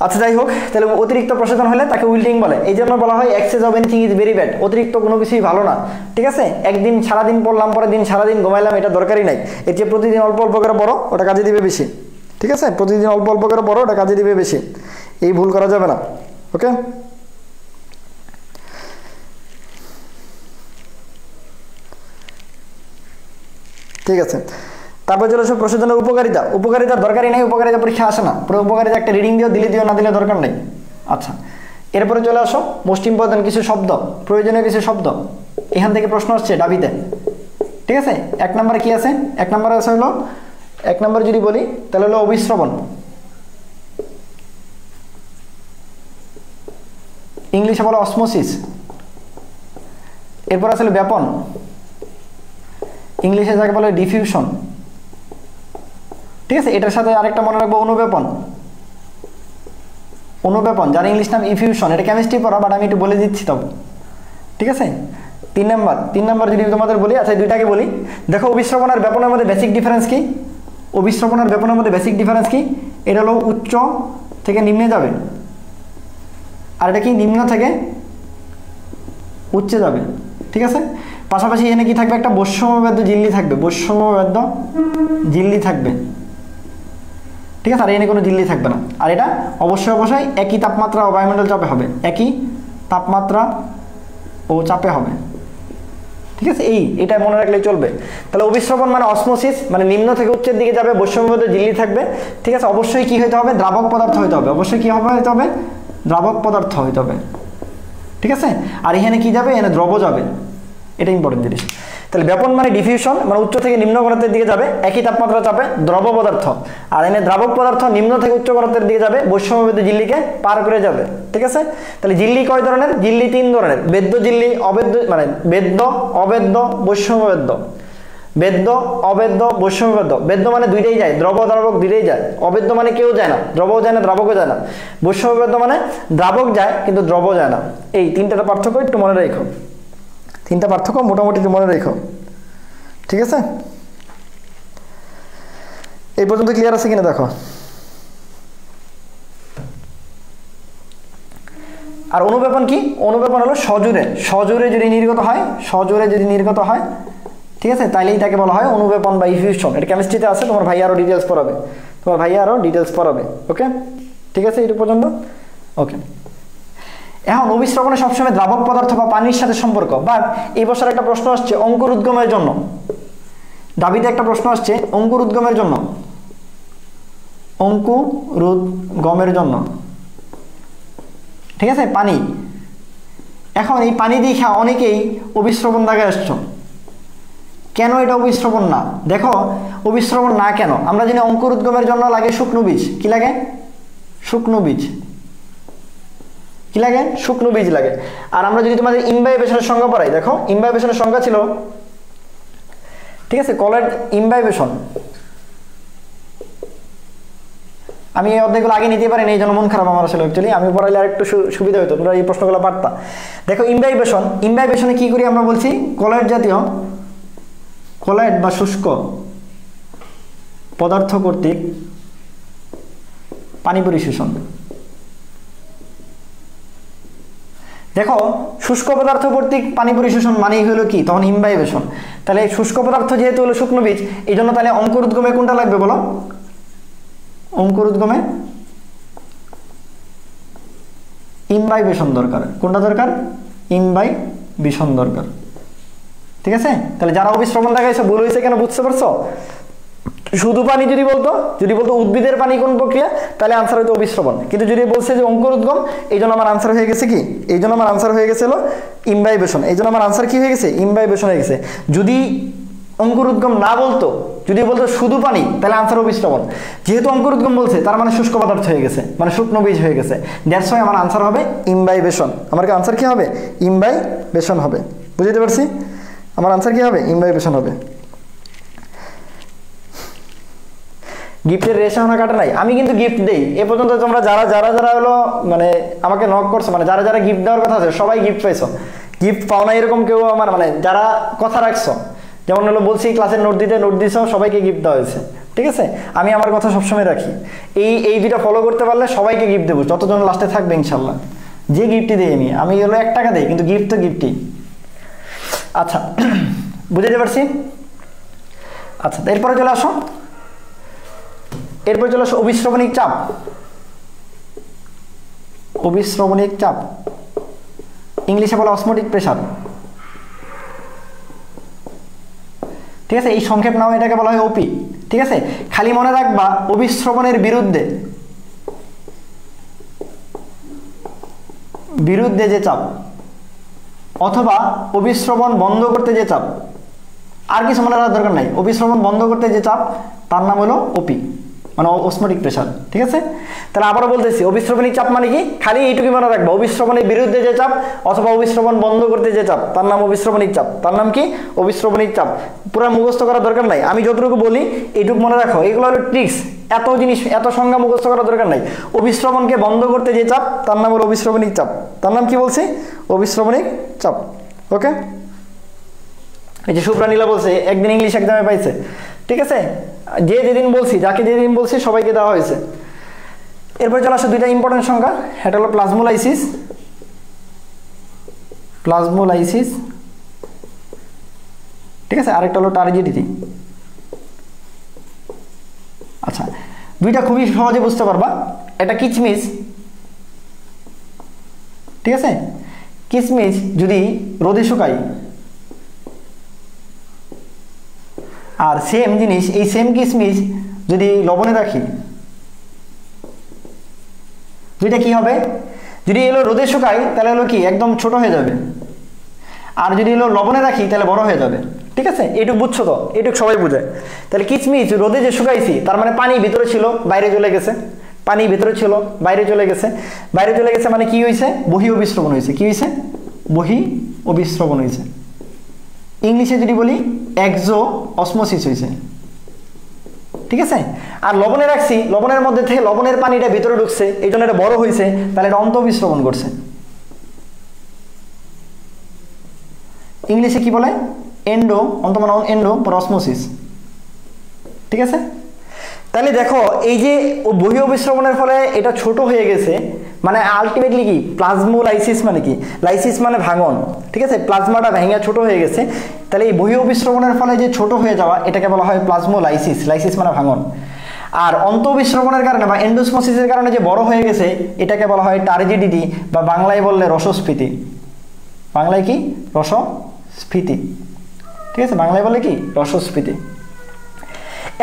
আচ্ছা যাই হোক, তাহলে অতিরিক্ত প্রশোধন হলে তাকে উইল্টিং বলে। এই জন্য বলা হয় access of anything is very bad, অতিরিক্ত কোনো কিছুই ভালো না। ঠিক আছে, একদিন সারাদিন পড়লাম, পরের দিন সারাদিন ঘুমাইলাম, এটা দরকারই নাই। এর যে প্রতিদিন অল্প অল্প করে পড়ো, ওটা কাজে দিবে বেশি। ঠিক আছে, প্রতিদিন অল্প অল্প করে পড়ো, ওটা কাজে দিবে বেশি। এই ভুল করা যাবে না। ওকে, ঠিক আছে। তারপর চলে আসো প্রশোধনের উপকারিতা। উপকারিতার দরকারই নেই, উপকারিতা পরীক্ষা আসে না। পুরো উপকারিতা একটা রিডিং দিও, দিলে দিও, না দিলে দরকার নেই। আচ্ছা, এরপরে চলে আসো মোস্ট ইম্পর্টেন্ট কিছু শব্দ, প্রয়োজনীয় কিছু শব্দ। এখান থেকে প্রশ্ন আসছে ডাবিতে। ঠিক আছে, এক নম্বরে কি আছে? এক নম্বরে আছে হলো, এক নম্বরে যদি বলি তাহলে হলো অভিশ্রবণ, ইংলিশে বলো অসমোসিস। এরপর আসলে ব্যাপন, ইংলিশে যাকে বলে ডিফিউশন। ঠিক আছে, এটার সাথে আরেকটা মনে রাখবো অনুব্যাপন। অনুব্যাপন, যার ইংলিশ নাম ইফিউশন। এটা কেমিস্ট্রি পড়া, বাট আমি একটু বলে দিচ্ছি তবে। ঠিক আছে, তিন নাম্বার যদি তোমাদের বলি, আচ্ছা দুইটাকে বলি। দেখো অভিশ্রবণ আর ব্যাপনের মধ্যে বেসিক ডিফারেন্স কি? অভিশ্রবণ আর ব্যাপনের মধ্যে বেসিক ডিফারেন্স কি? এটা হলো উচ্চ থেকে নিম্নে যাবে, আর এটা কি নিম্ন থেকে উচ্চে যাবে। ঠিক আছে, পাশাপাশি এখানে কি থাকবে? একটা বৈষম্যবেদ্য ঝিল্লি থাকবে, বৈষম্যবেদ্য ঝিল্লি থাকবে। ঠিক আছে, আর এখানে কোনো ঝিল্লি থাকবে না। আর এটা অবশ্যই একই তাপমাত্রা ও বায়ুমণ্ডল চাপে হবে, একই তাপমাত্রা ও চাপে হবে। ঠিক আছে, এটা মনে রাখলেই চলবে। তাহলে অভিশ্রবণ মানে অসমোসিস, মানে নিম্ন থেকে উচ্চের দিকে যাবে, বৈষম্যবেদ্য ঝিল্লি থাকবে। ঠিক আছে, অবশ্যই কি হইতে হবে? দ্রাবক পদার্থ হইতে হবে। অবশ্যই কি হইতে হবে? দ্রাবক পদার্থ হইতে হবে। ঠিক আছে, আর এখানে কি যাবে? এখানে দ্রব যাবে। এটা ইম্পর্টেন্ট জিনিস। তাহলে ব্যাপন মানে ডিফিউশন, মানে উচ্চ থেকে নিম্ন ঘনত্বের দিকে যাবে, একই তাপমাত্রা চাপে, দ্রব পদার্থ। আর এনে দ্রাবক পদার্থ নিম্ন থেকে উচ্চ ঘনত্বের দিকে যাবে, বৈষম্যবেদ্য ঝিল্লিকে পার করে যাবে। ঠিক আছে, তাহলে ঝিল্লি কয় ধরনের? ঝিল্লি তিন ধরনের, বেদ্য ঝিল্লি, অবেদ্য, মানে বেদ্য, অবেদ্য, বৈষম্যবেদ্য। বেদ্য, অবেদ্য, বৈষম্যবেদ্য। বেদ্য মানে দুইটাই যায়, দ্রব দ্রাবক দুইটাই যায়। অবেদ্য মানে কেউ যায় না, দ্রবও যায় না, দ্রাবকও যায় না। বৈষম্যবেদ্য মানে দ্রাবক যায় কিন্তু দ্রব যায় না। এই তিনটা পার্থক্য একটু মনে রেখো, তিনটা পার্থক্য মোটামুটি একটু মনে রেখো। ঠিক আছে, এই পর্যন্ত ক্লিয়ার আছে কিনা দেখো। আর অনুব্যাপন কি? অনুব্যাপন হলো সজোরে, সজোরে যদি নির্গত হয়, সজোরে যদি নির্গত হয়, ঠিক আছে, তাইলেই তাকে বলা হয় অনুব্যাপন বা ইফিউশন। এটা কেমিস্ট্রিতে আছে, তোমার ভাইয়া আরও ডিটেলস পড়াবে। ওকে, ঠিক আছে, এই পর্যন্ত। ওকে, এখন অভিশ্রবণে সবসময় দ্রাবক পদার্থ বা পানির সাথে সম্পর্ক। বাট এই বছর একটা প্রশ্ন আসছে অঙ্কুর উদ্গমের জন্য, দাবিতে একটা প্রশ্ন আসছে অঙ্কুর উদ্গমের জন্য, অঙ্কুরোদ্গমের জন্য। ঠিক আছে, পানি। এখন এই পানি দেখা অনেকেই অভিশ্রবণ দাগে আসছো। কেন এটা অভিশ্রবণ না? দেখো অভিশ্রবণ না কেন, আমরা জানি অঙ্কুর উদ্গমের জন্য লাগে শুকনো বীজ। কি লাগে? শুকনো বীজ। কি লাগে? শুকনো বীজ লাগে। আর আমরা যদি তোমাদের ইমবাইবেশনের সংজ্ঞা পড়াই, দেখো ইমবাইবেশনের সংজ্ঞা ছিল, ঠিক আছে, কলেড ইমবাইবেশন। আমি এই অধ্যায়গুলো আগে নিতে পারিনি, এই জন্য মন খারাপ আমার আসলে। অ্যাকচুয়ালি আমি পড়াইলে আর একটু সুবিধা হতো, তোমরা এই প্রশ্নগুলো পারতা। দেখো ইমবাইবেশন, ইমবাইবেশনে কি করি আমরা বলছি? কলেড জাতীয়, কলেড বা শুষ্ক পদার্থ কর্তৃক পানি পরিশোষণ। দেখো শুষ্ক পদার্থ কর্তৃক পানি পরিশোষণ মানেই হলো কি? তখন ইমবাইবেশন। তাহলে শুষ্ক পদার্থ যেহেতু হলো শুকনো বীজ, এই জন্য তাহলে অঙ্কুর উদ্গমে কোনটা লাগবে বলো? অঙ্কুর উদ্গমে ইমবাইবেশন দরকার। কোনটা দরকার? ইমবাইবেশন দরকার। ঠিক আছে, তাহলে যারা অভিশ্রবণ দেখাইছে ভুল হয়েছে কেন বুঝতে পারছো? শুধু পানি যদি বলতো উদ্ভিদের পানি কোন প্রক্রিয়া, তাহলে আনসার হইতো অভিশ্রবণ। কিন্তু যদি বলছে যে অঙ্কুর উদ্গম, এই জন্য আমার আনসার হয়ে গেছে কি? এই জন্য আমার আনসার হয়ে গেছিল ইমবাইবেশন। এই জন্য আমার আনসার কি হয়ে গেছে? ইমবাইবেশন হয়ে গেছে। যদি অঙ্কুর উদ্গম না বলতো, যদি বলতো শুধু পানি, তাহলে আনসার অভিশ্রবণ। যেহেতু অঙ্কুর উদ্গম বলছে, তার মানে শুষ্ক পদার্থ হয়ে গেছে, মানে শুকনো বীজ হয়ে গেছে। দ্যাটস ওয়াই আমার আনসার হবে ইমবাইবেশন। আমার আনসার কি হবে? ইমবাইবেশন হবে। বুঝতে পারছি? আমার আনসার কি হবে? ইমবাইবেশন হবে। গিফটের রেশন কাটা নাই, আমি কিন্তু গিফট দেই। এ পর্যন্ত তোমরা যারা হলো মানে আমাকে নক করছো, মানে যারা গিফট দেওয়ার কথা আছে সবাই গিফট পাইছো। গিফট পাও না এরকম কেউ আমার, মানে যারা কথা রাখছো, যেমন হলো বলছি ক্লাসের নোট দিছো, সবাইকে গিফট দেওয়া হয়েছে। ঠিক আছে, আমি আমার কথা সবসময় রাখি, এই দুইটা ফলো করতে পারলে সবাইকে গিফট দেবো, যতজন লাস্টে থাকবে ইনশাল্লাহ। যে গিফটই দিই আমি হলো 1 টাকা দিই, কিন্তু গিফট তো গিফটই। আচ্ছা, বুঝতে পারছি। আচ্ছা, এরপরে চলে আসো অবিশ্রবণিক চাপ। অবিশ্রবণিক চাপ ইংলিশে বলা অসমোটিক প্রেসার। ঠিক আছে, এই সংক্ষেপ নাম, এটাকে বলা হয় ওপি। ঠিক আছে, খালি মনে রাখবা অবিশ্রবণের বিরুদ্ধে যে চাপ, অথবা অবিশ্রবণ বন্ধ করতে যে চাপ, আর কিছু মনে রাখার দরকার নাই। অবিশ্রবণ বন্ধ করতে যে চাপ তার নাম হলো ওপি, মানে অসমোটিক প্রেসার। ঠিক আছে, তাহলে আবারও বলতেছি, অবিশ্রবণিক চাপ মানে কি, খালি এইটুকু মনে রাখবা, অবিশ্রবণের বিরুদ্ধে যে চাপ অথবা অবিশ্রবণ বন্ধ করতে যে চাপ তার নাম অবিশ্রবণিক চাপ। তার নাম কি? অবিশ্রবণিক চাপ। পুরো মুখস্থ করার দরকার নাই, আমি যতটুকু বলি এইটুকু মনে রাখো, এগুলো হলো ট্রিক্স। এত জিনিস, এত সংজ্ঞা মুখস্থ করার দরকার নাই। অবিশ্রবণকে বন্ধ করতে যে চাপ তার নাম হলো অবিশ্রবণিক চাপ। তার নাম কি বলছি? অবিশ্রবণিক চাপ। ওকে, এই যে শুভ্রানীলা বলছে একদিন ইংলিশ এক্সামে পাইছে। ঠিক আছে, যেদিন বলছি, যাকে যেদিন বলছি সবাইকে দেওয়া হয়েছে। এরপরে চলে আসে 2টা ইম্পর্টেন্ট সংখ্যা, এটা হলো প্লাজমোলাইসিস। ঠিক আছে, আরেকটা হলো টার্জিডিটি। আচ্ছা, 2টা খুবই সহজে বুঝতে পারবা। এটা কিচমিচ। ঠিক আছে, কিচমিচ যদি রোদে শুকাই, আর সেম জিনিস, এই সেম কিচমিচ যদি লবণে রাখি, দুইটা কি হবে? যদি এলো রোদে শুকাই তাহলে হলো কি একদম ছোট হয়ে যাবে, আর যদি এলো লবণে রাখি তাহলে বড় হয়ে যাবে। ঠিক আছে, এইটুকু বুঝছো তো? এইটুকু সবাই বুঝায়। তাহলে কিচমিচ রোদে যে শুকাইছি, তার মানে পানি ভিতরে ছিল, বাইরে চলে গেছে। পানি ভিতরে ছিল, বাইরে চলে গেছে। বাইরে চলে গেছে মানে কি হয়েছে? বহি অবিশ্রবণ হয়েছে। কি হয়েছে? বহি অবিশ্রবণ হয়েছে। ইংলিশে যদি বলি এক্সো অসমোসিস হয়েছে। ঠিক আছে, আর লবণে রাখছি, লবণের মধ্যে থেকে লবণের পানিটা ভিতরে ঢুকছে, এই জন্য এটা বড় হয়েছে, তাহলে এটা অন্তঃবিশ্রবণ করছে। ইংলিশে কি বলে? এন্ডো, অন্ত মানে এন্ডো, অসমোসিস। ঠিক আছে, তাহলে দেখো এই যে বহি অবিশ্রবণের ফলে এটা ছোট হয়ে গেছে, মানে আলটিমেটলি কি? প্লাজমোলাইসিস মানে কি? লাইসিস মানে ভাঙন। ঠিক আছে, প্লাজমাটা ভেঙে ছোট হয়ে গেছে, তাহলে এই বহি অবিশ্রবণের ফলে যে ছোট হয়ে যাওয়া, এটাকে বলা হয় প্লাজমোলাইসিস। লাইসিস মানে ভাঙন। আর অন্তঃবিশ্রবণের কারণে বা এন্ডোসমোসিসের কারণে যে বড় হয়ে গেছে, এটাকে বলা হয় টার্জিডিটি, বা বাংলায় বললে রসস্ফীতি। বাংলায় কি? রসস্ফীতি। ঠিক আছে, বাংলায় বলে কি? রসস্ফীতি।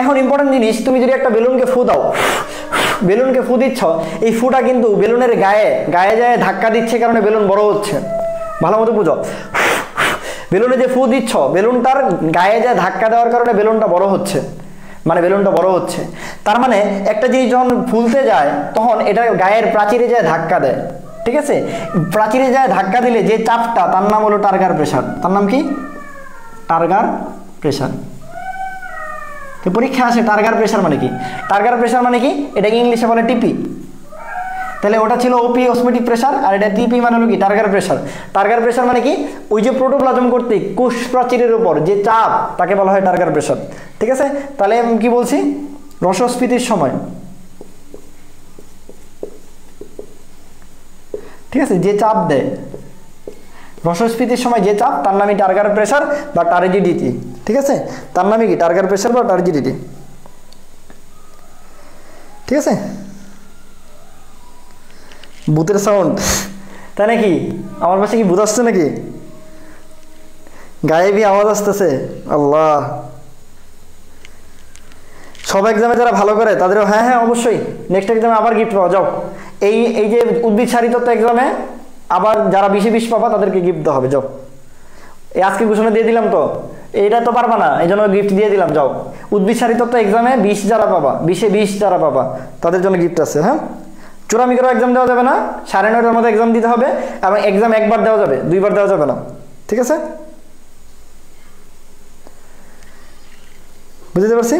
এখন ইম্পর্টেন্ট জিনিস, তুমি যদি একটা বেলুনকে ফু দাও, বেলুনকে ফু দিচ্ছ, এই ফুটা কিন্তু বেলুনের গায়ে যায় ধাক্কা দিচ্ছে, কারণে বেলুন বড় হচ্ছে। ভালো মতো বুঝো, বেলুনে যে ফু দিচ্ছ, বেলুনটার গায়ে যায় ধাক্কা দেওয়ার কারণে বেলুনটা বড় হচ্ছে, মানে বেলুনটা বড় হচ্ছে। তার মানে একটা জিনিস যখন ফুলতে যায়, তখন এটা গায়ের প্রাচীরে যায় ধাক্কা দেয়। ঠিক আছে, প্রাচীরে যায় ধাক্কা দিলে যে চাপটা, তার নাম হলো টার্গার প্রেসার। তার নাম কি? টার্গার প্রেসার। তো পরীক্ষা আসে টার্গার প্রেসার মানে কি? টার্গার প্রেসার মানে কি? এটাকে ইংলিশে বলে টিপি। তাহলে ওটা ছিল ওপি অসমোটিক প্রেসার, আর এটা টিপি মানে হলো কি? টার্গার প্রেসার। টার্গার প্রেসার মানে কি? ওই যে প্রোটোপ্লাজম কর্তৃক কোষ প্রাচীরের উপর যে চাপ, তাকে বলা হয় টার্গার প্রেসার। ঠিক আছে, তাহলে আমি কি বলছি? রসস্ফীতির সময়, ঠিক আছে, যে চাপ দেয়, রসস্ফীতির সময় যে চাপ, তার নামই টার্গার প্রেসার বা টার্জিডিটি। ঠিক আছে, তার নামই কি? টার্গার প্রেসার বা টার্জিডিটি। ঠিক আছে, ভূতের সাউন্ড, তাই নাকি? আমার পাশে কি ভূত আসছে নাকি? গায়েবী আওয়াজ আসতেছে। আল্লাহ, সব এক্সামে যারা ভালো করে তাদেরও, হ্যাঁ হ্যাঁ অবশ্যই নেক্সট এক্সামে আবার গিফট পাওয়া যাও। এই যে উদ্ভিদ সারিতত্ত্ব এক্সামে আবার যারা 20 পাবা তাদেরকে গিফট দেওয়া হবে। যাও, এই আজকে ঘোষণা দিয়ে দিলাম তো, এটা তো পারবা না, এই জন্য গিফট দিয়ে দিলাম। যাও, উদ্ভিদ সারিতত্ত্ব এক্সামে 20 যারা পাবা, 20 যারা পাবা, তাদের জন্য গিফট আছে। হ্যাঁ, চূড়ামি করে এক্সাম দেওয়া যাবে না, 9:30টার মধ্যে এক্সাম দিতে হবে, এবং এক্সাম একবার দেওয়া যাবে, 2বার দেওয়া যাবে না। ঠিক আছে, বুঝতে পারছি?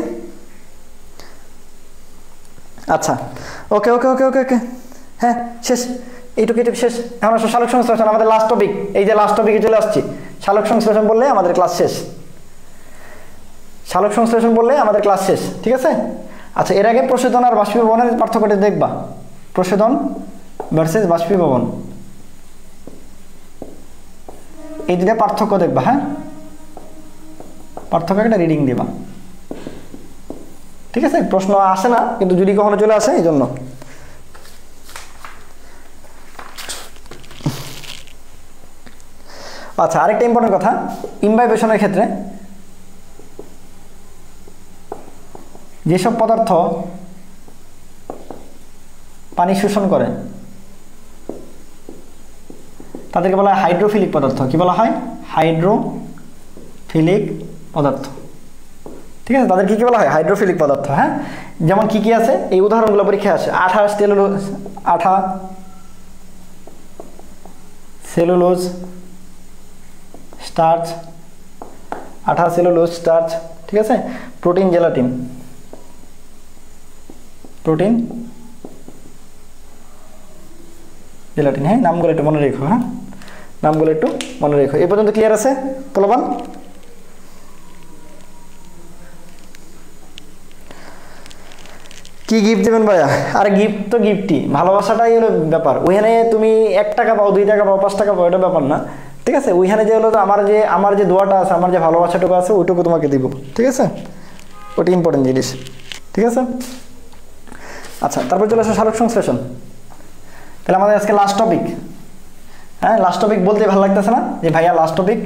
আচ্ছা, ওকে ওকে ওকে ওকে ওকে, হ্যাঁ শেষ, এইটুকু শেষ। এখন আসো সালোক সংশ্লেষণ, আমাদের লাস্ট টপিক। এই যে লাস্ট টপিকে চলে আসছি, সালোক সংশ্লেষণ বললে আমাদের ক্লাস শেষ। সালোক সংশ্লেষণ বললে আমাদের ক্লাস শেষ, ঠিক আছে। আচ্ছা, এর আগে প্রশোধন আর বাষ্পীভবনের পার্থক্যটা দেখবা, প্রশোধন ভার্সেস বাষ্পীভবন, এই দুটা পার্থক্য দেখবা। হ্যাঁ, পার্থক্য একটা রিডিং দিবা, ঠিক আছে। প্রশ্ন আসে না, কিন্তু যদি কখনো চলে আসে এই জন্য। আচ্ছা, আরেকটা ইম্পর্টেন্ট কথা, ইমবাইবেশনের ক্ষেত্রে যেসব পদার্থ পানি শোষণ করে তাদেরকে বলা হয় হাইড্রোফিলিক পদার্থ। কি বলা হয়? হাইড্রোফিলিক পদার্থ, ঠিক আছে। তাদের কি কি বলা হয়? হাইড্রোফিলিক পদার্থ। হ্যাঁ, যেমন কি কি আছে এই উদাহরণগুলো পরীক্ষায় আসে। আঠা, সেলুলোজ, স্টার্চ, আঠা, সেলুলোজ, স্টার্চ, ঠিক আছে। Protein, gelatine, protein, gelatine. হ্যাঁ, নামগুলো একটু মনে রেখো। হ্যাঁ, নামগুলো একটু মনে রেখো। এই পর্যন্ত ক্লিয়ার আছে পোলাপান? কি গিফট দেবেন ভাইয়া? আর গিফট তো গিফটই, ভালোবাসাটাই হলো ব্যাপার। ওইখানে তুমি 1 টাকা পাও, 2 টাকা পাও, 5 টাকা পাও, এটা ব্যাপার না, ঠিক আছে। ওইখানে যে হলো আমার যে দোয়াটা আছে, আমার যে ভালোবাসাটুকু আছে, ওইটুকু তোমাকে দিব, ঠিক আছে। ওটা ইম্পর্টেন্ট জিনিস, ঠিক আছে। আচ্ছা, তারপর চলে আসো সালোক সংশ্লেষণ। তাহলে আমাদের আজকে লাস্ট টপিক। হ্যাঁ, লাস্ট টপিক বলতে ভালো লাগতেছে না যে ভাইয়া লাস্ট টপিক?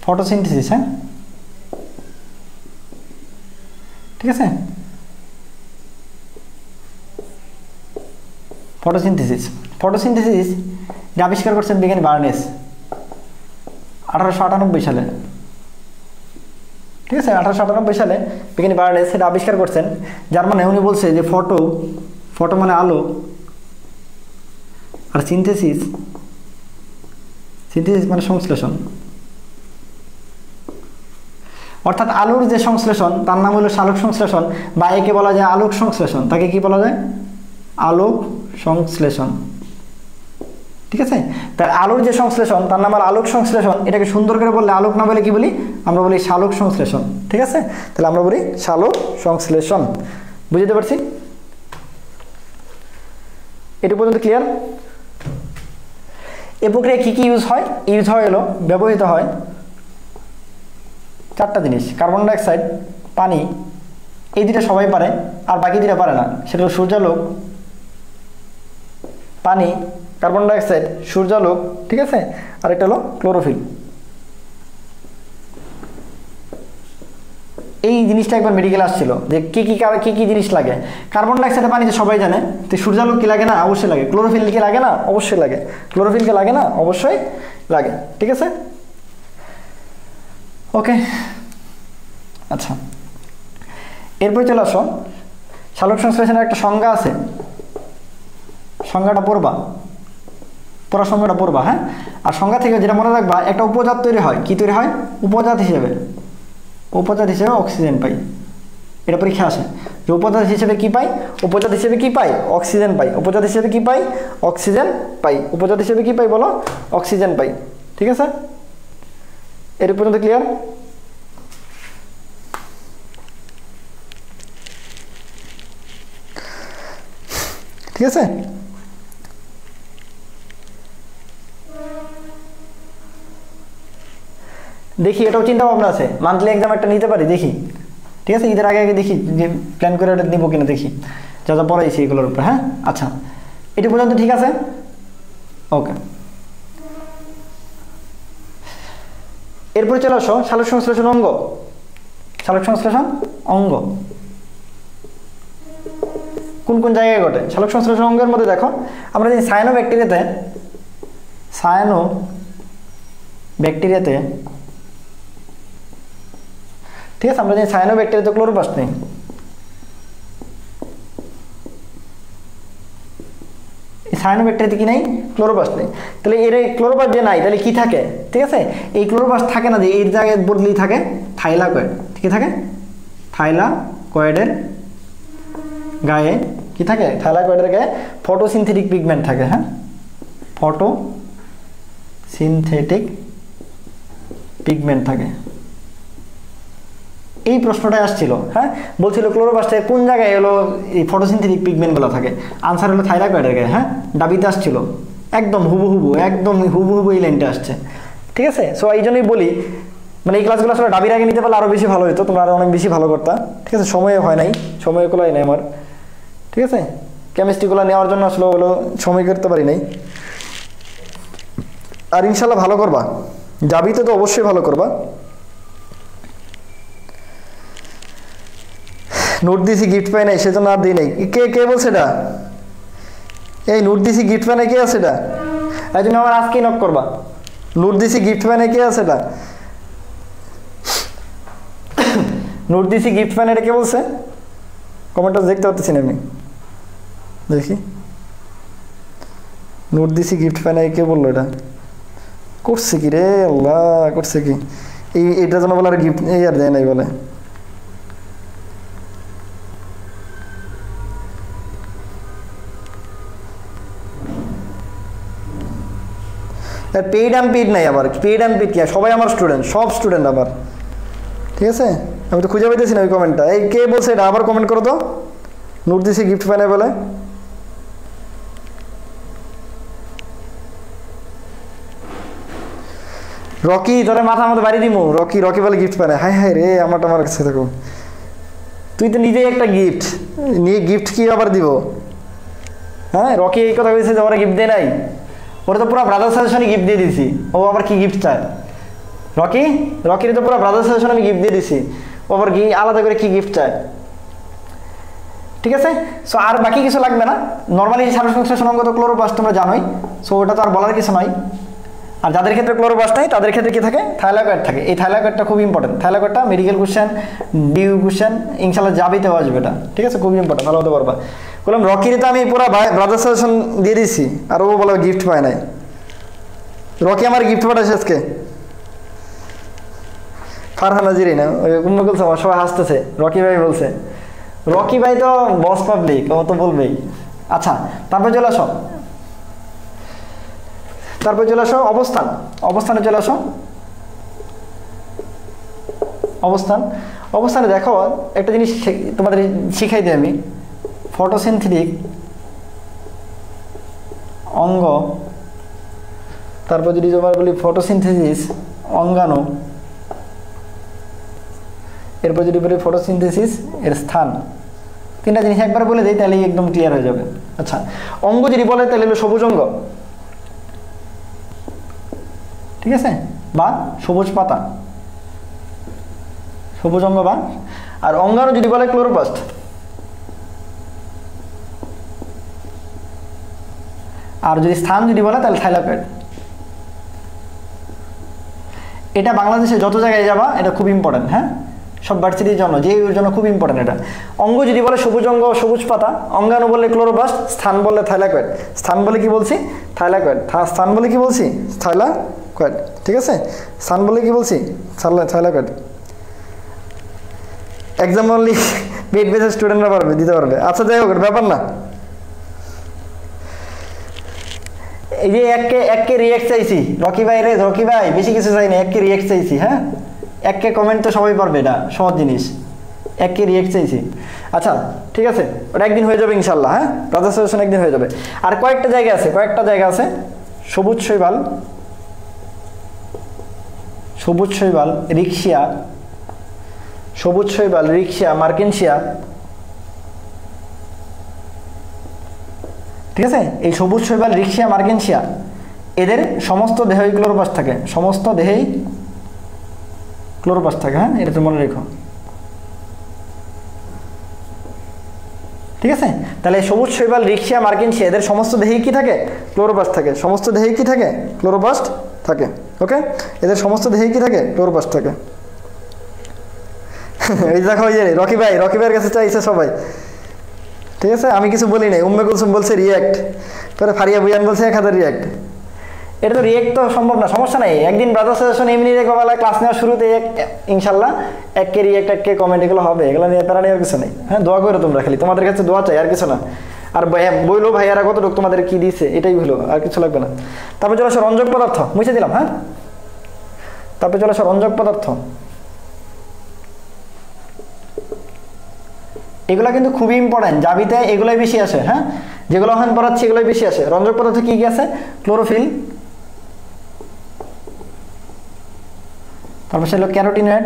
ফটোসিনথেসিস। হ্যাঁ, ঠিক আছে। ফটোসিনথেসিস এটা আবিষ্কার করছেন বিজ্ঞানী বার্নেস 1898 সালে, ঠিক আছে। 1898 সালে বিজ্ঞানী বার্নেস সেটা আবিষ্কার করছেন। যার মানে উনি বলছে যে ফটো মানে আলো, আর সিনথেসিস মানে সংশ্লেষণ। অর্থাৎ আলোর যে সংশ্লেষণ তার নাম হলো সালোক সংশ্লেষণ, বা একে বলা যায় আলোক সংশ্লেষণ। তাকে কি বলা যায়? আলোক সংশ্লেষণ, ঠিক আছে। তার আলোর যে সংশ্লেষণ তার নাম হলো আলোক সংশ্লেষণ। এটাকে সুন্দর করে বললে আলোক না বলে কি বলি? আমরা বলি সালোক সংশ্লেষণ, ঠিক আছে। তাহলে আমরা বলি সালোক সংশ্লেষণ। বুঝতে পারছি? এটা পর্যন্ত ক্লিয়ার? এই প্রক্রিয়ায় কি কি ইউজ হয়? হলো ব্যবহৃত হয় 4টা জিনিস: কার্বন ডাইঅক্সাইড, পানি, এই দুটা সবাই পারে, আর বাকি দুটা পারে না। সেটা হলো সূর্যালোক, পানি, কার্বন ডাইঅক্সাইড, সূর্যালোক, ঠিক আছে। আর একটা হলো ক্লোরোফিল। এই জিনিসটা একবার মেডিকেল আসছিল যে কি কি জিনিস লাগে। কার্বন ডাইঅক্সাইড পানিতে সবাই জানে, তো সূর্যালোক কি লাগে না? অবশ্যই লাগে। ক্লোরোফিল কি লাগে না? অবশ্যই লাগে। ক্লোরোফিলকে লাগে না? অবশ্যই লাগে, ঠিক আছে। ওকে, আচ্ছা, এরপর চলে আসো সালোক সংশ্লেষণের একটা সংজ্ঞা আছে, সংজ্ঞাটা পড়বা, সংজ্ঞাটা পড়বা। হ্যাঁ, আর সংজ্ঞা থেকে যেটা মনে রাখবা, একটা উপজাত তৈরি হয়। কি তৈরি হয়? উপজাত হিসেবে অক্সিজেন পাই। এটা পরীক্ষা আসে যে উপজাত হিসেবে কি পাই? উপজাত হিসেবে কি পাই? অক্সিজেন পাই। উপজাত হিসেবে কি পাই? অক্সিজেন পাই। উপজাত হিসেবে কি পাই বলো? অক্সিজেন পাই, ঠিক আছে। এর পর্যন্ত ক্লিয়ার? ঠিক আছে। দেখি, এটাও চিন্তা ভাবনা আছে, মান্থলি এক্সাম একটা নিতে পারি, দেখি, ঠিক আছে। ঈদের আগে দেখি যে প্ল্যান করে ওটা নিবো কিনা, দেখি যা যা পড়াইছি এগুলোর উপরে। হ্যাঁ, আচ্ছা, এটা পর্যন্ত ঠিক আছে? ওকে, এরপরে চলে আসো সালোক সংশ্লেষণ অঙ্গ। সালোক সংশ্লেষণ অঙ্গ কোন কোন জায়গায় ঘটে? সালোক সংশ্লেষণ অঙ্গের মধ্যে দেখো, আমরা জানি সায়ানো ব্যাকটেরিয়াতে ঠিক আছে, আমরা জানি সায়ানো ব্যাকটেরিয়াতে ক্লোরোপ্লাস্ট নেই। সায়ানো ব্যাকটেরিয়াতে কি নাই? ক্লোরোপ্লাস্ট নেই। তাহলে এর ক্লোরোপ্লাস্ট যে নাই, তাহলে কি থাকে? ঠিক আছে, এই ক্লোরোপ্লাস্ট থাকে না, যে এর জায়গায় বদলেই থাকে থাইলাকয়েড। কি থাকে? থাইলাকয়েডের গায়ে কি থাকে? থাইলাকয়েডের গায়ে ফটোসিনথেটিক পিগমেন্ট থাকে। হ্যাঁ, সিনথেটিক পিগমেন্ট থাকে। এই প্রশ্নটাই আসছিল, হ্যাঁ, বলছিল ক্লোরোপ্লাস্টে কোন জায়গায় হলো এই ফটোসিনথেটিক পিগমেন্টগুলো থাকে, আনসার হলো থাইলাকয়েডের গায়ে, হ্যাঁ, ডাবিতে আসছিল, একদম হুবহু এই লাইনটা আসছে। ঠিক আছে, সো এই জন্যই বলি মানে এই ক্লাসগুলো আসলে ডাবির আগে নিতে পারলে আরও বেশি ভালো হতো, তোমরা আরও অনেক বেশি ভালো করতা। ঠিক আছে, সময় হয় নাই, সময় কোলাই নাই আমার। ঠিক আছে, কেমিস্ট্রিগুলো নেওয়ার জন্য আসলে ওগুলো সময় করতে পারি নাই। আর ইনশাল্লাহ ভালো করবা, যাবিতে তো অবশ্যই ভালো করবা। নোট দিছি গিফট পাই নাই সেজন্য আর দিই নাই। কে বলছে এটা? এই নোট দিছি গিফট পাই নাই কে আছে এটা? এই জন্য আমার আজকেই নক করবা। নোট দিছি গিফট পাই নাই কে আছে এটা? নোট দিছি গিফট পাই নাই এটা কে বলছে? কমেন্টটা দেখতে পাচ্ছি না আমি, দেখি। নোট দিছি গিফট পাই নাই কে বললো এটা? করছে কি রে আল্লাহ, করছে কি? এইটা যেন বলে আর গিফট এই আর দেয় নাই বলে। পেইড আনপেইড নাই, আবার পেইড আনপেইড কি? সবাই আমার স্টুডেন্ট, সব স্টুডেন্ট আবার। ঠিক আছে, আমি তো খুঁজে পাইতেছি না ওই কমেন্টটা। এই কে বলছে এটা? আবার কমেন্ট করো তো, নোট দিছি গিফট পাই নাই বলে। রকি তোরে মাথা মতো বাড়ি দিমু। রকি বলে গিফট পাই না। হাই রে, আমার কাছে থাকো। তুই তো নিজেই একটা গিফট নিয়ে, গিফট কি আবার দিব? হ্যাঁ, রকি এই কথা বলছে যে ওরা গিফট দেয় নাই, ওরা তো পুরো ব্রাদার সাজেশনে গিফট দিয়ে দিছি। ও আবার কি গিফট চায়? রকির তো পুরো ব্রাদার সাজেশনে আমি গিফট দিয়ে দিছি, ও আবার কি আলাদা করে কি গিফট চায়? ঠিক আছে, সো আর বাকি কিছু লাগবে না। নর্মালি সাবস্ট্রাকচার অঙ্গত ক্লোরোপ্লাস্ট তোমরা জানোই, সো ওটা তো আর বলার কিছু নয়। আর যাদের ক্ষেত্রে ক্লোরোপ্লাস্ট নাই তাদের ক্ষেত্রে কি থাকে? থাইলাকয়েড থাকে। এই থাইলাকয়েডটা খুব ইম্পর্টেন্ট। থাইলাকয়েডটা মেডিকেল কোশ্চেন, ডিউ কোশ্চেন ইনশাল্লাহ যাবিতেও আসবে এটা। ঠিক আছে, খুব ইম্পর্টেন্ট, ভালো হতে পারবা। বললাম রকির তো আমি পুরো ব্রাদার সাজেশন দিয়ে দিছি, আর ও বলে গিফট পায় নাই। রকি আমার গিফট পাঠাচ্ছে আজকে, ফারহান হাজিরি না, ওই কুম্ভকুল সবাই হাসতেছে। রকি ভাই বলছে, রকি ভাই তো বস পাবলিক, ও তো বলবেই। আচ্ছা, তারপর চলে আসো অবস্থানে চলে আসো। অবস্থানে দেখো একটা জিনিস তোমাদের শিখাই দিই আমি। ফটোসিনথেটিক অঙ্গ, তারপর যদি তোমার বলি ফটোসিনথেসিস অঙ্গাণু, এরপর যদি বলি ফটোসিনথেসিস এর স্থান, তিনটা জিনিস একবার বলে দিই তাহলেই একদম ক্লিয়ার হয়ে যাবে। আচ্ছা, অঙ্গ যদি বলে তাহলে হলো সবুজ অঙ্গ, ঠিক আছে, বা সবুজ পাতা, সবুজ অঙ্গ বা। আর অঙ্গাণু যদি বলে ক্লোরোপ্লাস্ট। আর যদি স্থান যদি বলে তাহলে থাইলাকয়েড। এটা বাংলাদেশে যত জায়গায় যাবা এটা খুব ইম্পর্টেন্ট, হ্যাঁ, সব ভার্সিটির জন্য, যে ওর জন্য খুব ইম্পর্টেন্ট এটা। অঙ্গ যদি বলে সবুজ অঙ্গ, সবুজ পাতা, অঙ্গাণু বললে ক্লোরোপ্লাস্ট, স্থান বললে থাইলাকয়েড। স্থান বলে কি বলছি? থাইলাকয়েড। স্থান বলে কি বলছি? থাইলাকয়েড। ঠিক আছে, স্থান বলে কি বলছি? থাইলাকয়েড। এক্সাম অনলি পেড বেসের স্টুডেন্টরা পারবে, দিতে পারবে। আচ্ছা, যাই হোক, ব্যাপার না। এই যে এককে রিয়েক্ট চাইছি, রকি ভাই বেশি কিছু চাই না, এককে রিয়েক্ট চাইছি। হ্যাঁ, এককে কমেন্ট তো সবাই পারবে, এটা সহজ জিনিস। এককে রিয়েক্ট চাইছি। আচ্ছা, ঠিক আছে, ওটা একদিন হয়ে যাবে ইনশাল্লাহ। হ্যাঁ, ব্রাদার সাজেশন একদিন হয়ে যাবে। আর কয়েকটা জায়গা আছে, সবুজ শৈবাল, রিক্সিয়া, মার্কেনশিয়া। ঠিক আছে, এই সবুজ শৈবাল, রিক্সিয়া, মার্কেনশিয়া এদের সমস্ত দেহেই ক্লোরোপ্লাস্ট থাকে, হ্যাঁ, এটা তো মনে রেখো। ঠিক আছে, তাহলে সবুজ শৈবাল, রিক্সিয়া, মার্কেনশিয়া এদের সমস্ত দেহেই কি থাকে? ক্লোরোপ্লাস্ট থাকে। সমস্ত দেহেই কি থাকে? ক্লোরোপ্লাস্ট থাকে। ওকে, এদের সমস্ত দেহেই কি থাকে? ক্লোরোপ্লাস্ট থাকে। এই দেখো, ওই যে রকি ভাইয়ের কাছে চাইছে সবাই। ঠিক আছে, আমি কিছু বলি নাই। উম্মে কুলসুম বলছে রিয়াক্ট, পরে ফারিয়া বুয়ান বলছে 1000 রিয়াক্ট। এটা তো রিয়েক্ট তো সম্ভব না, সমস্যা নাই। একদিন ব্রাদার সাজেশন এমনি রেখো, বেলা ক্লাস নেওয়ার শুরুতে ইনশাল্লাহ এককে রিয়েক্ট, এককে কমেন্ট, এগুলো হবে, এগুলো নিয়ে প্যারা নেওয়ার কিছু নেই। হ্যাঁ, দোয়া করো তোমরা, খালি তোমাদের কাছে দোয়া চাই, আর কিছু না। আর বইলো ভাইয়ারা কতটুকু তোমাদের কি দিয়েছে এটাই হলো, আর কিছু লাগবে না। তারপর চলে আসো রঞ্জক পদার্থ, মুছে দিলাম। হ্যাঁ, তারপর চলে আসো রঞ্জক পদার্থ। এগুলো কিন্তু খুবই ইম্পর্টেন্ট, জাবিতে এগুলোই বেশি আসে। হ্যাঁ, যেগুলো এখন পড়াচ্ছি এগুলোই বেশি আসে। রঞ্জক পদার্থ কি কি আছে? ক্লোরোফিল, তারপর হলো ক্যারোটিনয়েড,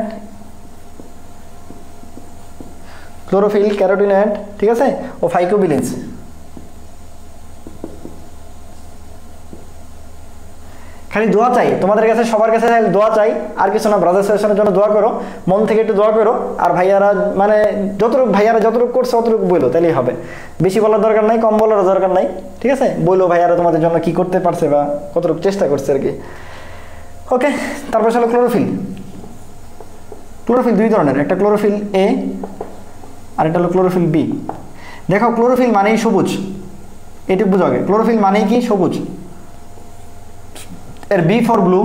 ক্লোরোফিল, ক্যারোটিনয়েড, ঠিক আছে, ও ফাইকোবিলিনস। খালি দোয়া চাই তোমাদের কাছে, সবার কাছে দোয়া চাই, আর কিছু না। ব্রাদার সেশনের জন্য দোয়া করো, মন থেকে একটু দোয়া করো। আর ভাইয়ারা মানে ভাইয়ারা যতটুকু করছে অতটুকু বইলো, তাহলেই হবে। বেশি বলার দরকার নাই, কম বলার দরকার নাই, ঠিক আছে। বইলো ভাইয়ারা তোমাদের জন্য কি করতে পারছে বা কতটুকু চেষ্টা করছে আর কি। ওকে, তারপর হলো ক্লোরোফিল। ক্লোরোফিল দুই ধরনের, একটা ক্লোরোফিল এ আর একটা হলো ক্লোরোফিল বি। দেখো ক্লোরোফিল মানেই সবুজ, এটুকু বুঝো আগে। ক্লোরোফিল মানেই কি? সবুজ। এর বি ফর ব্লু,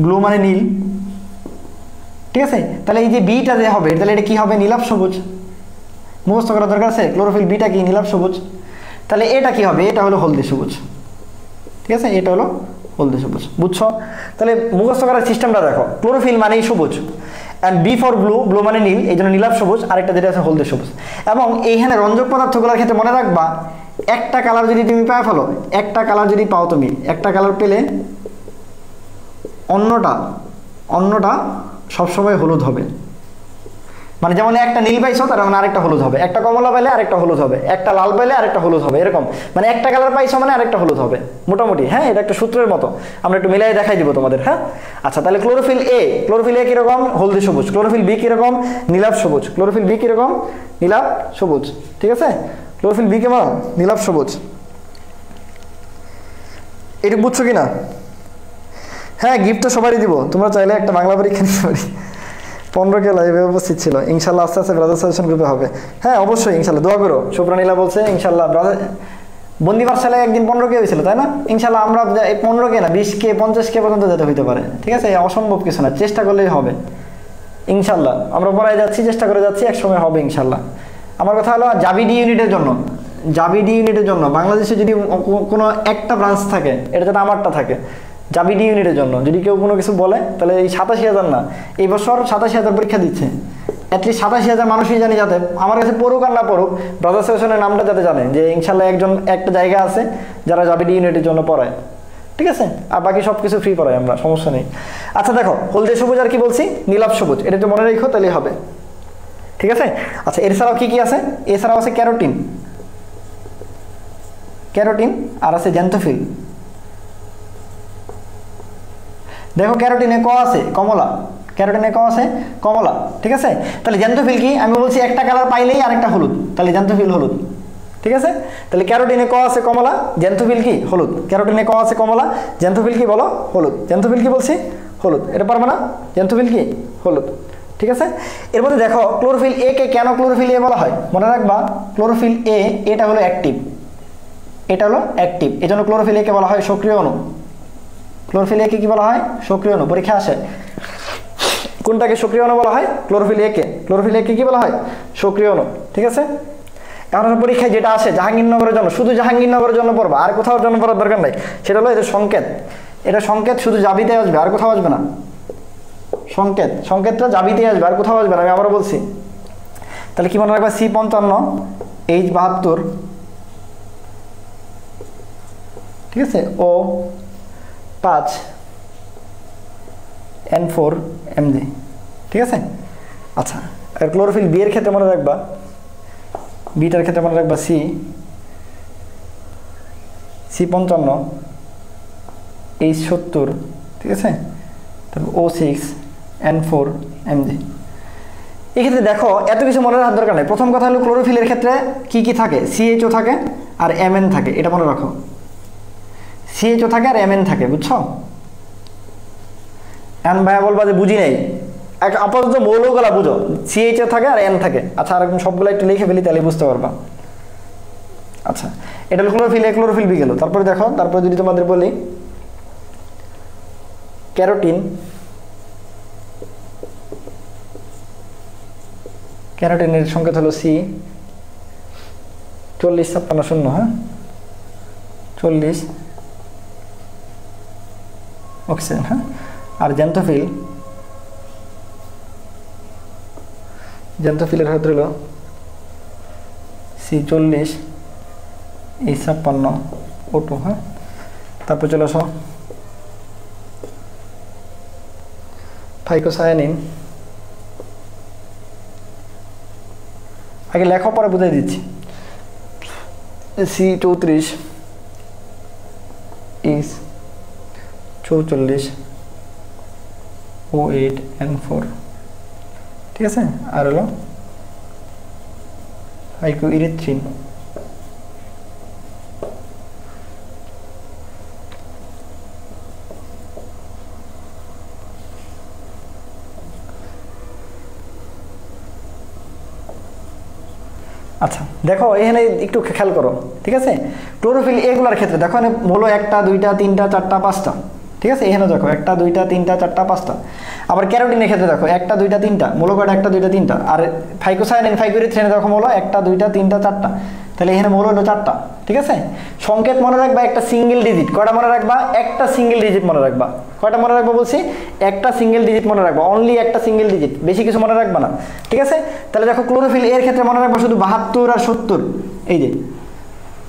ব্লু মানে নীল, ঠিক আছে। তাহলে এই যে বিটা যে হবে, তাহলে এটা কি হবে? নীলাভ সবুজ। মুখস্থ করার দরকার আছে? ক্লোরোফিল বিটা কি? নীলাভ সবুজ। তাহলে এটা কি হবে? এটা হলো হলদে সবুজ, ঠিক আছে। এটা হলো হলদে সবুজ, বুঝছো? তাহলে মুখস্থ করার সিস্টেমটা দেখো। ক্লোরোফিল মানেই সবুজ, and B for blue, blue মানে নীল, এই জন্য নীলাভ সবুজ। আরেকটা যেটা আছে হলদে সবুজ। এবং এইখানে রঞ্জক পদার্থগুলোর ক্ষেত্রে মনে রাখবা, একটা কালার যদি তুমি পায় ফেলো, একটা কালার যদি পাও তুমি, একটা কালার পেলে অন্যটা সবসময় হলুদ হবে। মানে যেমন একটা নীল পাইছো, তার মানে আরেকটা হলুদ হবে। একটা কমলা পাইলে আরেকটা হলুদ হবে, একটা লাল পাইলে আরেকটা হলুদ হবে, এরকম। মানে একটা কালার পাইছো মানে আরেকটা হলুদ হবে মোটামুটি। হ্যাঁ, এটা একটা সূত্রের মতো, আমরা একটু মিলাই দেখাই দিব তোমাদের। হ্যাঁ, আচ্ছা, তাহলে ক্লোরোফিল এ, ক্লোরোফিল এ কিরকম? হলদে সবুজ। ক্লোরোফিল বি কিরকম? নীলাভ সবুজ। ক্লোরোফিল বি কিরকম? নীলাভ সবুজ, ঠিক আছে। ক্লোরোফিল বি কেমন? নীলাভ সবুজ। এটা বুঝছো কিনা? হ্যাঁ, গিফট তো সবারই দিব। তোমরা চাইলে একটা বাংলা পরীক্ষা নিতে পারি। 15কে লাইভে উপস্থিত ছিল, ইনশাল্লাহ আস্তে আস্তে ব্রাদার সাজেশন গ্রুপে হবে। হ্যাঁ, অবশ্যই, ইনশাল্লাহ দোয়া করো। সুপ্রানীলা বলছে ইনশাল্লাহ ব্রাদার বন্দিবার সালে একদিন 15কে হয়েছিল, তাই না? ইনশাল্লাহ আমরা 15কে না, 20কে 50কে পর্যন্ত যেতে হইতে পারে, ঠিক আছে। অসম্ভব কিছু না, চেষ্টা করলেই হবে ইনশাল্লাহ। আমরা পড়ায় যাচ্ছি, চেষ্টা করে যাচ্ছি, একসময় হবে ইনশাল্লাহ। আমার কথা হলো জাবিডি ইউনিটের জন্য, জাবিডি ইউনিটের জন্য বাংলাদেশে যদি কোনো একটা ব্রাঞ্চ থাকে, এটা যেটা আমারটা থাকে, জাবিডি ইউনিটের জন্য যদি কেউ কোনো কিছু বলে, তাহলে এই 87,000 না, এই বছর 87,000 পরীক্ষা দিচ্ছে। অ্যাটলিস্ট 87,000 মানুষই জানি, যাতে আমার কাছে পড়ুক আর না পড়ুক, ব্রাদার সেশনের নামটা যাতে জানে যে ইনশাল্লাহ একটা জায়গা আছে যারা জাবিডি ইউনিটের জন্য পড়ায়, ঠিক আছে। আর বাকি সব কিছু ফ্রি পড়াই আমরা, সমস্যা নেই। আচ্ছা দেখো, হলদে সবুজ আর কি বলছি? নীলাভ সবুজ। এটা তো মনে রেখো, তাহলেই হবে, ঠিক আছে। আচ্ছা, এছাড়াও কি কি আছে? এছাড়াও আছে ক্যারোটিন, ক্যারোটিন, আর আছে জ্যান্থোফিল। দেখো ক্যারোটিনে ক আছে? কমলা। ক্যারোটিনে ক আছে? কমলা, ঠিক আছে। তাহলে জ্যান্থোফিল কি? আমি বলছি একটা কালার পাইলেই আরেকটা হলুদ, তাহলে জ্যান্থোফিল হলুদ, ঠিক আছে। তাহলে ক্যারোটিনে ক আছে? কমলা। জ্যান্থোফিল কি? হলুদ। ক্যারোটিনে ক আছে? কমলা। জ্যান্থোফিল কি? বলো। হলুদ। জ্যান্থোফিল কি বলছি? হলুদ। এটা পারবে না? জ্যান্থোফিল কি? হলুদ, ঠিক আছে। এর মধ্যে দেখো ক্লোরোফিল এ কে কেন ক্লোরোফিল এ বলা হয়? মনে রাখবা, ক্লোরোফিল এ, এটা হলো অ্যাক্টিভ, এটা হলো অ্যাক্টিভ, এজন্য ক্লোরোফিল এ কে বলা হয় সক্রিয় অণু। ক্লোরোফিল এ কে কি বলা হয়? সক্রিয় অণু। পরীক্ষা আসে কোনটাকে সক্রিয় অণু বলা হয়? Chlorophyll A K. Chlorophyll A কে কি বলা হয়? সক্রিয় অণু, ঠিক আছে। এখন পরীক্ষায় যেটা আসে জাহাঙ্গীরনগরের জন্য, শুধু জাহাঙ্গীরনগরের জন্য পড়বা, আর কোথাও জন্য পড়ার দরকার নাই। সেটা হলো এটা সংকেত, এটা সংকেত শুধু জাবিতে আসবে, আর কোথাও আসবে না। সংকেত, সংকেতটা জাবিতে আসবে, আর কোথাও আসবে না, আমি আবারও বলছি। তাহলে কি মনে রাখবা? C55, H72, ঠিক আছে, O5, N4, Mg, ঠিক আছে। আচ্ছা, আর ক্লোরোফিল বি এর ক্ষেত্রে মনে রাখবা, বিটার ক্ষেত্রে মনে রাখবা C55, H70, ঠিক আছে, তারপর O6, N4, Mg। এক্ষেত্রে দেখো এত কিছু মনে রাখার দরকার নেই। প্রথম কথা হলো ক্লোরোফিলের ক্ষেত্রে কি কি থাকে? CHO থাকে আর Mn থাকে, এটা মনে রাখো। CHO থাকে আর Mn থাকে, বুঝছো? এখন ভাইয়া বলবা যে বুঝি নাই, আপাতত মৌলগুলা বুঝো, CHO থাকে আর N থাকে। আচ্ছা, আর সবগুলো একটু লিখে ফেলি, তাহলে বুঝতে পারবা। আচ্ছা, এটা হলো ক্লোরোফিল এ, ক্লোরোফিল বি গেল। তারপরে দেখো, তারপরে যদি তোমাদের বলি ক্যারোটিন, ক্যারোটিনের সংকেত হলো C, 40 56 শূন্য, হ্যাঁ 40 অক্সিজেন, হ্যাঁ। আর জ্যান্থোফিলের ক্ষেত্রে হলো C40 H56 O2, হ্যাঁ। তারপর চলে আসো ফাইকোসায়ানিন, আগে লেখা পরে বুঝাই দিচ্ছি। C34 H44 O8 N4, ঠিক আছে। আর হলো ফাইকোইরিথ্রিন, আচ্ছা দেখো এখানে একটু খেয়াল করো, ঠিক আছে। ক্লোরোফিল এগুলোর ক্ষেত্রে দেখো এখানে মূল 1 2 3 4 5টা, ঠিক আছে। এখানে দেখো 1 2 3 4 5টা। আবার ক্যারোটিনের ক্ষেত্রে দেখো 1 2 3টা, মূল কয়টা 1 2 3টা। আর ফাইকোসায়ানিন ফাইকোইরিথ্রিনে দেখো মূল 1 2 3 4টা, তাহলে এখানে মূল হলো 4টা, ঠিক আছে। সংকেত মনে রাখবা একটা সিঙ্গেল ডিজিট, কয়টা মনে রাখবা? একটা সিঙ্গেল ডিজিট মনে রাখবা। কয়টা মনে রাখবা বলছি? একটা সিঙ্গেল ডিজিট মনে রাখবা, অনলি একটা সিঙ্গেল ডিজিট, বেশি কিছু মনে রাখবা না, ঠিক আছে। তাহলে দেখো ক্লোরোফিল এর ক্ষেত্রে মনে রাখবা শুধু 72 আর 70, এই যে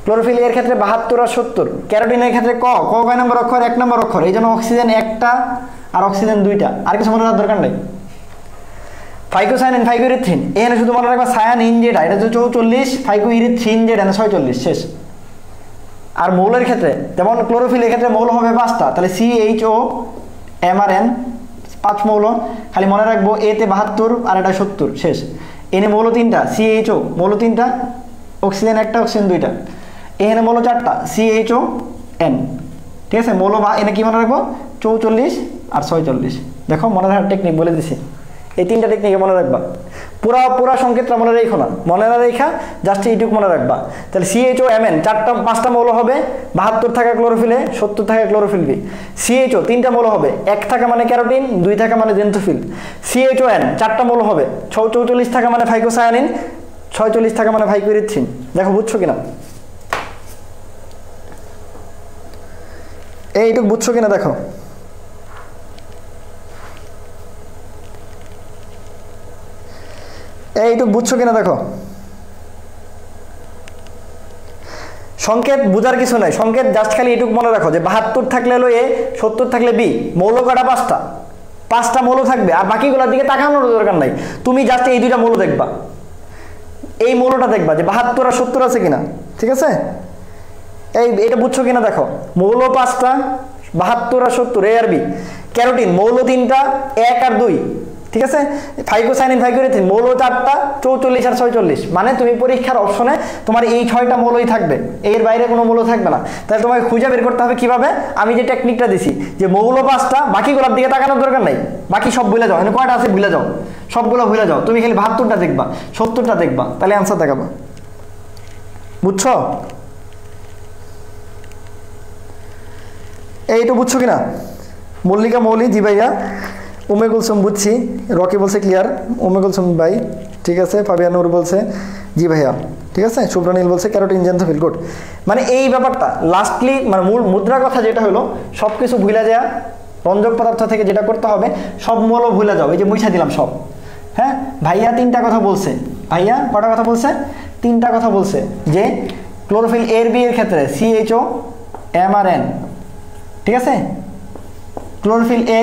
ক্লোরোফিল এর ক্ষেত্রে 72 আর 70। ক্যারোটিনের ক্ষেত্রে ক কয় নম্বর অক্ষর? 1 নম্বর অক্ষর, এই জন্য অক্সিজেন একটা আর অক্সিজেন 2টা, আর কিছু মনে রাখার দরকার নেই। ফাইকোসায়ানিন ফাইকোইরিথ্রিন এখানে শুধু মনে রাখবা সায়ানিন যেটা, এটা হচ্ছে 44, ফাইকোইরিথ্রিন যেটা 46, শেষ। আর মৌলের ক্ষেত্রে যেমন ক্লোরোফিলের ক্ষেত্রে মৌল হবে 5টা, তাহলে CHO MRN 5 মৌল, খালি মনে রাখবো এতে 72 আর এটা 70, শেষ। এনে মৌল 3টা, CHO মৌল 3টা, অক্সিজেন একটা অক্সিজেন 2টা। এখানে মৌল 4টা, CHON, ঠিক আছে। মৌল বা এনে কি মনে রাখবো? 44 আর 46। দেখো মনে রাখার টেকনিক বলে দিছি, এই 3টা টেকনিকে মনে রাখবা। পুরা সংকেতটা মনে রেখো না, মনে না রেখা জাস্ট এইটুকু মনে রাখবা। তাহলে CHOMN 5টা মৌল হবে, 72 থাকা ক্লোরোফিলে, 70 থাকা ক্লোরোফিল বি। CHO 3টা মৌল হবে, 1 থাকা মানে ক্যারোটিন, 2 থাকা মানে জেন্থোফিল। CHON 4টা মৌল হবে, 44 থাকা মানে ফাইকোসায়ানিন, 46 থাকা মানে ফাইকোইরিথ্রিন। দেখো বুঝছো কিনা, এইটুকু বুঝছো কিনা দেখো। এইটুকু বুঝছো কিনা দেখো। সংকেত বুঝার কিছু নাই, সংকেত জাস্ট খালি এইটুকু মনে রাখো যে 72 থাকলে হলো এ, 70 থাকলে বি। মৌল কটা? 5টা মৌল থাকবে, আর বাকিগুলোর দিকে তাকানোর দরকার নাই, তুমি জাস্ট এই 2টা মৌল দেখবা, এই মৌলটা দেখবা যে 72 আর 70 আছে কিনা, ঠিক আছে। এটা বুঝছো কিনা দেখো। মৌল 5টা, 72 আর 70, এ আর বি। ক্যারোটিন মৌল 3টা, 1 আর 2, ঠিক আছে। ফাইকোসায়ানিন ফাইকোইরিথ্রিন মৌল 4টা, 44 আর 46। মানে তুমি পরীক্ষার অপশনে তোমার এই 6টা মৌলই থাকবে, এর বাইরে কোনো মৌল থাকবে না। তাহলে তোমাকে খুঁজে বের করতে হবে কিভাবে? আমি যে টেকনিকটা দিছি যে মৌল 5টা, বাকিগুলোর দিকে তাকানোর দরকার নাই, বাকি সব ভুলে যাও। এখানে কয়টা আছে ভুলে যাও, সবগুলো ভুলে যাও, তুমি খালি 72টা দেখবা, 70টা দেখবা, তাহলে অ্যান্সার দেখাবো। বুঝছো? এইটা বুঝছো কিনা? মল্লিকা মৌলি, জি ভাইয়া। উমে কুলসুম বুঝছি, রকি বলছে ক্লিয়ার। উমে কুলসুম ভাই, ঠিক আছে। ফাবিয়া নূর বলছে জি ভাইয়া, ঠিক আছে। শুভ্রনীল বলছে ক্যারোটিন জেন্থোফিল, গুড। মানে এই ব্যাপারটা লাস্টলি মানে মূল মুদ্রা কথা যেটা হলো, সব কিছু ভুলে যাওয়া, রঞ্জক পদার্থ থেকে যেটা করতে হবে সব মৌল ভুলে যাও, এই যে মুছা দিলাম সব, হ্যাঁ। ভাইয়া 3টা কথা বলছে, ভাইয়া কটা কথা বলছে? 3টা কথা বলছে, যে ক্লোরোফিল এর বি এর ক্ষেত্রে CHO MRN, ঠিক আছে। Chlorophyll A